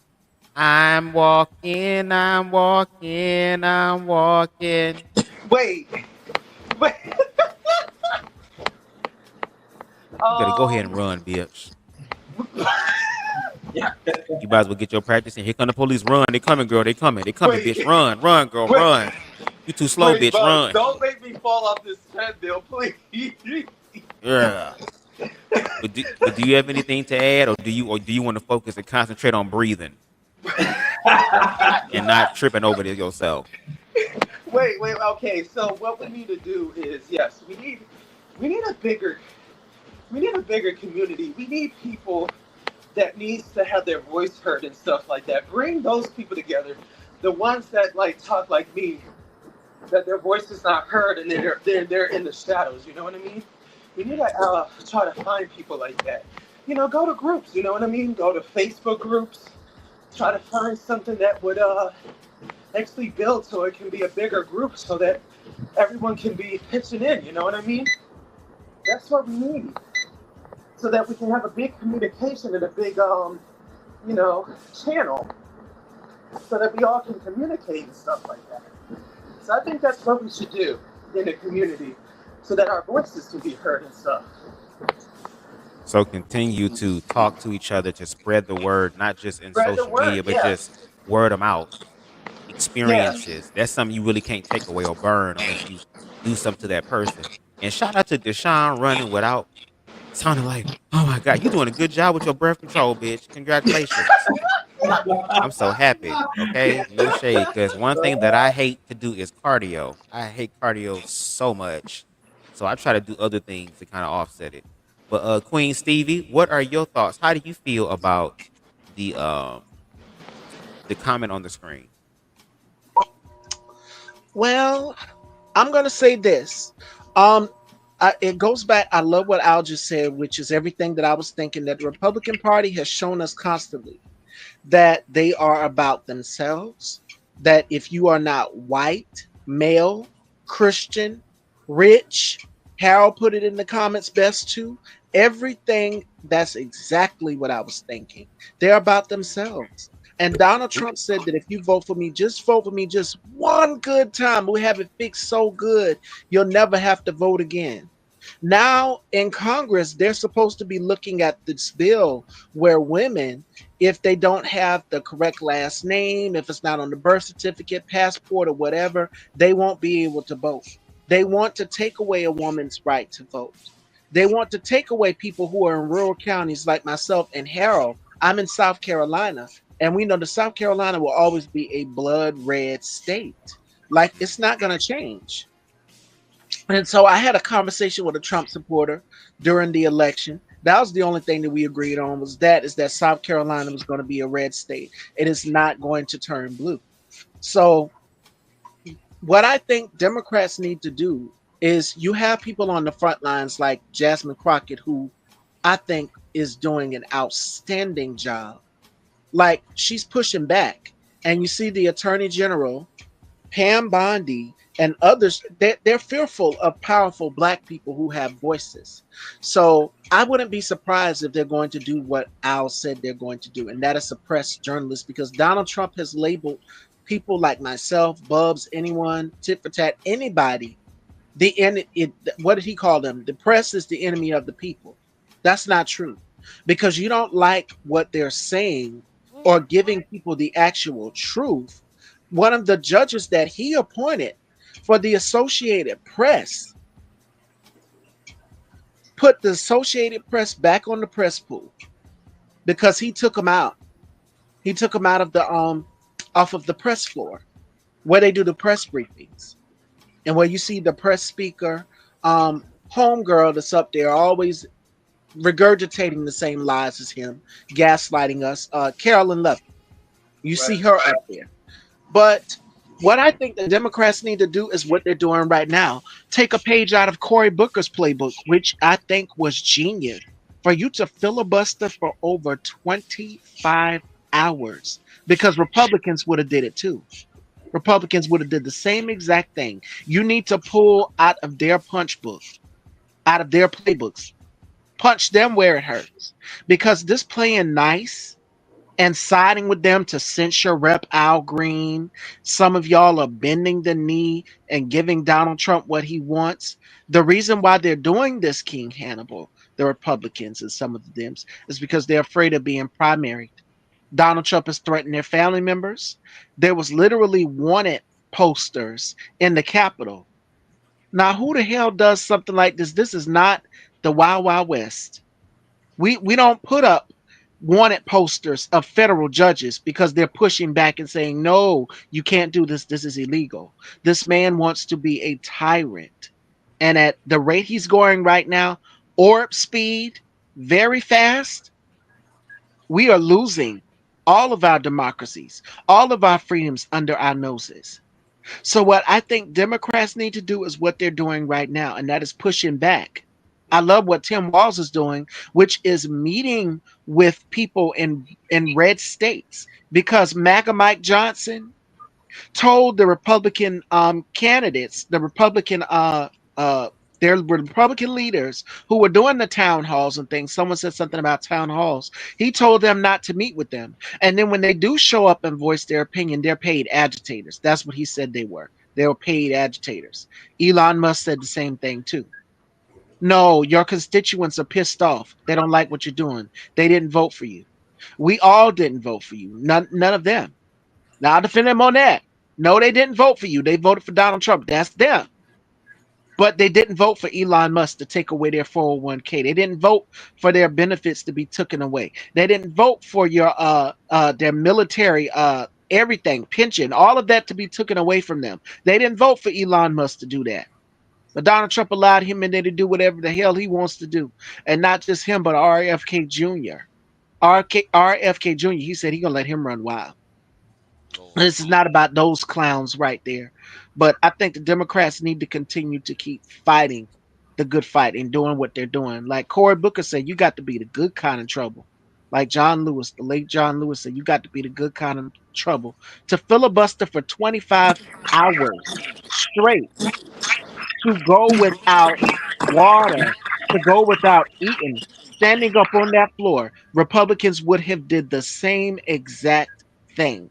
I'm walking. Wait. You gotta go ahead and run, bitch. You might as well get your practice in. Here come the police. Run. They coming, girl. They coming, bitch. Run, girl. Run. You too slow, bitch. Run. Don't make me fall off this treadmill, please. Yeah. But do you have anything to add, or do you want to focus and concentrate on breathing and not tripping over this yourself? Wait. Okay, so what we need to do is, yes, we need a bigger community. We need people that needs to have their voice heard and stuff like that. Bring those people together, the ones that talk like me, that their voice is not heard and they're in the shadows. You know what I mean? We need to try to find people like that. Go to groups. You know what I mean? Go to Facebook groups. Try to find something that would actually build so it can be a bigger group, so that everyone can be pitching in. You know what I mean? That's what we need, so that we can have a big communication and a big channel, so that we all can communicate and stuff like that. So I think that's what we should do in the community, so that our voices can be heard and stuff. So continue to talk to each other, to spread the word, not just in social media, but just word of mouth. Experiences. That's something you really can't take away or burn unless you do something to that person. And shout out to Deshaun running without sounding like, oh my God, you doing a good job with your breath control, bitch. Congratulations. I'm so happy. Okay, no shade. Because one thing that I hate to do is cardio. I hate cardio so much, so I try to do other things to kind of offset it. But Queen Stevie, what are your thoughts? How do you feel about the um the comment on the screen? Well, I'm gonna say this. Um, it goes back. I love what Al just said, which is everything that I was thinking. That the Republican Party has shown us constantly that they are about themselves. That if you are not white, male, Christian, rich, Harold put it in the comments best too. Everything, that's exactly what I was thinking. They're about themselves. And Donald Trump said that if you vote for me, just vote for me just one good time. We have it fixed so good, you'll never have to vote again. Now in Congress, they're supposed to be looking at this bill where women, if they don't have the correct last name, if it's not on the birth certificate, passport, or whatever, they won't be able to vote. They want to take away a woman's right to vote. They want to take away people who are in rural counties like myself and Harold. I'm in South Carolina, and we know the South Carolina will always be a blood red state. Like, it's not going to change. And so I had a conversation with a Trump supporter during the election. That was the only thing that we agreed on, was that South Carolina was going to be a red state. It is not going to turn blue. So what I think Democrats need to do is, you have people on the front lines like Jasmine Crockett, who I think is doing an outstanding job. Like, she's pushing back. And you see the Attorney General, Pam Bondi, and others, they're fearful of powerful Black people who have voices. So I wouldn't be surprised if they're going to do what Al said they're going to do, and that is suppress journalists, because Donald Trump has labeled people like myself, Bubs, anyone, tit for tat, anybody, what did he call them? The press is the enemy of the people. That's not true, because you don't like what they're saying or giving people the actual truth. One of the judges that he appointed for the Associated Press put the Associated Press back on the press pool because he took them out. He took them out of the off of the press floor where they do the press briefings, and where you see the press speaker, homegirl that's up there always regurgitating the same lies as him, gaslighting us, Carolyn Levin. You see her up there. But what I think the Democrats need to do is what they're doing right now. Take a page out of Cory Booker's playbook, which I think was genius. For you to filibuster for over 25 hours, because Republicans would have did it too. Republicans would have did the same exact thing. You need to pull out of their punch book, out of their playbooks. Punch them where it hurts. Because this playing nice and siding with them to censure Rep. Al Green, some of y'all are bending the knee and giving Donald Trump what he wants. The reason why they're doing this, King Hannibal, the Republicans and some of the Dems, is because they're afraid of being primaried. Donald Trump has threatened their family members. There was literally wanted posters in the Capitol. Now, who the hell does something like this? This is not the Wild Wild West. We don't put up wanted posters of federal judges because they're pushing back and saying, no, you can't do this. This is illegal. This man wants to be a tyrant. And at the rate he's going right now, orb speed, very fast, we are losing all of our democracies, all of our freedoms under our noses. So what I think Democrats need to do is what they're doing right now, and that is pushing back. I love what Tim Walz is doing, which is meeting with people in red states, because MAGA Mike Johnson told the Republican candidates, the Republican there were Republican leaders who were doing the town halls and things. Someone said something about town halls. He told them not to meet with them. And then when they do show up and voice their opinion, they're paid agitators. That's what he said they were. They were paid agitators. Elon Musk said the same thing too. No, your constituents are pissed off. They don't like what you're doing. They didn't vote for you. We all didn't vote for you. None of them. Now I'll defend them on that. No, they didn't vote for you. They voted for Donald Trump. That's them. But they didn't vote for Elon Musk to take away their 401k. They didn't vote for their benefits to be taken away. They didn't vote for your their military everything, pension, all of that to be taken away from them. They didn't vote for Elon Musk to do that. But Donald Trump allowed him in there to do whatever the hell he wants to do. And not just him, but RFK Jr. RFK Jr., he said he gonna let him run wild. This is not about those clowns right there. But I think the Democrats need to continue to keep fighting the good fight and doing what they're doing. Like Cory Booker said, you got to be the good kind of trouble. Like John Lewis, the late John Lewis said, you got to be the good kind of trouble. To filibuster for 25 hours straight, to go without water, to go without eating, standing up on that floor, Republicans would have did the same exact thing.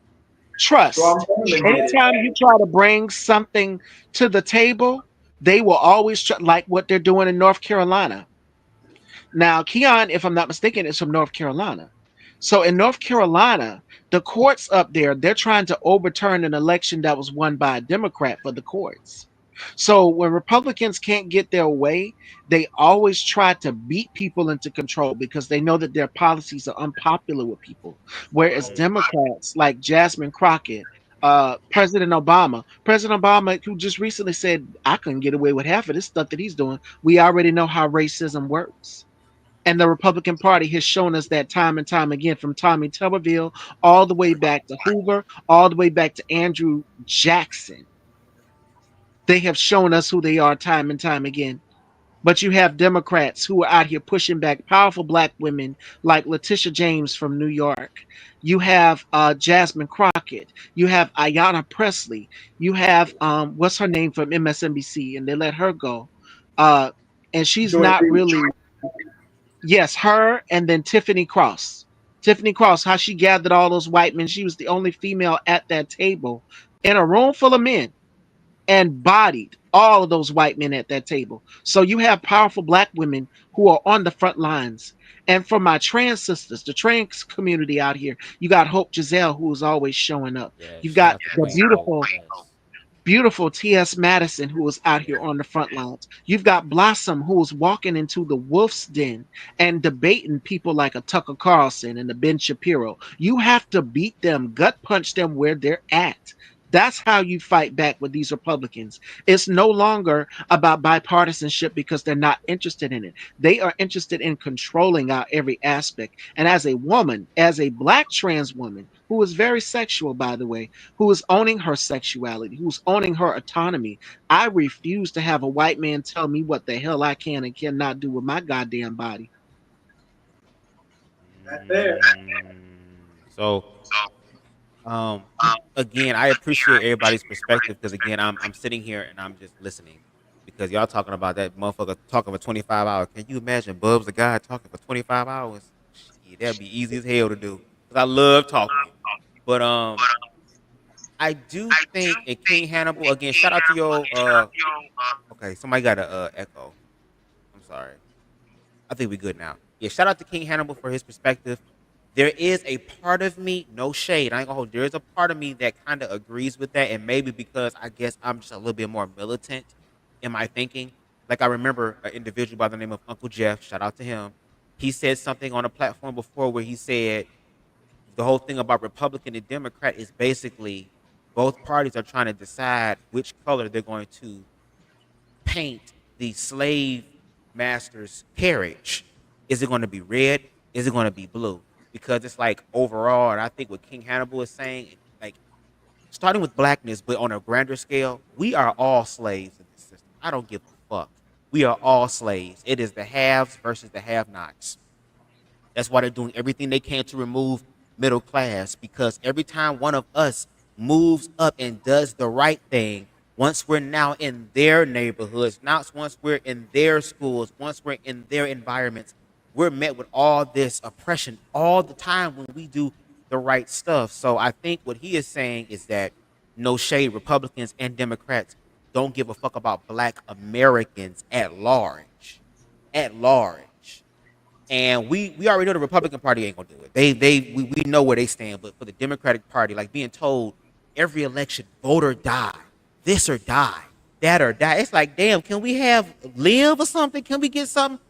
Trust. Anytime you try to bring something to the table, they will always try, like what they're doing in North Carolina. Now, Keon, if I'm not mistaken, is from North Carolina. So in North Carolina, the courts up there, they're trying to overturn an election that was won by a Democrat for the courts. So when Republicans can't get their way, they always try to beat people into control because they know that their policies are unpopular with people. Whereas Democrats like Jasmine Crockett, President Obama, who just recently said, I couldn't get away with half of this stuff that he's doing. We already know how racism works. And the Republican Party has shown us that time and time again, from Tommy Tuberville all the way back to Hoover, all the way back to Andrew Jackson. They have shown us who they are time and time again. But you have Democrats who are out here pushing back powerful black women like Letitia James from New York. You have Jasmine Crockett. You have Ayanna Pressley. You have what's her name from MSNBC, and they let her go. And she's not really. Yes, her, and then Tiffany Cross. Tiffany Cross, how she gathered all those white men. She was the only female at that table in a room full of men, and bodied all of those white men at that table. So you have powerful black women who are on the front lines. And for my trans sisters, the trans community out here, you got Hope Giselle, who is always showing up. You've got the beautiful T.S. Madison, who is out here on the front lines. You've got Blossom, who is walking into the wolf's den and debating people like a Tucker Carlson and a Ben Shapiro. You have to beat them, gut punch them where they're at. That's how you fight back with these Republicans. It's no longer about bipartisanship because they're not interested in it. They are interested in controlling our every aspect. And as a woman, as a black trans woman, who is very sexual, by the way, who is owning her sexuality, who's owning her autonomy, I refuse to have a white man tell me what the hell I can and cannot do with my goddamn body. So, again, I appreciate everybody's perspective because again, I'm sitting here and I'm just listening because y'all talking about that motherfucker talking for 25 hours. Can you imagine BubzDaGawd talking for 25 hours? Shit, that'd be easy as hell to do because I love talking. But I do think at King Hannibal again. Shout out to your okay, somebody got a echo. I'm sorry. I think we good now. Yeah, shout out to King Hannibal for his perspective. There is a part of me, no shade, I ain't gonna hold. There is a part of me that kind of agrees with that, and maybe because I guess I'm just a little bit more militant in my thinking. Like I remember an individual by the name of Uncle Jeff. Shout out to him. He said something on a platform before where he said the whole thing about Republican and Democrat is basically both parties are trying to decide which color they're going to paint the slave master's carriage. Is it going to be red? Is it going to be blue? Because it's like overall, and I think what King Hannibal is saying, like starting with blackness, but on a grander scale, we are all slaves in this system. I don't give a fuck. We are all slaves. It is the haves versus the have-nots. That's why they're doing everything they can to remove middle class, because every time one of us moves up and does the right thing, once we're now in their neighborhoods, once we're in their schools, once we're in their environments, we're met with all this oppression all the time when we do the right stuff. So I think what he is saying is that no shade, Republicans and Democrats don't give a fuck about black Americans at large. At large. And we already know the Republican Party ain't gonna do it. We know where they stand, but for the Democratic Party, like being told every election, vote or die, this or die, that or die. It's like, damn, can we have live or something? Can we get something?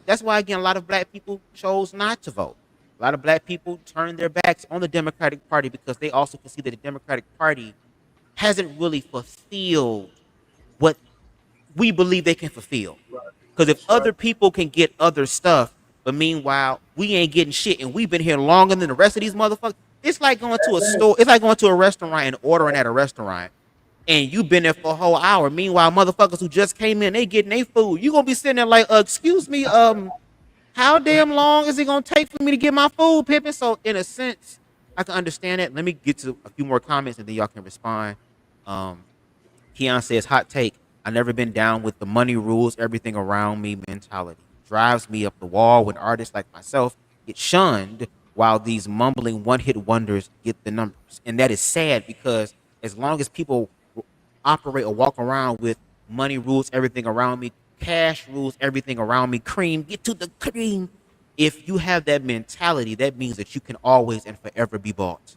That's why again a lot of black people chose not to vote. A lot of black people turned their backs on the Democratic Party because they also can see that the Democratic Party hasn't really fulfilled what we believe they can fulfill. Because if other people can get other stuff, but meanwhile we ain't getting shit, and we've been here longer than the rest of these motherfuckers. It's like going to a store. It's like going to a restaurant and ordering at a restaurant, and you've been there for a whole hour. Meanwhile, motherfuckers who just came in, they getting their food. You gonna be sitting there like, excuse me, how damn long is it gonna take for me to get my food, Pippin? So in a sense, I can understand it. Let me get to a few more comments and then y'all can respond. Keon says, hot take. I never been down with the money rules, everything around me mentality. Drives me up the wall when artists like myself get shunned while these mumbling one-hit wonders get the numbers. And that is sad because as long as people operate or walk around with money rules, everything around me, cash rules, everything around me, cream, get to the cream. If you have that mentality, that means that you can always and forever be bought.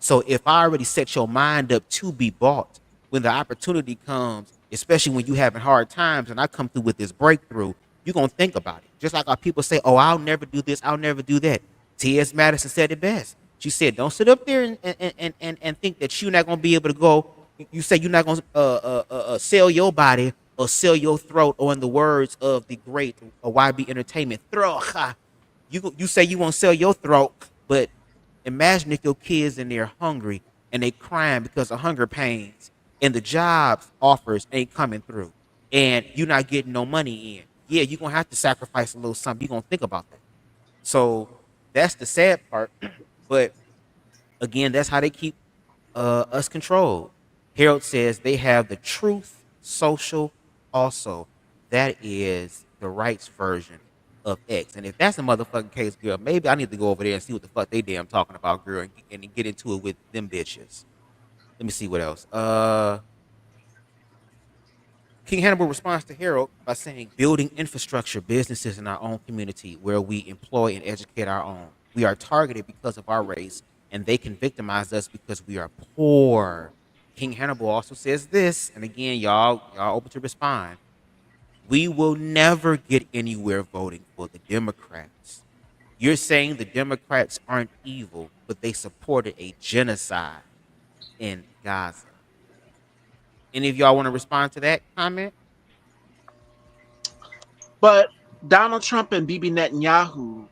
So if I already set your mind up to be bought, when the opportunity comes, especially when you having hard times and I come through with this breakthrough, you're going to think about it. Just like our people say, oh, I'll never do this, I'll never do that. T.S. Madison said it best. She said, don't sit up there and think that you're not going to be able to go. You say you're not going to sell your body or sell your throat, or in the words of the great YB Entertainment, throat. You say you won't sell your throat, but imagine if your kids in there hungry and they crying because of hunger pains and the jobs offers ain't coming through and you're not getting no money in. Yeah, you're going to have to sacrifice a little something. You're going to think about that. So that's the sad part. But again, that's how they keep us controlled. Harold says they have the Truth Social also. That is the rights version of X. And if that's a motherfucking case, girl, maybe I need to go over there and see what the fuck they damn talking about, girl, and get into it with them bitches. Let me see what else. King Hannibal responds to Harold by saying, building infrastructure, businesses in our own community where we employ and educate our own. We are targeted because of our race, and they can victimize us because we are poor. King Hannibal also says this, and again, y'all open to respond. We will never get anywhere voting for the Democrats. You're saying the Democrats aren't evil, but they supported a genocide in Gaza. Any of y'all want to respond to that comment? But Donald Trump and Bibi Netanyahu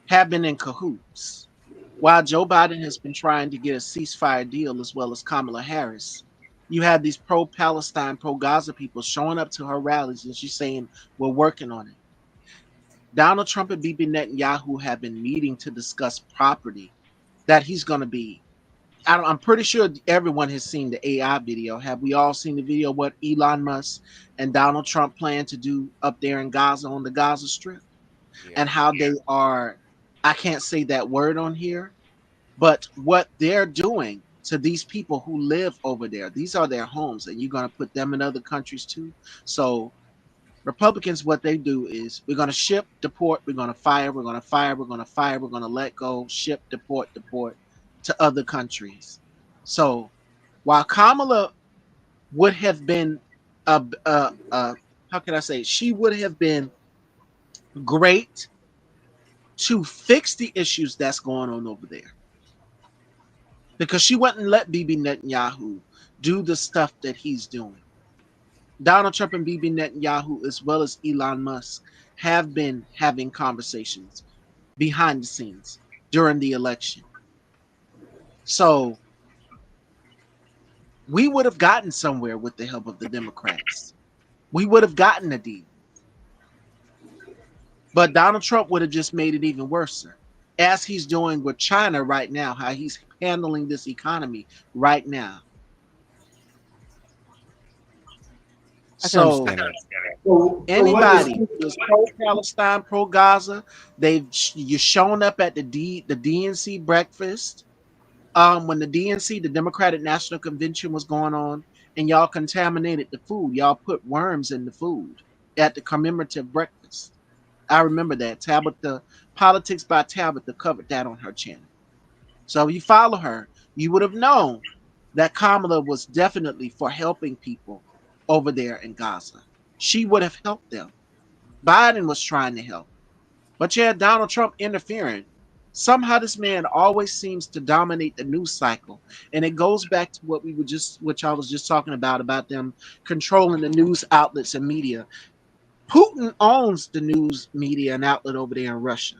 have been in cahoots. While Joe Biden has been trying to get a ceasefire deal, as well as Kamala Harris, you have these pro-Palestine, pro-Gaza people showing up to her rallies and she's saying, we're working on it. Donald Trump and Bibi Netanyahu have been meeting to discuss property that he's going to be. I'm pretty sure everyone has seen the AI video. Have we all seen the video what Elon Musk and Donald Trump plan to do up there in Gaza on the Gaza Strip? Yeah. And how they are, I can't say that word on here, but what they're doing to these people who live over there. These are their homes, and you're going to put them in other countries too. So Republicans, what they do is we're going to ship, deport, we're going to fire, we're going to fire, we're going to fire, we're going to let go, ship, deport to other countries. So while Kamala would have been how can I say, she would have been great to fix the issues that's going on over there, because she wouldn't let Bibi Netanyahu do the stuff that he's doing. Donald Trump and Bibi Netanyahu, as well as Elon Musk, have been having conversations behind the scenes during the election. So we would have gotten somewhere with the help of the Democrats. We would have gotten a deal. But Donald Trump would have just made it even worse, as he's doing with China right now, how he's handling this economy right now. So anybody who's pro-Palestine, pro-Gaza, you're showing up at the DNC breakfast. When the DNC, the Democratic National Convention, was going on, and y'all contaminated the food. Y'all put worms in the food at the commemorative breakfast. I remember that. Tabitha, Politics by Tabitha, covered that on her channel. So if you follow her, you would have known that Kamala was definitely for helping people over there in Gaza. She would have helped them. Biden was trying to help. But you had Donald Trump interfering. Somehow this man always seems to dominate the news cycle. And it goes back to what I was just talking about them controlling the news outlets and media. Putin owns the news media and outlet over there in Russia.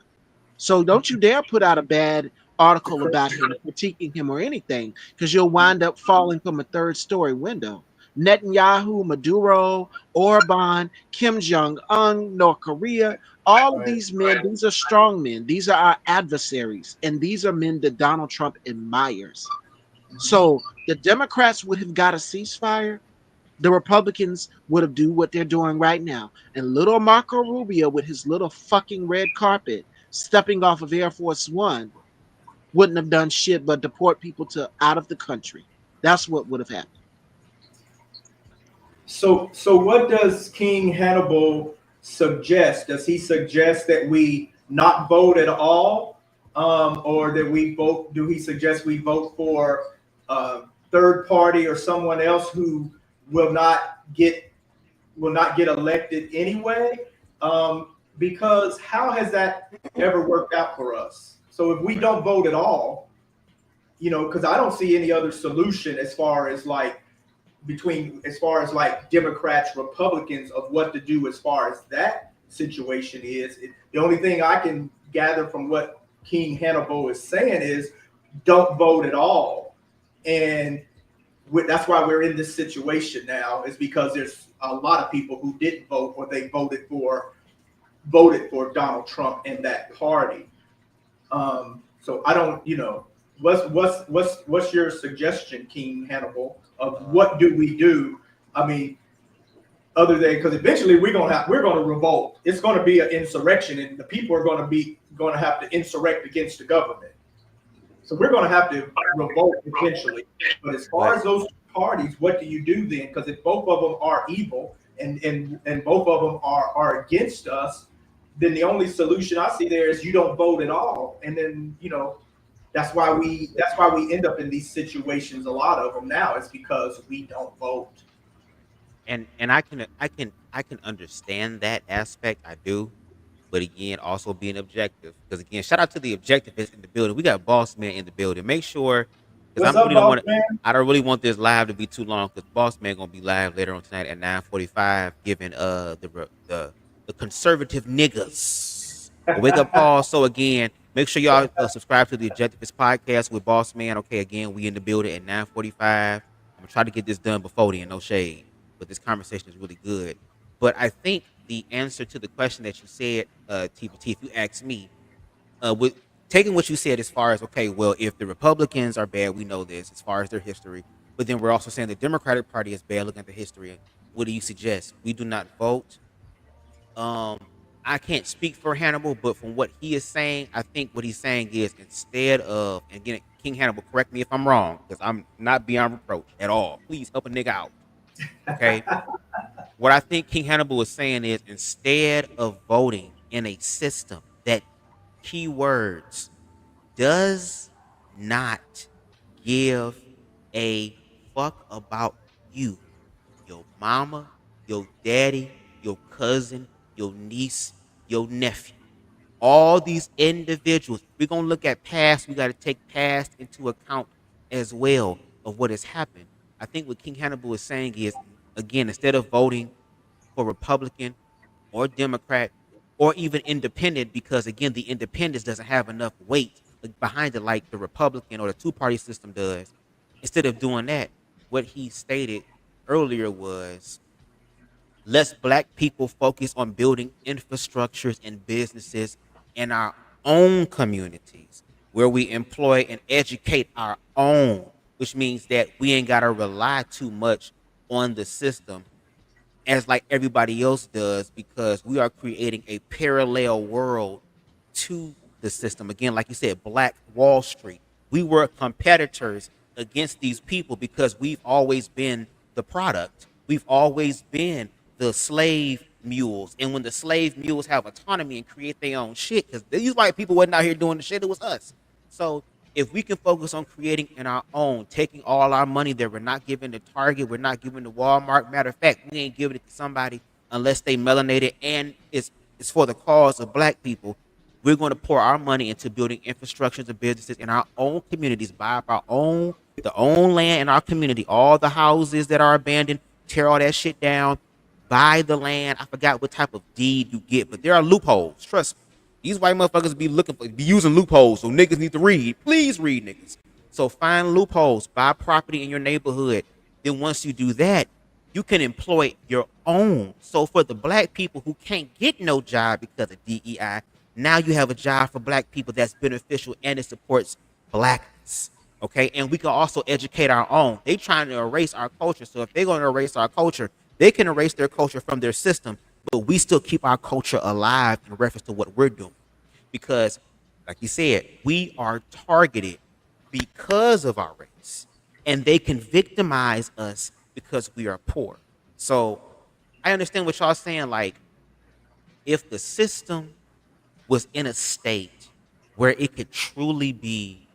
So don't you dare put out a bad article about him, critiquing him or anything, because you'll wind up falling from a third story window. Netanyahu, Maduro, Orban, Kim Jong Un, North Korea, all of these men, these are strong men. These are our adversaries. And these are men that Donald Trump admires. So the Democrats would have got a ceasefire. The Republicans would have do what they're doing right now. And little Marco Rubio with his little fucking red carpet stepping off of Air Force One wouldn't have done shit but deport people to out of the country. That's what would have happened. So what does King Hannibal suggest? Does he suggest that we not vote at all, or that we vote? Do he suggest we vote for a third party or someone else who will not get elected anyway? Because how has that ever worked out for us? So if we don't vote at all, because I don't see any other solution as far as like Democrats, Republicans of what to do as far as that situation is. The only thing I can gather from what King Hannibal is saying is don't vote at all. And that's why we're in this situation now, is because there's a lot of people who didn't vote, or they voted for Donald Trump and that party. So I don't, what's your suggestion, King Hannibal, of what do we do? I mean, other than, because eventually we're going to revolt. It's going to be an insurrection, and the people are going to have to insurrect against the government. So we're going to have to revolt eventually. But as far as those parties, what do you do then? Because if both of them are evil and both of them are against us, then the only solution I see there is you don't vote at all. And then, that's why we end up in these situations. A lot of them now is because we don't vote. And I can understand that aspect. I do. But again, also being objective. Because again, shout out to the objectivists in the building. We got Boss Man in the building. Make sure, because I don't really want this live to be too long, because Boss Man gonna be live later on tonight at 9:45, giving the conservative niggas a wake up call. So again, make sure y'all subscribe to the Objectivist podcast with Boss Man. Okay, again, we in the building at 9:45. I'm gonna try to get this done before then, no shade. But this conversation is really good. But I think the answer to the question that you said, TBT, if you ask me, with taking what you said as far as, okay, well, if the Republicans are bad, we know this as far as their history. But then we're also saying the Democratic Party is bad, looking at the history. What do you suggest? We do not vote. I can't speak for Hannibal, but from what he is saying, I think what he's saying is, instead of, and again, King Hannibal, correct me if I'm wrong, because I'm not beyond reproach at all. Please help a nigga out. Okay? What I think King Hannibal is saying is, instead of voting in a system that, keywords, does not give a fuck about you, your mama, your daddy, your cousin, your niece, your nephew, all these individuals. We're going to look at past. We got to take past into account as well of what has happened. I think what King Hannibal is saying is, again, instead of voting for Republican or Democrat or even independent, because again, the independence doesn't have enough weight behind it like the Republican or the two-party system does. Instead of doing that, what he stated earlier was, let's black people focus on building infrastructures and businesses in our own communities where we employ and educate our own, which means that we ain't got to rely too much on the system as like everybody else does, because we are creating a parallel world to the system. Again, like you said, Black Wall Street. We were competitors against these people because we've always been the product. We've always been the slave mules. And when the slave mules have autonomy and create their own shit, because these white people wasn't out here doing the shit, it was us. So If we can focus on creating in our own, taking all our money that we're not giving to Target, we're not giving to Walmart. Matter of fact, we ain't giving it to somebody unless they melanated and it's for the cause of black people. We're going to pour our money into building infrastructures and businesses in our own communities, buy up our own the own land in our community, all the houses that are abandoned, tear all that shit down, buy the land. I forgot what type of deed you get, but there are loopholes. Trust me. These white motherfuckers be using loopholes, so niggas need to read. Please read, niggas. So find loopholes, buy property in your neighborhood. Then once you do that, you can employ your own. So for the black people who can't get no job because of DEI, now you have a job for black people that's beneficial and it supports blackness. Okay, and we can also educate our own. They trying to erase our culture. So if they're going to erase our culture, they can erase their culture from their system, but we still keep our culture alive in reference to what we're doing. Because, like you said, we are targeted because of our race, and they can victimize us because we are poor. So I understand what y'all saying. Like, if the system was in a state where it could truly be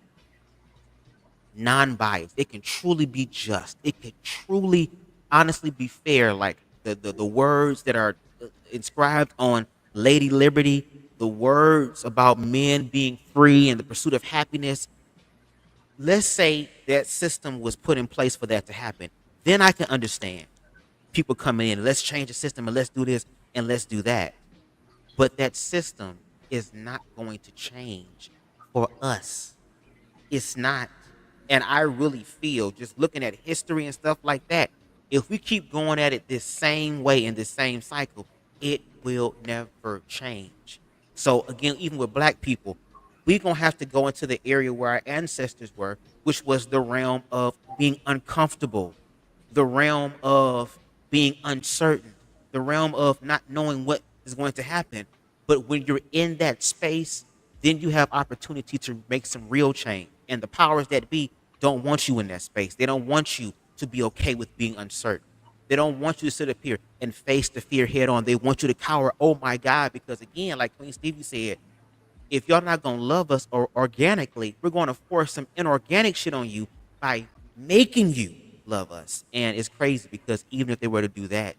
non-biased, it can truly be just, it could truly honestly be fair, like the words that are inscribed on Lady Liberty, the words about men being free and the pursuit of happiness. Let's say that system was put in place for that to happen. Then I can understand people coming in, let's change the system and let's do this and let's do that. But that system is not going to change for us. It's not. And I really feel, just looking at history and stuff like that, if we keep going at it this same way in this same cycle, it will never change. So again, even with black people, we're going to have to go into the area where our ancestors were, which was the realm of being uncomfortable, the realm of being uncertain, the realm of not knowing what is going to happen. But when you're in that space, then you have opportunity to make some real change. And the powers that be don't want you in that space. They don't want you to be okay with being uncertain. They don't want you to sit up here and face the fear head on. They want you to cower, oh my God, because again, like Queen Stevie said, if y'all not gonna love us or organically, we're gonna force some inorganic shit on you by making you love us. And it's crazy because even if they were to do that,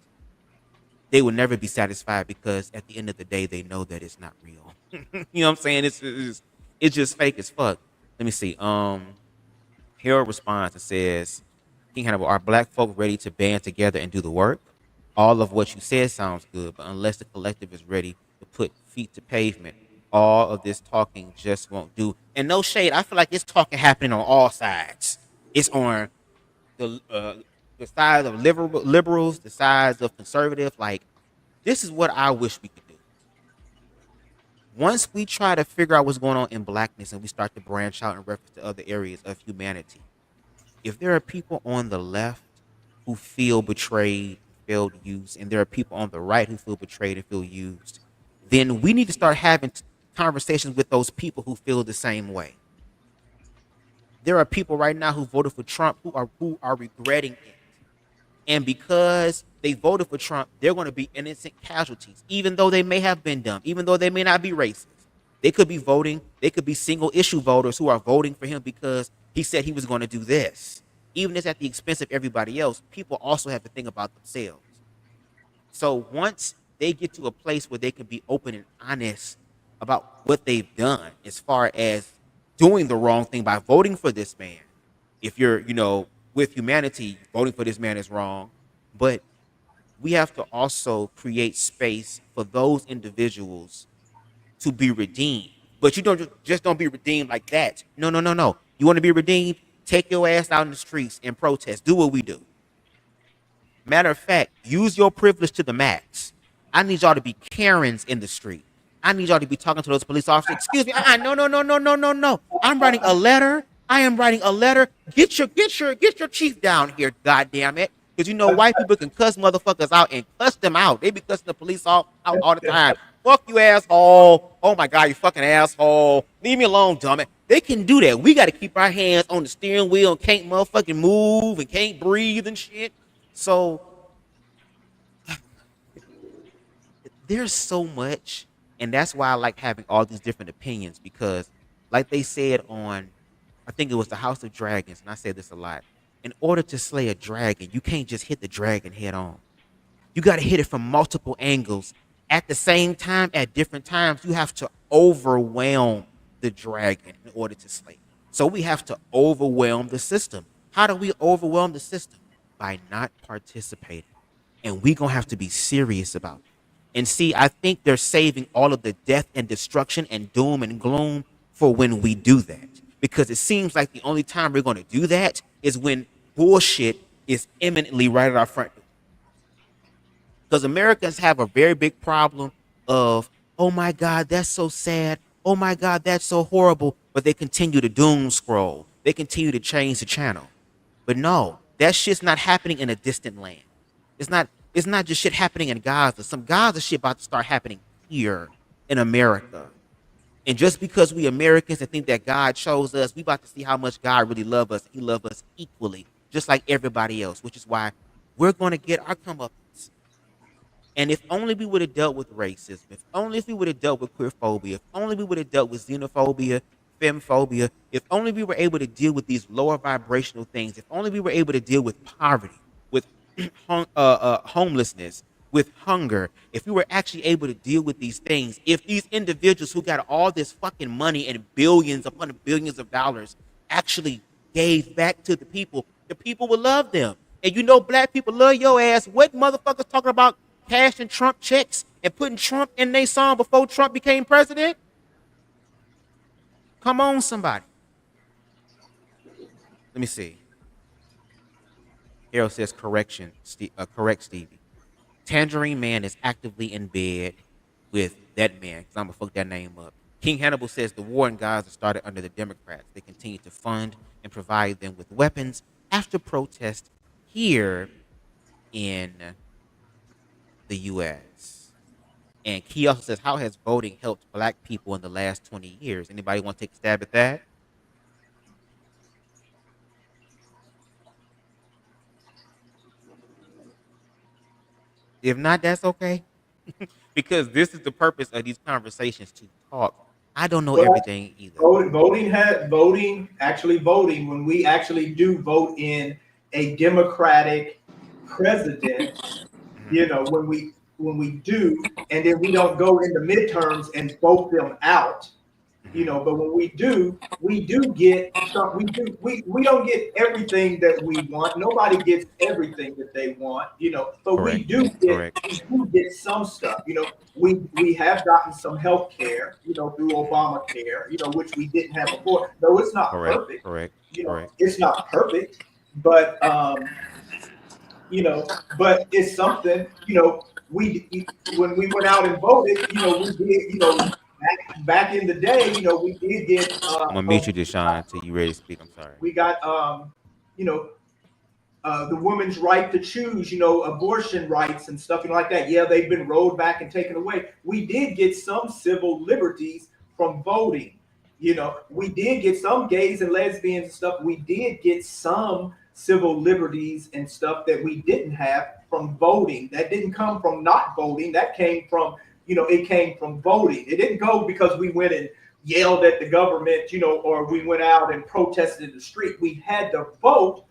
they will never be satisfied because at the end of the day, they know that it's not real. You know what I'm saying? It's just fake as fuck. Let me see. Harold responds and says, King Hannibal, are black folk ready to band together and do the work? All of what you said sounds good, but unless the collective is ready to put feet to pavement, all of this talking just won't do. And no shade, I feel like it's talking happening on all sides. It's on the side of liberals, the sides of conservative. Like, this is what I wish we could do. Once we try to figure out what's going on in blackness and we start to branch out in reference to other areas of humanity, if there are people on the left who feel betrayed, feel used, and there are people on the right who feel betrayed and feel used, then we need to start having conversations with those people who feel the same way. There are people right now who voted for Trump who are regretting it. And because they voted for Trump, they're going to be innocent casualties, even though they may have been dumb, even though they may not be racist. They could be voting. They could be single issue voters who are voting for him because he said he was going to do this. Even if it's at the expense of everybody else, people also have to think about themselves. So once they get to a place where they can be open and honest about what they've done as far as doing the wrong thing by voting for this man, if you're, with humanity, voting for this man is wrong. But we have to also create space for those individuals to be redeemed. But you don't be redeemed like that. No. You want to be redeemed? Take your ass out in the streets and protest. Do what we do. Matter of fact, use your privilege to the max. I need y'all to be Karens in the street. I need y'all to be talking to those police officers. Excuse me. No. I'm writing a letter. I am writing a letter. Get your chief down here, goddamn it. Because white people can cuss motherfuckers out and cuss them out. They be cussing the police out all the time. Fuck you, asshole. Oh my God, you fucking asshole. Leave me alone, dumb it. They can do that. We got to keep our hands on the steering wheel and can't motherfucking move and can't breathe and shit. So there's so much. And that's why I like having all these different opinions, because like they said on I think it was the House of Dragons, and I say this a lot. In order to slay a dragon, you can't just hit the dragon head on. You got to hit it from multiple angles at the same time, at different times. You have to overwhelm the dragon in order to slay it. So we have to overwhelm the system. How do we overwhelm the system? By not participating. And we're going to have to be serious about it. And see, I think they're saving all of the death and destruction and doom and gloom for when we do that. Because it seems like the only time we're going to do that is when bullshit is imminently right at our front door. Because Americans have a very big problem of, oh my God, that's so sad. Oh my God, that's so horrible. But they continue to doom scroll. They continue to change the channel. But no, that shit's not happening in a distant land. It's not just shit happening in Gaza. Some Gaza shit about to start happening here in America. And just because we Americans and think that God chose us, we about to see how much God really loves us. He loves us equally, just like everybody else, which is why we're going to get our comeuppance. And if only we would have dealt with racism, if only if we would have dealt with queerphobia, if only we would have dealt with xenophobia, femphobia, if only we were able to deal with these lower vibrational things, if only we were able to deal with poverty, with homelessness, with hunger, if we were actually able to deal with these things, if these individuals who got all this fucking money and billions upon billions of dollars actually gave back to the people would love them. And you know black people love your ass. What motherfuckers talking about cashing Trump checks and putting Trump in their song before Trump became president? Come on, somebody. Let me see. Harold says, correct, Stevie. Tangerine Man is actively in bed with that man, because I'm going to fuck that name up. King Hannibal says the war in Gaza started under the Democrats. They continue to fund and provide them with weapons after protest here in the U.S. And he also says, how has voting helped black people in the last 20 years? Anybody want to take a stab at that? If not, that's okay. Because this is the purpose of these conversations, to talk. I don't know everything either. Voting, when we actually do vote in a Democratic president, you know, when we do, and then we don't go into midterms and vote them out, you know, but when we do get some, we don't get everything that we want. Nobody gets everything that they want, you know, but we do get some stuff. You know, we have gotten some health care, you know, through Obamacare, you know, which we didn't have before. No, it's not perfect. You know, it's not perfect, but you know, but it's something, you know, when we went out and voted, you know, we did, you know, back in the day, you know, we did get. I'm gonna mute you, Deshaun, until you ready to speak. I'm sorry. We got, you know, the woman's right to choose, you know, abortion rights and stuff like that. Yeah, they've been rolled back and taken away. We did get some civil liberties from voting. You know, we did get some gays and lesbians and stuff. We did get some civil liberties and stuff that we didn't have from voting. That didn't come from not voting. That came from, you know, it came from voting. It didn't go because we went and yelled at the government, you know, or we went out and protested in the street. We had to vote,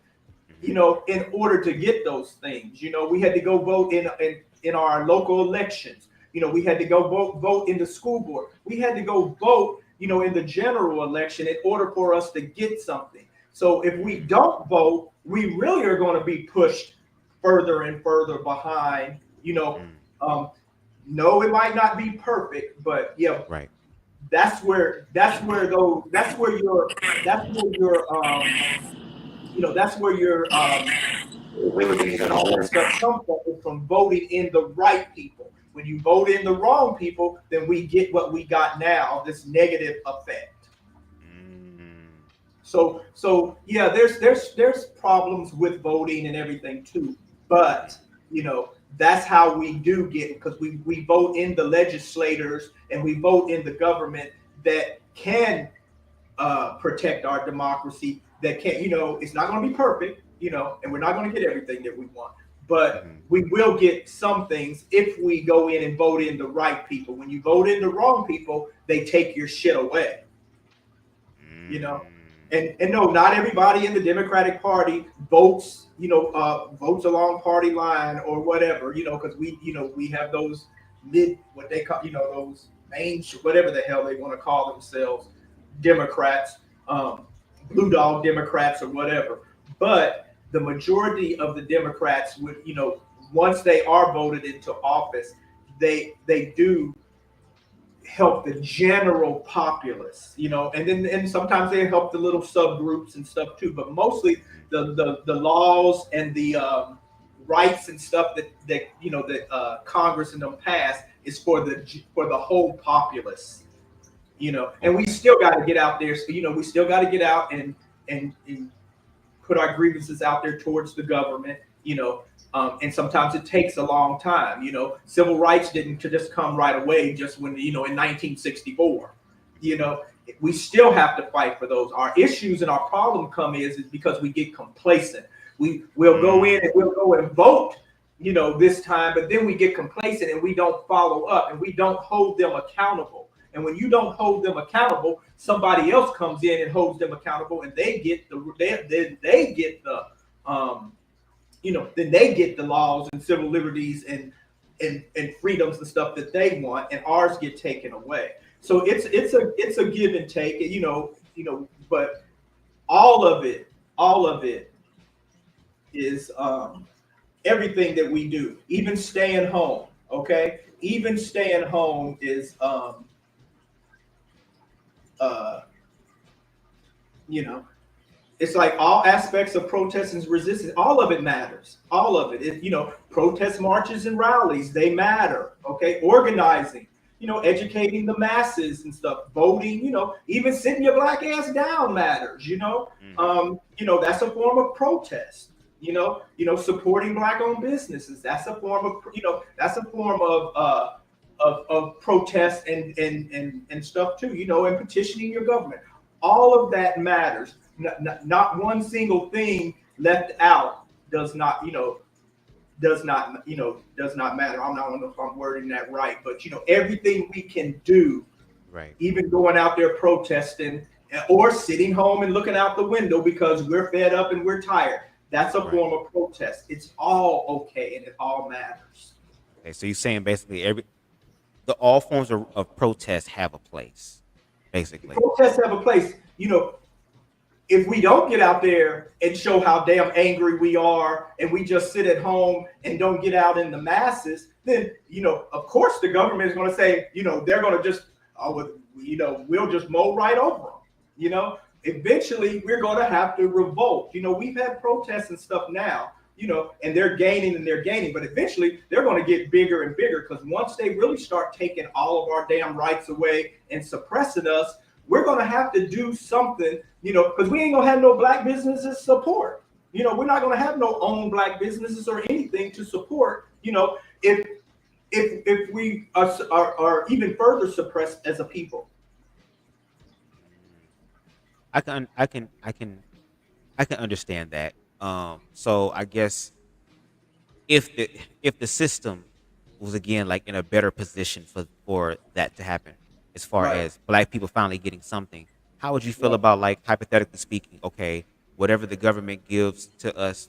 you know, in order to get those things. You know, we had to go vote in our local elections. You know, we had to go vote in the school board. We had to go vote, you know, in the general election in order for us to get something. So if we don't vote, we really are going to be pushed further and further behind, you know. No, it might not be perfect, but yeah, right. That's where your liberties and all that stuff come from voting in the right people. When you vote in the wrong people, then we get what we got now, this negative effect. So yeah, there's problems with voting and everything too, but you know, that's how we do get, because we vote in the legislators and we vote in the government that can protect our democracy, that can, you know, it's not going to be perfect, you know, and we're not going to get everything that we want, but we will get some things if we go in and vote in the right people. When you vote in the wrong people, they take your shit away, you know. and no, not everybody in the Democratic Party votes, votes along party line or whatever, because we have those what they call, those main, whatever the hell they want to call themselves, Democrats, blue dog Democrats or whatever. But the majority of the Democrats would, once they are voted into office, they do help the general populace, and sometimes they help the little subgroups and stuff too. But mostly the laws and the rights and stuff that Congress and them pass is for the whole populace, And we still got to get out there. So, we still got to get out and put our grievances out there towards the government, and sometimes it takes a long time. Civil rights didn't just come right away, just when, in 1964. We still have to fight for those. Our issues and our problem is because we get complacent. We'll go in and we'll go and vote, this time, but then we get complacent and we don't follow up and we don't hold them accountable. And when you don't hold them accountable, somebody else comes in and holds them accountable, and they get the laws and civil liberties and freedoms and stuff that they want, and ours get taken away. So it's a give and take, but all of it is everything that we do, even staying home. Okay, even staying home is it's like all aspects of protest and resistance, all of it matters. All of it. Protest marches and rallies, they matter. Okay, organizing, educating the masses and stuff, voting, even sitting your black ass down matters. That's a form of protest. Supporting black-owned businesses, that's a form of protest and stuff too. And petitioning your government. All of that matters. Not one single thing left out does not matter. I don't know if I'm wording that right, but everything we can do, right? Even going out there protesting or sitting home and looking out the window because we're fed up and we're tired. That's a form of protest. It's all okay and it all matters. Okay, so you're saying basically all forms of protest have a place, basically. Protests have a place. If we don't get out there and show how damn angry we are, and we just sit at home and don't get out in the masses, then of course the government is going to say, they're going to just, we'll just mow right over them. Eventually we're going to have to revolt. We've had protests and stuff now, and they're gaining, but eventually they're going to get bigger and bigger, because once they really start taking all of our damn rights away and suppressing us, we're going to have to do something, because we ain't going to have no black businesses support. We're not going to have no own black businesses or anything to support, if we are even further suppressed as a people. I can understand that. So I guess if the system was again like in a better position for that to happen, as far as black people finally getting something, how would you feel about, like, hypothetically speaking, okay, whatever the government gives to us,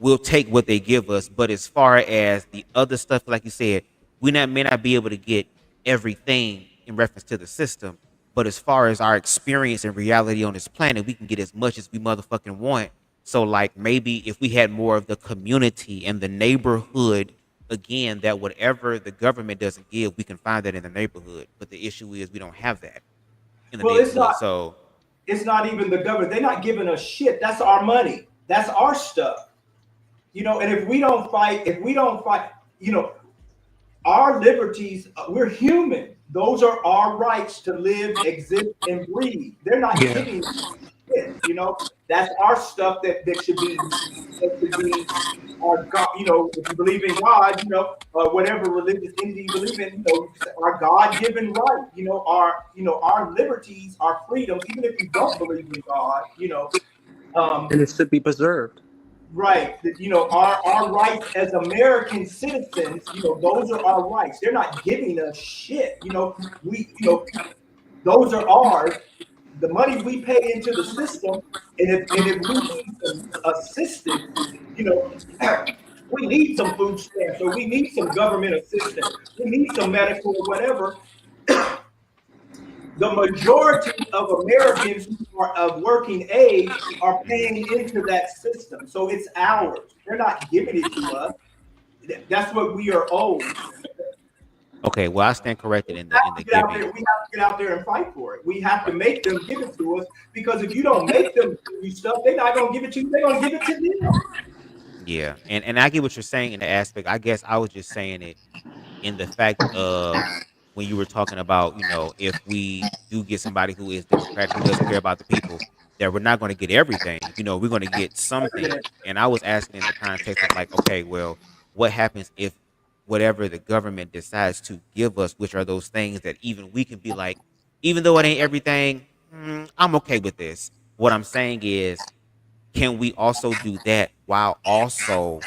we'll take what they give us, but as far as the other stuff, like you said, we may not be able to get everything in reference to the system, but as far as our experience and reality on this planet, we can get as much as we motherfucking want. So, like, maybe if we had more of the community and the neighborhood, again, that whatever the government doesn't give, we can find that in the neighborhood. But the issue is we don't have that in the neighborhood. It's not even the government. They're not giving us shit. That's our money. That's our stuff. And if we don't fight, our liberties, we're human. Those are our rights to live, exist, and breathe. They're not giving us shit. That's our stuff that should be our God. If you believe in God, whatever religious entity you believe in, our God-given right. Our liberties, our freedoms, even if you don't believe in God, and it should be preserved. Right. Our rights as American citizens, those are our rights. They're not giving us shit. Those are ours. the money we pay into the system, and if we need some assistance, you know, we need some food stamps or we need some government assistance, we need some medical or whatever. The majority of Americans who are of working age are paying into that system, so it's ours. They're not giving it to us. That's what we are owed. Okay, well I stand corrected in the Get out giving. there, we have to get out there and fight for it. We have to make them give it to us, because if you don't make them give you stuff, they're not gonna give it to you. They're gonna give it to them. Yeah, and I get what you're saying in the aspect. I guess I was just saying it in the fact of when you were talking about, if we do get somebody who is democratic, who does care about the people, that we're not going to get everything. We're going to get something. And I was asking in the context of like, okay, well, what happens if whatever the government decides to give us, which are those things that even we can be like, even though it ain't everything, I'm okay with this. What I'm saying is, can we also do that while also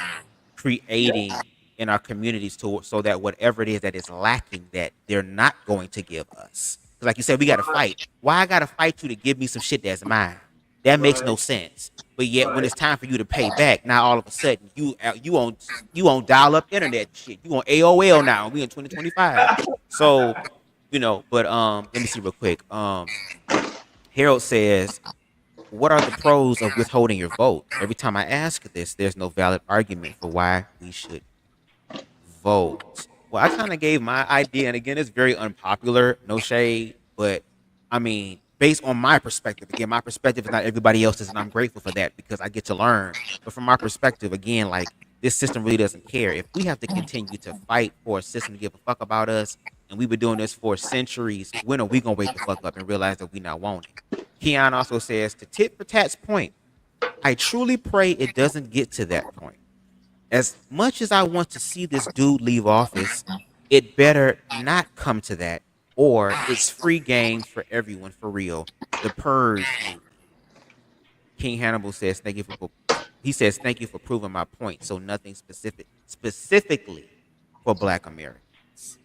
creating in our communities so that whatever it is that is lacking, that they're not going to give us? Because like you said, we got to fight. Why I got to fight you to give me some shit that's mine? That makes no sense. But yet when it's time for you to pay back, now all of a sudden you on dial up internet shit. You on AOL now. We in 2025. So, but let me see real quick. Harold says, what are the pros of withholding your vote? Every time I ask this, there's no valid argument for why we should vote. Well, I kind of gave my idea, and again, it's very unpopular, no shade, but I mean, based on my perspective, again, my perspective is not everybody else's, and I'm grateful for that because I get to learn. But from my perspective, again, like, this system really doesn't care. If we have to continue to fight for a system to give a fuck about us, and we've been doing this for centuries, when are we gonna wake the fuck up and realize that we not want it? Keon also says, to tit for tat's point, I truly pray it doesn't get to that point. As much as I want to see this dude leave office, it better not come to that, or it's free game for everyone for real. The Purge movie. King Hannibal says, thank you for proving my point. So nothing specifically for Black Americans.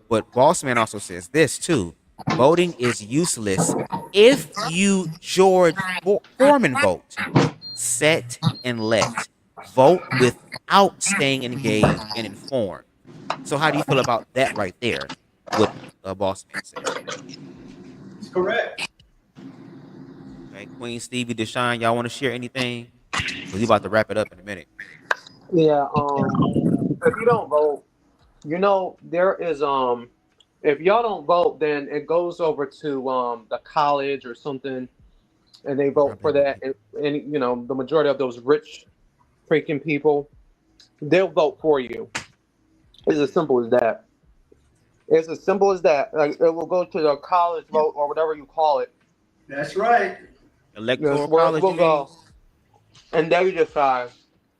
But Bossman also says this too. Voting is useless if you George Foreman vote. Set and let. Vote without staying engaged and informed. So how do you feel about that right there? What Bossman said. It's correct. Okay, Queen Stevie, Deshaun, y'all want to share anything? We about to wrap it up in a minute. Yeah. If you don't vote, there is if y'all don't vote, then it goes over to the college or something, and they vote for that. And the majority of those rich freaking people, they'll vote for you. It's as simple as that. It's as simple as that. Like, it will go to the college vote or whatever you call it. That's right. Electoral college. We'll go. And they decide.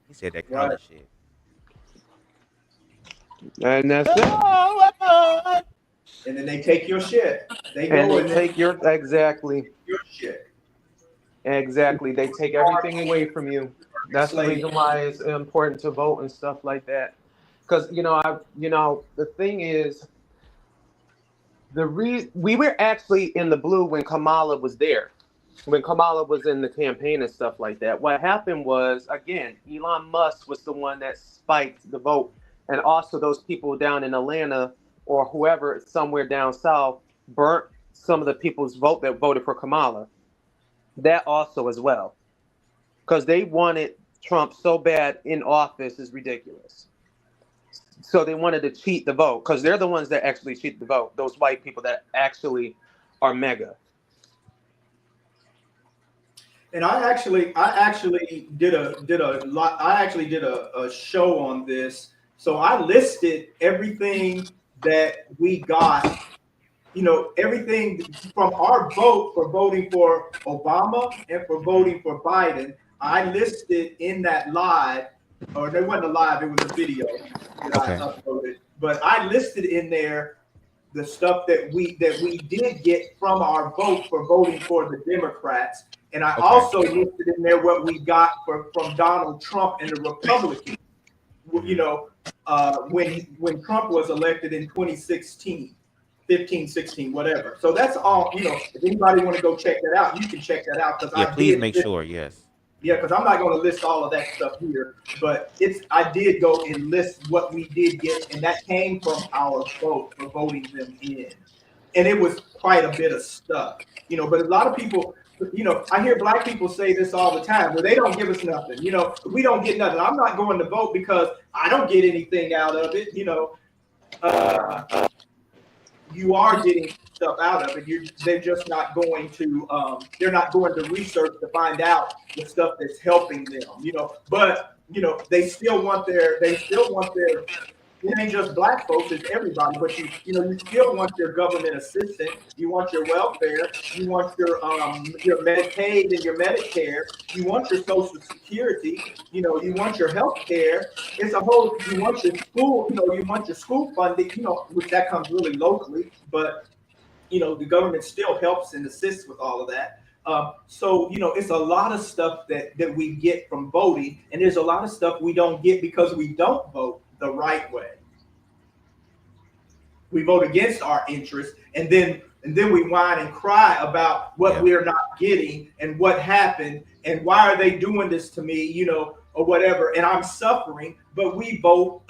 He said that college shit. And that's it. And then they take your shit. They take your exactly. Your shit. Exactly. They take everything away from you. That's the reason why it's important to vote and stuff like that. Because the thing is, we were actually in the blue when Kamala was there, when Kamala was in the campaign and stuff like that. What happened was, again, Elon Musk was the one that spiked the vote, and also those people down in Atlanta or whoever somewhere down south burnt some of the people's vote that voted for Kamala. That also as well, because they wanted Trump so bad in office is ridiculous. So they wanted to cheat the vote because they're the ones that actually cheat the vote. Those white people that actually are mega. And I actually did a show on this. So I listed everything that we got, everything from our vote for voting for Obama and for voting for Biden. I listed in that live, or it wasn't a live, it was a video that I uploaded. But I listed in there the stuff that we did get from our vote for voting for the Democrats. And I also listed in there what we got from Donald Trump and the Republicans, when Trump was elected in 2016. 15, 16, whatever. So that's all, if anybody want to go check that out, you can check that out. Yeah, please make sure, yes. Yeah, because I'm not going to list all of that stuff here, but I did go and list what we did get, and that came from our vote for voting them in. And it was quite a bit of stuff, but a lot of people, I hear black people say this all the time, well, they don't give us nothing, we don't get nothing. I'm not going to vote because I don't get anything out of it, you are getting stuff out of it. They're just not going to. They're not going to research to find out the stuff that's helping them. But they still want their. It ain't just black folks; it's everybody. But you still want your government assistance. You want your welfare. You want your Medicaid and your Medicare. You want your Social Security. You want your health care. It's a whole. You want your school. You want your school funding. Which that comes really locally, but the government still helps and assists with all of that. So it's a lot of stuff that we get from voting, and there's a lot of stuff we don't get because we don't vote the right way. We vote against our interests, and then we whine and cry about what we're not getting and what happened and why are they doing this to me, or whatever, and I'm suffering. But we vote,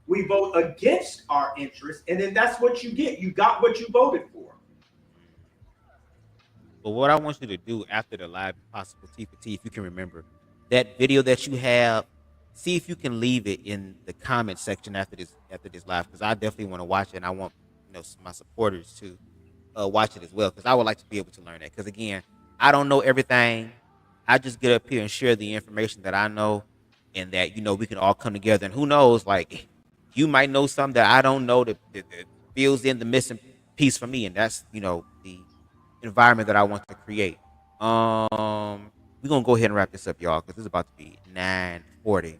we vote against our interests, and then that's what you get. You got what you voted for. But what I want you to do after the live, possible T for T, if you can remember that video that you have, see if you can leave it in the comment section after this live, because I definitely want to watch it, and I want my supporters to watch it as well, because I would like to be able to learn that. Because again, I don't know everything. I just get up here and share the information that I know, and that we can all come together. And who knows, like you might know something that I don't know that fills in the missing piece for me, and that's the environment that I want to create. We're gonna go ahead and wrap this up, y'all, because it's about to be 9:40.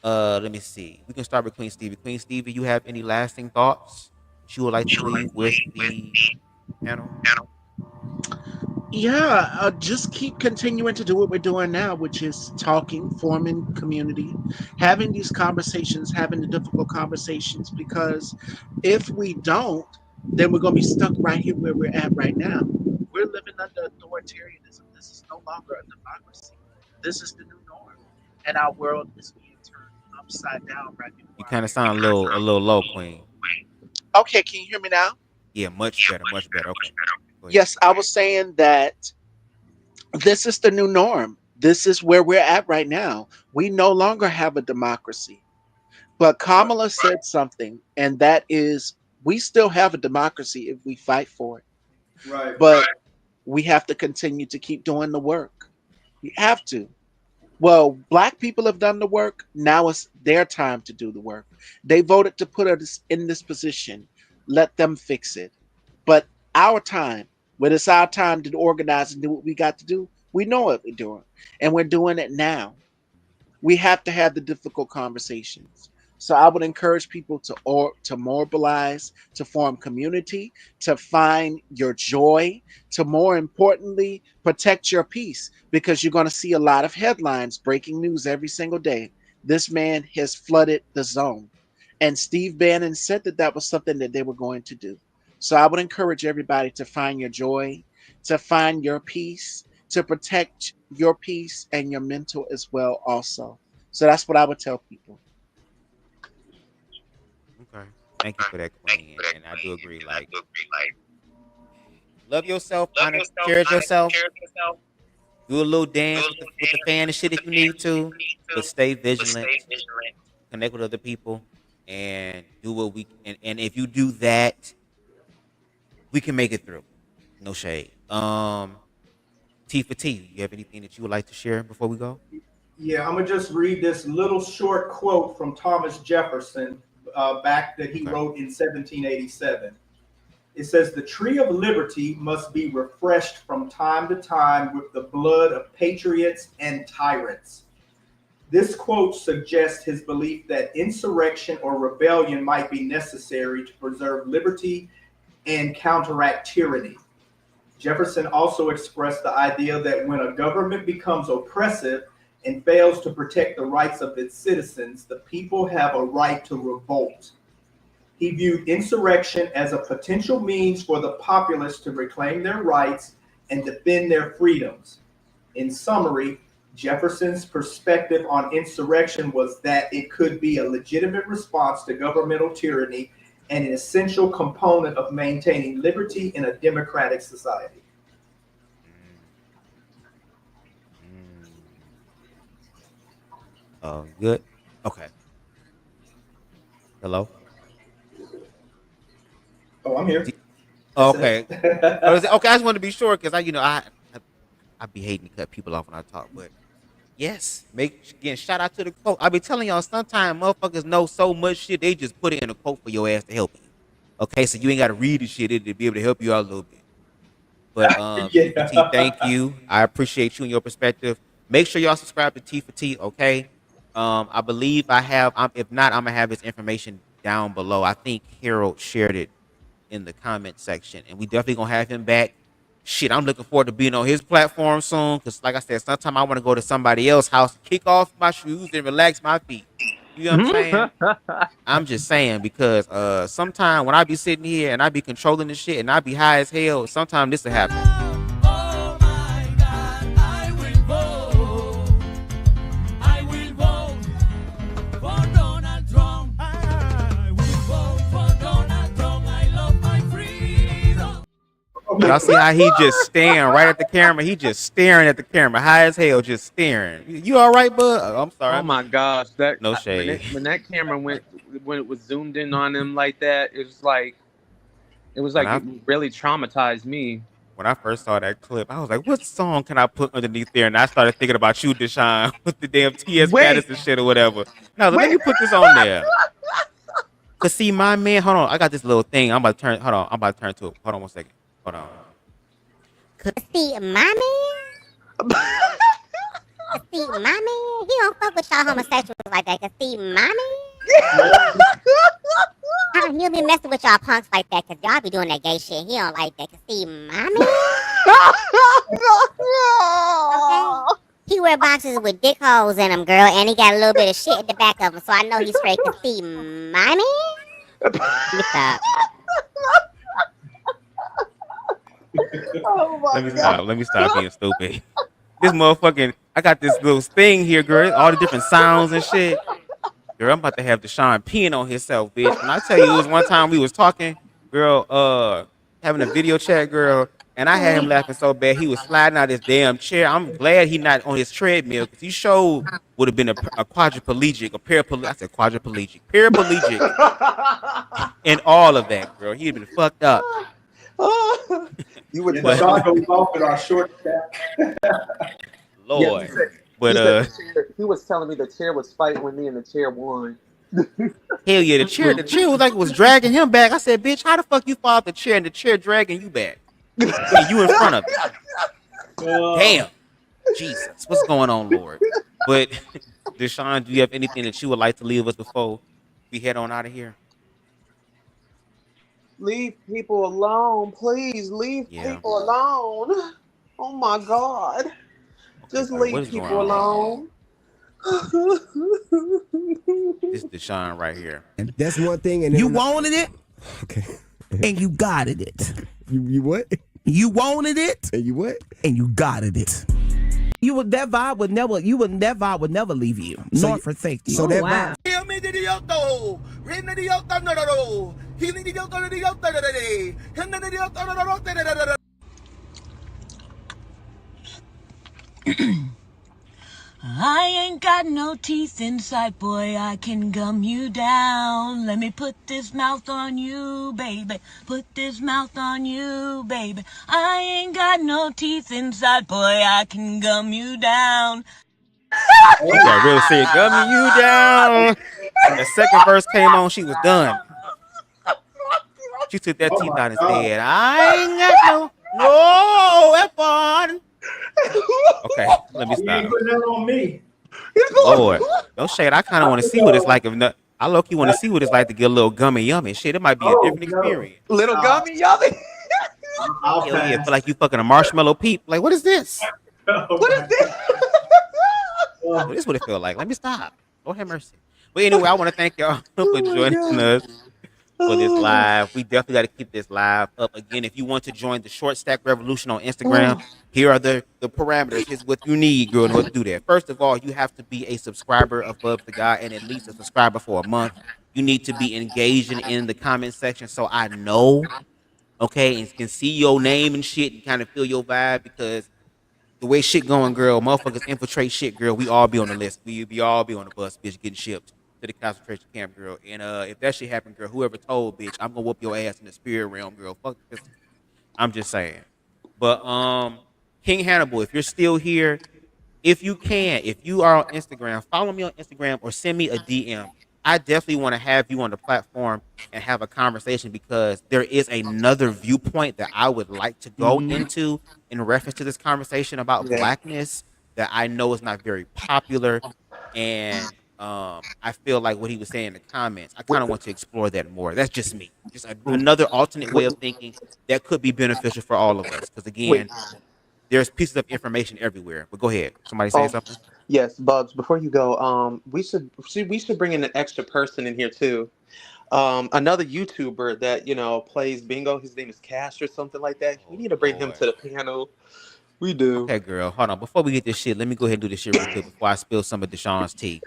Let me see. We can start with Queen Stevie. Queen Stevie, you have any lasting thoughts that you would like to leave with the panel? Yeah, just keep continuing to do what we're doing now, which is talking, forming community, having these conversations, having the difficult conversations, because if we don't, then we're going to be stuck right here where we're at right now. We're living under authoritarianism. This is no longer a democracy. This is the new norm. And our world is being turned upside down right now. You kind of sound a little low, Queen. Okay, can you hear me now? Yeah, much better. Okay. Yes, I was saying that this is the new norm. This is where we're at right now. We no longer have a democracy. But Kamala said something, and that is we still have a democracy if we fight for it. Right. But we have to continue to keep doing the work. We have to. Well, black people have done the work. Now it's their time to do the work. They voted to put us in this position. Let them fix it. But our time, when it's our time to organize and do what we got to do, we know what we're doing. And we're doing it now. We have to have the difficult conversations. So I would encourage people to mobilize, to form community, to find your joy, to more importantly, protect your peace, because you're going to see a lot of headlines, breaking news every single day. This man has flooded the zone. And Steve Bannon said that was something that they were going to do. So I would encourage everybody to find your joy, to find your peace, to protect your peace and your mental as well also. So that's what I would tell people. Okay. Thank you for that, Queen. And I do agree. Like, love yourself, cherish yourself. Do a little dance with the fan and shit if you need to, but stay vigilant. Connect with other people, and do what we. And if you do that, we can make it through. No shade. T for T, you have anything that you would like to share before we go? Yeah, I'm gonna just read this little short quote from Thomas Jefferson back that he wrote in 1787. It says, "The tree of liberty must be refreshed from time to time with the blood of patriots and tyrants." This quote suggests his belief that insurrection or rebellion might be necessary to preserve liberty and counteract tyranny. Jefferson also expressed the idea that when a government becomes oppressive and fails to protect the rights of its citizens, the people have a right to revolt. He viewed insurrection as a potential means for the populace to reclaim their rights and defend their freedoms. In summary, Jefferson's perspective on insurrection was that it could be a legitimate response to governmental tyranny and an essential component of maintaining liberty in a democratic society. Good. Okay. Hello? Oh, I'm here. Okay. Okay, I just wanted to be sure because I be hating to cut people off when I talk, but yes, again, shout out to the quote. I be telling y'all sometimes motherfuckers know so much shit, they just put it in a quote for your ass to help you. Okay, so you ain't gotta read the shit to be able to help you out a little bit. But T for T, thank you. I appreciate you and your perspective. Make sure y'all subscribe to T for T, okay? I believe I have. If not, I'm gonna have his information down below. I think Harold shared it in the comment section, and we definitely gonna have him back. Shit, I'm looking forward to being on his platform soon. Because, like I said, sometimes I want to go to somebody else's house, kick off my shoes, and relax my feet. You know what I'm saying? I'm just saying because sometimes when I be sitting here and I be controlling the shit and I be high as hell, sometimes this will happen. Y'all see how he just staring right at the camera? He just staring at the camera, high as hell, just staring. You all right, bud? I'm sorry. Oh my gosh, no shade. When that camera when it was zoomed in on him like that, it really traumatized me. When I first saw that clip, I was like, "What song can I put underneath there?" And I started thinking about you, Deshaun, with the damn T.S. Madison shit or whatever. Now let me put this on there. Cause see, my man, hold on, I got this little thing. I'm about to turn. Hold on, I'm about to turn to it. Hold on one second. Hold on. See, my man? See, my man? He don't fuck with y'all homosexuals like that. Cause see, my man? He'll be messing with y'all punks like that. Cause y'all be doing that gay shit. He don't like that. Cause see, my man? Okay? He wear boxes with dick holes in them, girl. And he got a little bit of shit at the back of him. So I know he's straight. Cause see, my man? Stop. Oh my God. Let me stop being stupid. This motherfucking, I got this little thing here, girl. All the different sounds and shit. Girl, I'm about to have Deshaun peeing on himself, bitch. When I tell you, it was one time we was talking, girl, having a video chat, girl, and I had him laughing so bad he was sliding out his damn chair. I'm glad he not on his treadmill because he sure would have been a quadriplegic, a paraplegic. I said quadriplegic, paraplegic, and all of that, girl. He'd been fucked up. You would have goes off with our short stack. Lord. Yeah, but he was telling me the chair was fighting with me and the chair won. Hell yeah, the chair was like it was dragging him back. I said, bitch, how the fuck you fall off the chair and the chair dragging you back? And you in front of it. Damn. Jesus. What's going on, Lord? But Deshaun, do you have anything that you would like to leave us before we head on out of here? Leave people alone, please. Leave people alone. Oh my God. Okay, just leave people alone. This is Deshaun right here. And that's one thing. And you wanted it, okay, and you got it. You what? You wanted it, and you what? And you got it. That vibe would never leave you, nor forsake you. So that vibe. I ain't got no teeth inside, boy, I can gum you down. Let me put this mouth on you, baby. Put this mouth on you, baby. I ain't got no teeth inside, boy, I can gum you down. She got real serious, gumming you down. And the second verse came on, she was done. She took that teeth out and said, I ain't got no weapon. Okay, let me stop. You ain't putting that on me. Lord, no shade. I kind of want to see what it's like. I low-key want to see what it's like to get a little gummy yummy. Shit, it might be a different experience. Little gummy yummy? Hell yeah, feel like you fucking a marshmallow peep. Like, what is this? What is this? This is what it feel like. Let me stop. Lord have mercy. But anyway, I want to thank y'all for joining us for this live. We definitely got to keep this live up. Again, if you want to join the Short Stack Revolution on Instagram, here are the parameters. Here's what you need, girl, in order to do that. First of all, you have to be a subscriber of BubzDaGawd and at least a subscriber for a month. You need to be engaging in the comment section so I know, okay, and can see your name and shit and kind of feel your vibe, because the way shit going, girl, motherfuckers infiltrate shit, girl. We all be on the list. We all be on the bus, bitch, getting shipped to the concentration camp, girl. And if that shit happen, girl, whoever told, bitch, I'm gonna whoop your ass in the spirit realm, girl. Fuck this. I'm just saying. But King Hannibal, if you're still here, if you can, if you are on Instagram, follow me on Instagram or send me a DM. I definitely want to have you on the platform and have a conversation, because there is another viewpoint that I would like to go into in reference to this conversation about blackness that I know is not very popular. And I feel like what he was saying in the comments, I kind of want to explore that more. That's just me. Just another alternate way of thinking that could be beneficial for all of us. Because again, there's pieces of information everywhere. But go ahead. Somebody saying something? Yes, Bubs, before you go, we should bring in an extra person in here too. Another YouTuber that, plays bingo. His name is Cash or something like that. We need to bring him to the panel. We do. Okay, girl. Hold on. Before we get this shit, let me go ahead and do this shit real quick before I spill some of Deshaun's tea.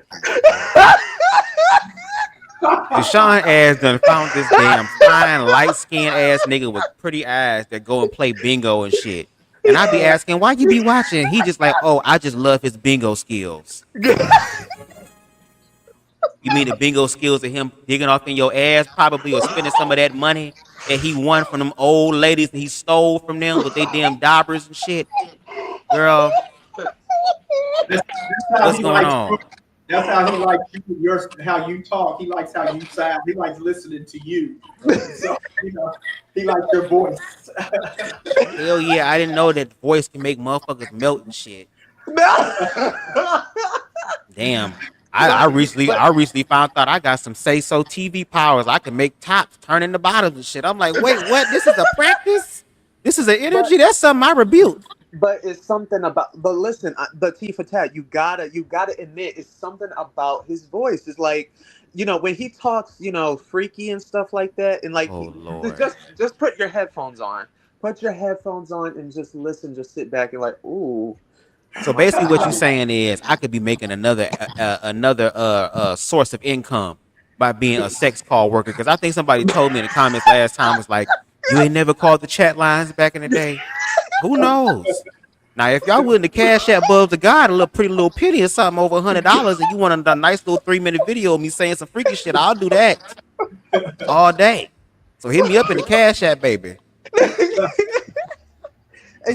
Deshaun ass done found this damn fine, light-skinned ass nigga with pretty eyes that go and play bingo and shit. And I be asking, why you be watching? He just like, oh, I just love his bingo skills. You mean the bingo skills of him digging off in your ass, probably, or spending some of that money that he won from them old ladies and he stole from them with their damn daubers and shit? Girl, what's going on? That's how he likes you, how you talk. He likes how you sound. He likes listening to you. So, he likes your voice. Hell yeah, I didn't know that voice can make motherfuckers melt and shit. Damn. I recently found out I got some say-so TV powers. I can make tops turn into bottoms and shit. I'm like, wait, what? This is a practice? This is an energy? That's something I rebuke. But it's something about. But listen, the T for Tat, you gotta admit, it's something about his voice. It's like, when he talks, freaky and stuff like that, and like, just put your headphones on. Put your headphones on and just listen. Just sit back and like, ooh. So basically, what you're saying is, I could be making another source of income by being a sex call worker. Because I think somebody told me in the comments last time, was like, you ain't never called the chat lines back in the day. Who knows? Now, if y'all willing to cash at BubzDaGawd a pretty little penny or something over $100, and you want a nice little 3-minute video of me saying some freaky shit, I'll do that all day. So hit me up in the Cash App, baby.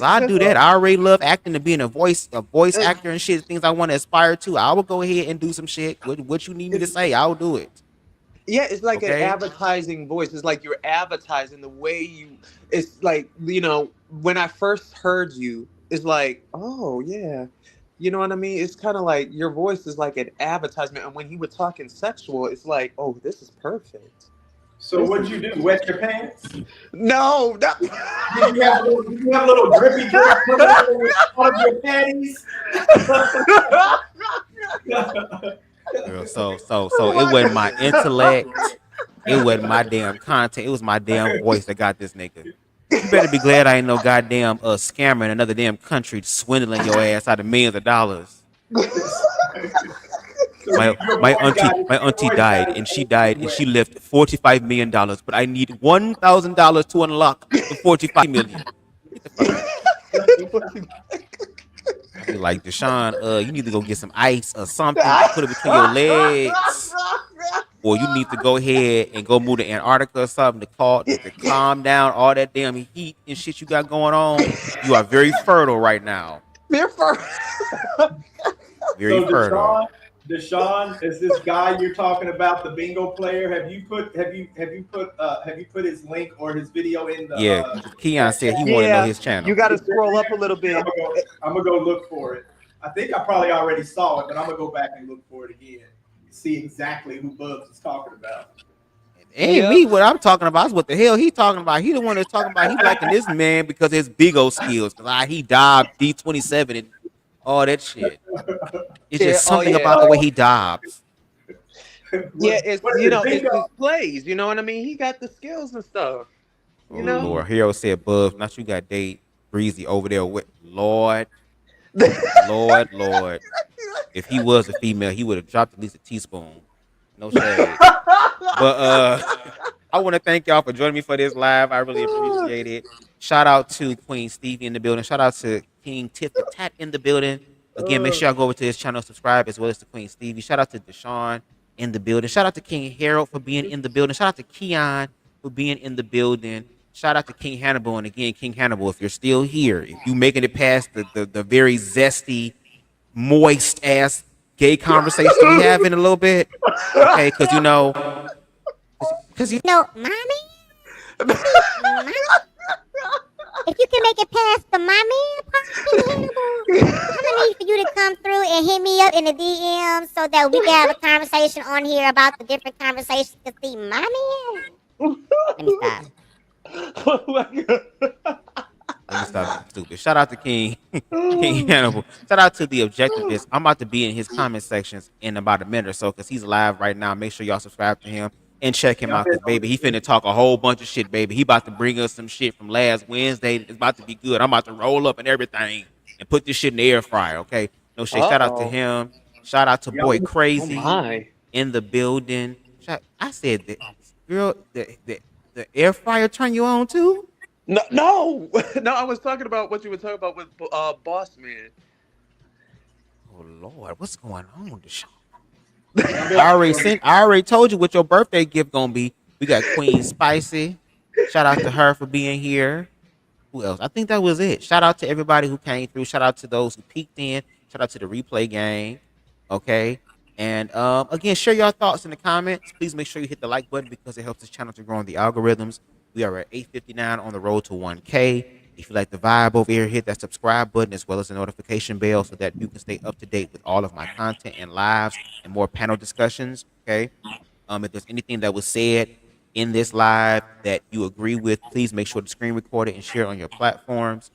I do that. I already love acting and being a voice actor and shit. Things I want to aspire to. I will go ahead and do some shit. What you need me to say, I'll do it. Yeah, it's like an advertising voice. It's like you're advertising the way you. It's like, when I first heard you, it's like, oh yeah, you know what I mean. It's kind of like your voice is like an advertisement, and when he was talking sexual, it's like, oh, this is perfect. So what'd you do? Wet your pants? No. Did you have a little drippy drip coming out of your panties? Girl, so it wasn't my intellect, it wasn't my damn content, it was my damn voice that got this nigga. You better be glad I ain't no goddamn scammer in another damn country swindling your ass out of millions of dollars. My auntie died, and she left $45 million, but I need $1,000 to unlock the $45 million. I be like, Deshaun, you need to go get some ice or something, put it between your legs, or you need to go ahead and go move to Antarctica or something to calm down all that damn heat and shit you got going on. You are very fertile right now. Very fertile. Very fertile. Deshaun, is this guy you're talking about, the bingo player? Have you put his link or his video in the? Yeah, Keon said he wanted to know his channel. You got to scroll up a little bit. I'm gonna go look for it. I think I probably already saw it, but I'm gonna go back and look for it again. See exactly who Bubs is talking about. Ain't me what I'm talking about. It's what the hell he talking about. He the one that's talking about he liking this man because his bingo skills. Cause he died D27 and all that shit. It's just something about the way he dobs. Yeah, it's it's his plays. You know what I mean? He got the skills and stuff. You know. Lord, Hero said, "Bubs, not you got date Breezy over there with Lord, Lord. If he was a female, he would have dropped at least a teaspoon. No shade. But I want to thank y'all for joining me for this live. I really appreciate it. Shout out to Queen Stevie in the building. Shout out to King Tit for Tat in the building. Again, make sure y'all go over to his channel, subscribe, as well as to Queen Stevie. Shout out to Deshaun in the building. Shout out to King Harold for being in the building. Shout out to Keon for being in the building. Shout out to King Hannibal. And again, King Hannibal, if you're still here, if you making it past the very zesty, moist ass gay conversation we have in a little bit, okay? Because you know, mommy. If you can make it past the mommy part, I'm gonna need for you to come through and hit me up in the DM so that we can have a conversation on here about the different conversations. To see mommy. Let me stop. Oh my God. Let me stop being stupid. Shout out to King Hannibal. Shout out to the Objectivist. I'm about to be in his comment sections in about a minute or so because he's live right now. Make sure y'all subscribe to him and check him out because, baby, he finna talk a whole bunch of shit, baby. He about to bring us some shit from last Wednesday. It's about to be good. I'm about to roll up and everything and put this shit in the air fryer, okay? No shit. Shout out to him. Shout out to Boy Crazy in the building. I said that, girl, the air fryer turn you on too? No, I was talking about what you were talking about with Boss Man. Oh Lord, what's going on, Deshaun? I already told you what your birthday gift gonna be. We got Queen Spicy. Shout out to her for being here. Who else? I think that was it. Shout out to everybody who came through. Shout out to those who peeked in. Shout out to the replay gang. Okay. And again, share your thoughts in the comments. Please make sure you hit the like button because it helps this channel to grow in the algorithms. We are at 859 on the road to 1K. If you like the vibe over here, hit that subscribe button as well as the notification bell so that you can stay up to date with all of my content and lives and more panel discussions. Okay. If there's anything that was said in this live that you agree with, please make sure to screen record it and share it on your platforms,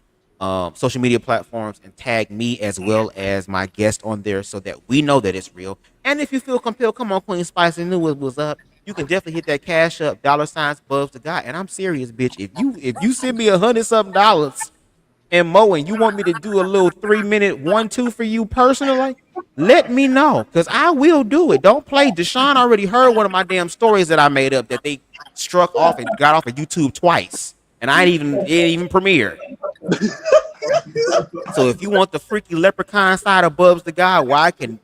social media platforms, and tag me as well as my guest on there so that we know that it's real. And if you feel compelled, come on, Queen Spice, and knew what was up. You can definitely hit that cash up, $BubzDaGawd. And I'm serious, bitch. If you send me $100-something and more, and you want me to do a little 3-minute 1-2 for you personally, let me know, because I will do it. Don't play. Deshaun already heard one of my damn stories that I made up that they struck off and got off of YouTube twice, and it didn't even premiere. So if you want the freaky leprechaun side of BubzDaGawd, where I can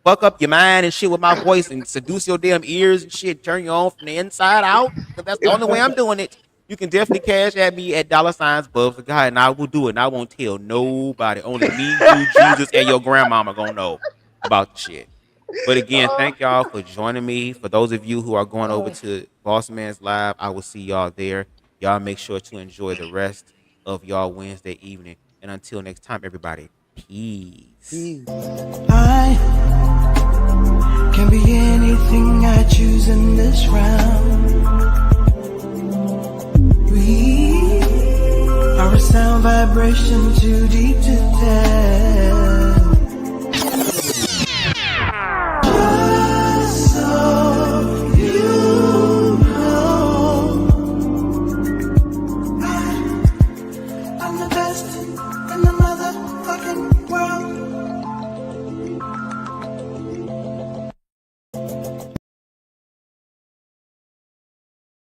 fuck up your mind and shit with my voice and seduce your damn ears and shit, turn you on from the inside out, because that's the only way I'm doing it. You can definitely cash at me at $BubzDaGawd, and I will do it. And I won't tell nobody. Only me, you, Jesus, and your grandmama gonna know about the shit. But again, thank y'all for joining me. For those of you who are going over to Boss Man's Live, I will see y'all there. Y'all make sure to enjoy the rest of y'all Wednesday evening. And until next time, everybody, peace. I can be anything I choose in this round. We are a sound vibration too deep to tell.